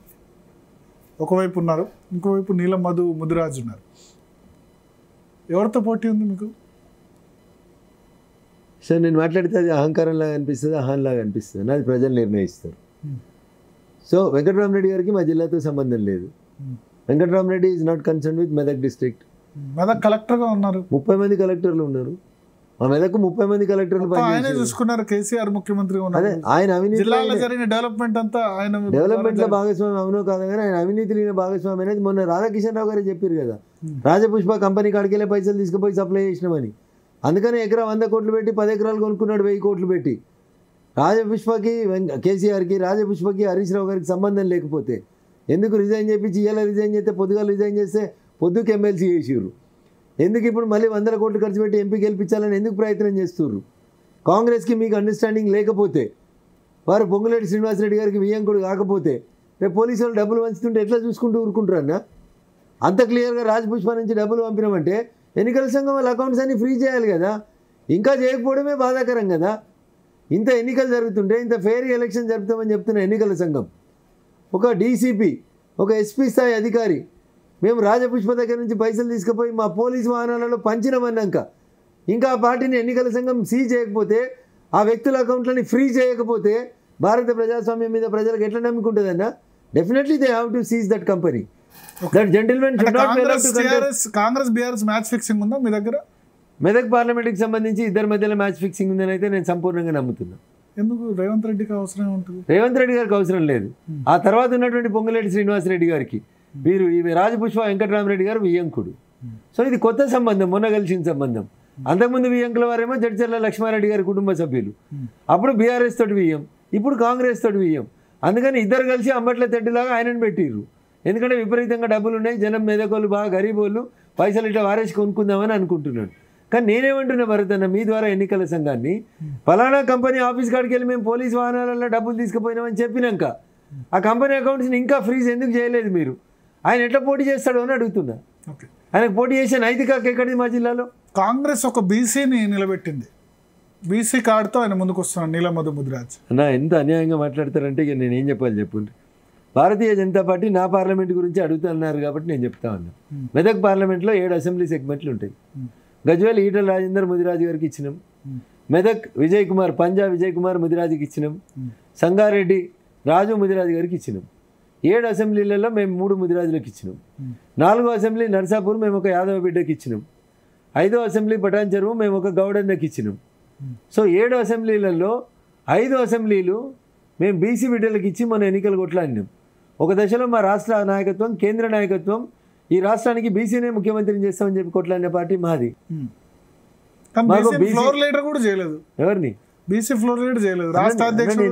ఒకవైపు ఉన్నారు, ఇంకోవైపు నీలం ముదిరాజు ఉన్నారు. ఎవరితో పోటీ ఉంది మీకు? సార్ నేను మాట్లాడితే అది అహంకారంలాగా అనిపిస్తుంది, అహంలాగా అనిపిస్తుంది. అది ప్రజలు నిర్ణయిస్తారు. సో వెంకట్రామరెడ్డి గారికి మా జిల్లాతో సంబంధం లేదు. Venkatramareddy is not concern with Medak district. Medak కలెక్టర్గా ఉన్నారు, 30 మంది కలెక్టర్లు ఉన్నారు. మా మెదక్ 30 మంది కలెక్టర్లు చూసుకున్నారు. కేసీఆర్ ముఖ్యమంత్రిగా ఉన్నారు. అదే ఆయన అవినీతి జరిగిన డెవలప్మెంట్ అంతా ఆయన డెవలప్మెంట్లో భాగస్వామి అవునో కాదు, కానీ ఆయన అవినీతి లేని భాగస్వామి అనేది మొన్న రాధాకిషన్ రావు గారు చెప్పారు కదా. రాజపుష్ప కంపెనీ కాడికెళ్ళే పైసలు తీసుకుపోయి సప్లై చేసినామని. అందుకని ఎకరా 100 కోట్లు పెట్టి 10 ఎకరాలు కొనుక్కున్నాడు 1000 కోట్లు పెట్టి. రాజపుష్పకి కేసీఆర్కి రాజపుష్పకి హరీష్ రావు గారికి సంబంధం లేకపోతే ఎందుకు రిజైన్ చేయించి ఇలా రిజైన్ చేస్తే పొద్దుగా రిజైన్ చేస్తే పొద్దుకు ఎమ్మెల్సీ చేసిర్రు. ఎందుకు ఇప్పుడు మళ్ళీ 100 కోట్లు ఖర్చు పెట్టి ఎంపీ గెలిపించాలని ఎందుకు ప్రయత్నం చేస్తున్నారు? కాంగ్రెస్కి మీకు అండర్స్టాండింగ్ లేకపోతే, వారు పొంగులేటి శ్రీనివాసరెడ్డి గారికి వియ్యంకుడు కాకపోతే రేపు పోలీసు వాళ్ళు డబ్బులు పంచుతుంటే ఎట్లా చూసుకుంటూ ఊరుకుంటారన్నా? అంత క్లియర్గా రాజపుష్ప నుంచి డబ్బులు పంపినామంటే ఎన్నికల సంఘం వాళ్ళ అకౌంట్స్ అన్ని ఫ్రీ చేయాలి కదా. ఇంకా చేయకపోవడమే బాధాకరం కదా. ఇంత ఎన్నికలు జరుగుతుంటే, ఇంత ఫెయిర్ ఎలక్షన్ జరుపుతామని చెప్తున్న ఎన్నికల సంఘం, ఒక డీసీపీ, ఒక ఎస్పీ స్థాయి అధికారి మేము రాజపుష్ప దగ్గర నుంచి పైసలు తీసుకుపోయి మా పోలీసు వాహనాలలో పంచినామన్నాక ఇంకా ఆ పార్టీని ఎన్నికల సంఘం సీజ్ చేయకపోతే, ఆ వ్యక్తుల అకౌంట్లని ఫ్రీ చేయకపోతే భారత ప్రజాస్వామ్యం మీద ప్రజలకు ఎట్లా నమ్ముకుంటుందన్నా? Definitely they have to seize that company. That gentleman should not be allowed to contest. Congress BRS match fixing ఉందా మీ దగ్గర? మెదక్ పార్లమెంట్కి సంబంధించి ఇద్దరి మధ్యలో మ్యాచ్ ఫిక్సింగ్ ఉందని అయితే నేను సంపూర్ణంగా నమ్ముతున్నాను. ఎందుకు రేవంత్ రెడ్డికి అవసరం ఉంటుంది? రేవంత్ రెడ్డి గారికి అవసరం లేదు. ఆ తర్వాత ఉన్నటువంటి పొంగులేటి శ్రీనివాసరెడ్డి గారికి వీరు ఇవి రాజపుష్ప వెంకటరామరెడ్డి గారు వియ్యంకుడు. సో ఇది కొత్త సంబంధం, మొన్న కలిసిన సంబంధం. అంతకుముందు వియ్యంకుల వారేమో జడ్చర్ల లక్ష్మారెడ్డి గారి కుటుంబ సభ్యులు. అప్పుడు బీఆర్ఎస్ తోటి వియ్యం, ఇప్పుడు కాంగ్రెస్ తోటి వియ్యం. అందుకని ఇద్దరు కలిసి అంబట్ల తెడ్డులాగా ఆయనను పెట్టిర్రు. ఎందుకంటే విపరీతంగా డబ్బులు ఉన్నాయి, జనం మెదకోళ్ళు బాగా గరీబోళ్ళు, పైసలు ఇట్లా వారేసి కొనుక్కుందామని అనుకుంటున్నాడు. కానీ నేనేమంటున్నా భరత్ అన్న, మీ ద్వారా ఎన్నికల సంఘాన్ని ఫలానా కంపెనీ ఆఫీస్ కాడికి వెళ్ళి మేము పోలీస్ వాహనాలలో డబ్బులు తీసుకుపోయినామని చెప్పినాక ఆ కంపెనీ అకౌంట్స్ని ఇంకా ఫ్రీజ్ ఎందుకు చేయలేదు మీరు? ఆయన ఎట్లా పోటీ చేస్తాడో అని అడుగుతున్నా. ఆయనకు పోటీ చేసే నైతిక ఎక్కడిది మా జిల్లాలో? కాంగ్రెస్ ఒక బీసీని నిలబెట్టింది, బీసీ కార్డుతో ఆయన ముందుకు వస్తున్నాడు నీలమధు ముదిరాజ్. అన్న ఎంత అన్యాయంగా మాట్లాడతారంటే ఇక నేనేం చెప్పాలి చెప్పండి. భారతీయ జనతా పార్టీ నా పార్లమెంట్ గురించి అడుగుతున్నారు కాబట్టి నేను చెప్తా ఉన్నా. మెదక్ పార్లమెంట్లో 7 అసెంబ్లీ సెగ్మెంట్లు ఉంటాయి. గజ్వేల్ ఈటల రాజేందర్ ముదిరాజు గారికి ఇచ్చినాం. మెదక్ విజయ్ కుమార్, పంజాబ్ విజయ్ కుమార్ ముదిరాజుకి ఇచ్చినాం. సంగారెడ్డి రాజు ముదిరాజు గారికి ఇచ్చినాం. 7 అసెంబ్లీలలో మేము 3 ముదిరాజులకు ఇచ్చినాం. 4వ అసెంబ్లీ నర్సాపూర్ మేము ఒక యాదవ బిడ్డకి ఇచ్చినాం. 5వ అసెంబ్లీ పటాన్ చెరువు మేము ఒక గౌడన్నకి ఇచ్చినాం. సో 7 అసెంబ్లీలలో 5 అసెంబ్లీలు మేము బీసీ బిడ్డలకు ఇచ్చి మన ఎన్నికలు కొట్లాడినాం. ఒక దశలో మా రాష్ట్ర నాయకత్వం, కేంద్ర నాయకత్వం ఈ రాష్ట్రానికి బీసీనే ముఖ్యమంత్రిని చేస్తామని చెప్పి కొట్లాడిన పార్టీ మాది. ఫ్లోర్ లీడర్ కూడా చేయలేదు. ఎవరిని బీసీ ఫ్లోర్ లీడర్ చేయలేదు. రాష్ట్ర అధ్యక్షుడు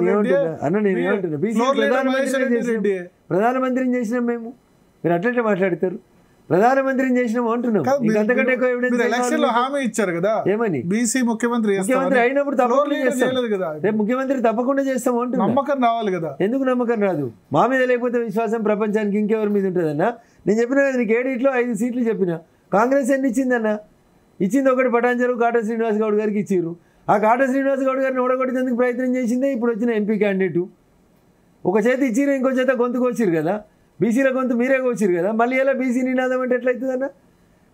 ప్రధానమంత్రిని చేసినాం మేము. మీరు అట్లట్లే మాట్లాడతారు. ప్రధానమంత్రిని చేసినాము అంటున్నాం. అంతకంటే ఎక్కువ ఎవిడెన్స్ ఎలక్షన్ లో హామీ ఇచ్చారు కదా ఏమని? బీసీ ముఖ్యమంత్రి అయినప్పుడు తప్పకుండా చేస్తాం కదా. రేపు ముఖ్యమంత్రి తప్పకుండా చేస్తాము అంటున్నాం. నమ్మకం రావాలి కదా. ఎందుకు నమ్మకం రాదు? మా మీద లేకపోతే విశ్వాసం ప్రపంచానికి ఇంకెవరి మీద ఉంటుందన్నా? నేను చెప్పిన కదా నీకు 7 5 సీట్లు చెప్పిన. కాంగ్రెస్ ఎన్ని ఇచ్చిందన్న? ఇచ్చింది ఒకటి పటాన్ చెరువు కాటా శ్రీనివాస్ గౌడ్ గారికి ఇచ్చారు. ఆ కాటా శ్రీనివాస్ గౌడ్ గారిని ఓడగొట్టేందుకు ప్రయత్నం చేసిందే ఇప్పుడు వచ్చిన ఎంపీ క్యాండిడేటు. ఒక చేతి ఇచ్చిరు, ఇంకో చేత గొంతుకు వచ్చిరు కదా. బీసీల గొంతు మీరే వచ్చిరు కదా. మళ్ళీ ఎలా బీసీ నినాదం అంటే ఎట్లయితుందన్న?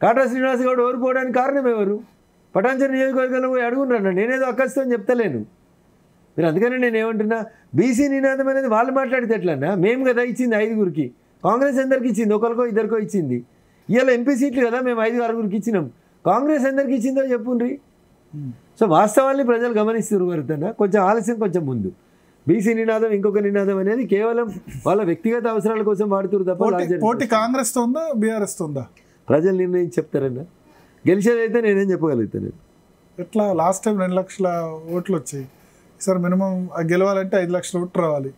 కాటా శ్రీనివాస్ గౌడ్ ఓడిపోవడానికి కారణం ఎవరు? పటాన్ చెరువు నియోజకవర్గంలో పోయి అడుగుండ్రన్న. నేనేదో అక్కస్తో చెప్తలేను మీరు. అందుకని నేను ఏమంటున్నా, బీసీ నినాదం అనేది వాళ్ళు మాట్లాడితే ఎట్లన్నా? మేము కదా ఇచ్చింది 5గురికి. కాంగ్రెస్ అందరికి ఇచ్చింది, ఒకరికో ఇద్దరికో ఇచ్చింది. ఇవాళ ఎంపీ సీట్లు కదా మేము 5 6గురికి ఇచ్చినాం. కాంగ్రెస్ అందరికి ఇచ్చిందో చెప్పుండ్రి. సో వాస్తవాన్ని ప్రజలు గమనిస్తున్నారు వరదన్న. కొంచెం ఆలస్యం, కొంచెం ముందు. బీసీ నినాదం ఇంకొక నినాదం అనేది కేవలం వాళ్ళ వ్యక్తిగత అవసరాల కోసం వాడుతున్నారు తప్ప పోటీ కాంగ్రెస్ తో ఉందా బీఆర్ఎస్ తో ఉందా? ప్రజలు నిర్ణయించి చెప్తారన్న. గెలిచేదైతే నేనేం చెప్పగలుగుతాను. ఎట్లా లాస్ట్ టైం 2 లక్షల ఓట్లు వచ్చాయి. ఈసారి మినిమం గెలవాలంటే 5 లక్షల ఓట్లు రావాలి.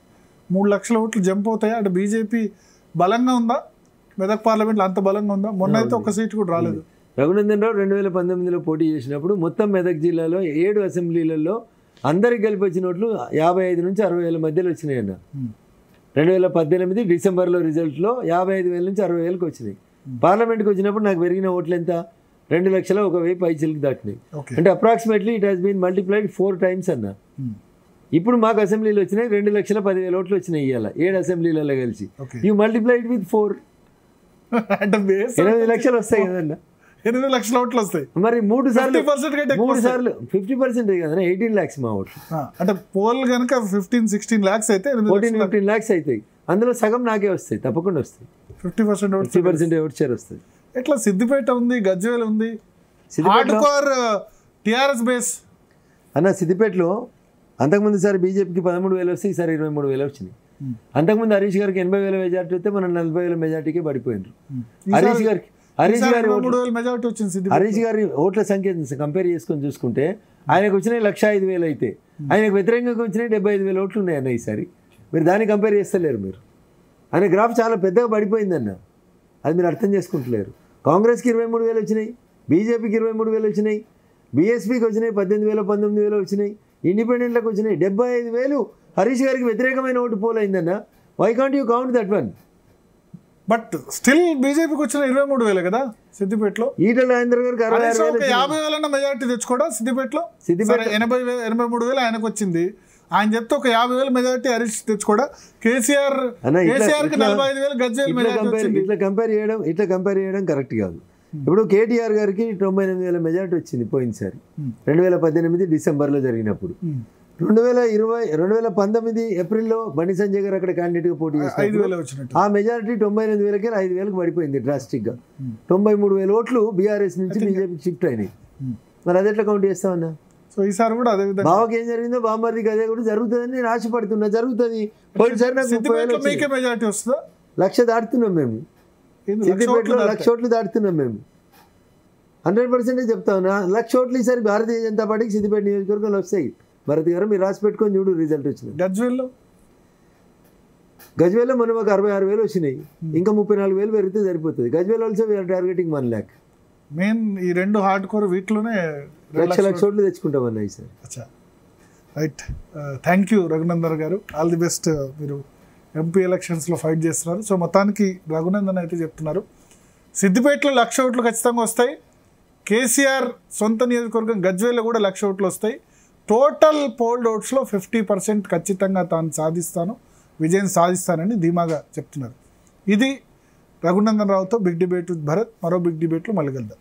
3 లక్షల ఓట్లు జంప్ అవుతాయి. అంటే బీజేపీ బలంగా ఉందా? మెదక్ పార్లమెంట్లో అంత బలంగా ఉందా? మొన్న అయితే ఒక సీటు కూడా రాలేదు. రఘునందన్ రావు 2019లో పోటీ చేసినప్పుడు మొత్తం మెదక్ జిల్లాలో 7 అసెంబ్లీలలో అందరికి గెలిపి వచ్చిన ఓట్లు 55 నుంచి 60,000 మధ్యలో వచ్చినాయి అన్న. 2018 డిసెంబర్లో రిజల్ట్లో 55,000 నుంచి 60,000కి వచ్చినాయి. పార్లమెంట్కి వచ్చినప్పుడు నాకు పెరిగిన ఓట్లు ఎంత? 2,01,000 పైచీలకు దాటినాయి. అంటే approximately it has been multiplied 4 times అన్న. ఇప్పుడు మాకు అసెంబ్లీలు వచ్చినాయి 2,10,000 ఓట్లు వచ్చినాయి ఇవాళ 7 అసెంబ్లీలలో కలిసి. యూ మల్టిప్లైడ్ విత్ 4 అంటే 8 లక్షలు వస్తాయి కదన్న. 8 లక్షల ఓట్లు వస్తాయి. మరి 3 సార్లు 50% కదా 18 lakhs మా ఓట్లు. అంటే పోల్ కనుక 15-16 lakhs అయితే 14-15 lakhs అవుతాయి. అందులో సగం నాకే వస్తాయి, తప్పకుండా వస్తాయి. 50% ఓట్ షేర్ వస్తుంది. ఎట్లా సిద్దిపేట ఉంది, గజ్వేల్ ఉంది, టిఆర్ఎస్ బేస్ అన్న. సిద్దిపేటలో అంతకుముందు సారి బీజేపీకి 13,000 వస్తే ఈసారి 23,000 వచ్చినాయి. అంతకుముందు హరీష్ గారికి 80,000 మెజార్టీ వస్తే మనం 40,000 మెజార్టీకే పడిపోయినారు. హరీష్ గారి ఓట్ల సంఖ్య కంపేర్ చేసుకొని చూసుకుంటే ఆయనకు వచ్చినాయి 105,000 అయితే ఆయనకు వ్యతిరేకంగా వచ్చినాయి 75,000 ఓట్లు ఉన్నాయి అన్న ఈసారి. మీరు దాన్ని కంపేర్ చేస్తలేరు మీరు. ఆయన గ్రాఫ్ చాలా పెద్దగా పడిపోయిందన్న. అది మీరు అర్థం చేసుకుంటలేరు. కాంగ్రెస్కి 23,000 వచ్చినాయి, బీజేపీకి 23,000 వచ్చినాయి, బీఎస్పీకి వచ్చినాయి 18,000 19,000 వచ్చినాయి, ఇండిపెండెంట్లకు వచ్చినాయి 75,000. హరీష్ గారికి వ్యతిరేకమైన ఓటు పోల్ అయిందన్న. Why can't you count that one? But still బీజేపీకి వచ్చిన 23,000 కదా సిద్దిపేటలో. ఈటల రాజేందర్ గారికి 50,000 మెజార్టీ తెచ్చుకోవడా సిద్దిపేటలో? 83,000 ఆయనకు వచ్చింది. ఆయన చెప్తే ఒక 50,000 మెజార్టీ హరీష్ తెచ్చుకోవడా? కేసీఆర్ కి 45,000 గజ్వేల్ మెజార్టీ. ఇట్లా కంపేర్ చేయడం కరెక్ట్ కాదు. ఇప్పుడు కేటీఆర్ గారికి 98,000 మెజార్టీ వచ్చింది పోయినసారి 2018 డిసెంబర్లో జరిగినప్పుడు. 2019 ఏప్రిల్లో బండి సంజయ్ గారు అక్కడ క్యాండిడేట్గా పోటీ చేశారు. 5,000 వచ్చినట్టు. ఆ మెజారిటీ 98,000కి 5,000కి పడిపోయింది డ్రాస్టిక్గా. 93,000 ఓట్లు బీఆర్ఎస్ నుంచి బీజేపీకి షిఫ్ట్ అయినాయి. మరి అది ఎట్లా కౌంట్ చేస్తామన్నా? సో ఈసారి కూడా అదే విధంగా బావకి ఏం జరిగిందో బామ్మర్దికి అదే కూడా జరుగుతుందని నేను ఆశపడుతున్నా. జరుగుతుంది. పోయినసారి నాకు 30,000 మీకే మెజారిటీ వస్తుందా? 1,00,000 దాటుతున్నాం మేము. సిద్దిపేటలో 1,00,000 ఓట్లు దాటుతున్నాం మేము. 100% చెప్తా ఉన్నా. 1,00,000 ఓట్లు ఈసారి భారతీయ జనతా పార్టీకి సిద్దిపేట నియోజకవర్గంలో వస్తాయి. భరత్ గారు మీరు రాసి పెట్టుకొని చూడు రిజల్ట్ వచ్చింది. గజ్వేల్లో మనం ఒక 66,000 వచ్చినాయి. ఇంకా 34,000 పెరిగితే సరిపోతుంది. గజ్వేల్ ఆల్సో వీఆర్ టార్గెటింగ్ 1 lakh. మెయిన్ ఈ 2 హార్డ్ కోర్ వీటిలోనే 1,00,000 ఓట్లు తెచ్చుకుంటామన్నా ఈసారి. అచ్చా, రైట్. థ్యాంక్ యూ రఘునందన్ గారు. All the best. మీరు ఎంపీ ఎలక్షన్స్లో ఫైట్ చేస్తున్నారు. సో మొత్తానికి రఘునందన్ అయితే చెప్తున్నారు సిద్దిపేటలో 1,00,000 ఓట్లు ఖచ్చితంగా వస్తాయి. కేసీఆర్ సొంత నియోజకవర్గం గజ్వేల్లో కూడా 1,00,000 ఓట్లు వస్తాయి. టోటల్ పోల్డ్ ఓట్స్లో 50% ఖచ్చితంగా తాను విజయం సాధిస్తానని ధీమాగా చెప్తున్నారు. ఇది రఘునందన్ రావుతో బిగ్ డిబేట్ విత్ భరత్. మరో బిగ్ డిబేట్లో మళ్ళీ కలుద్దాం.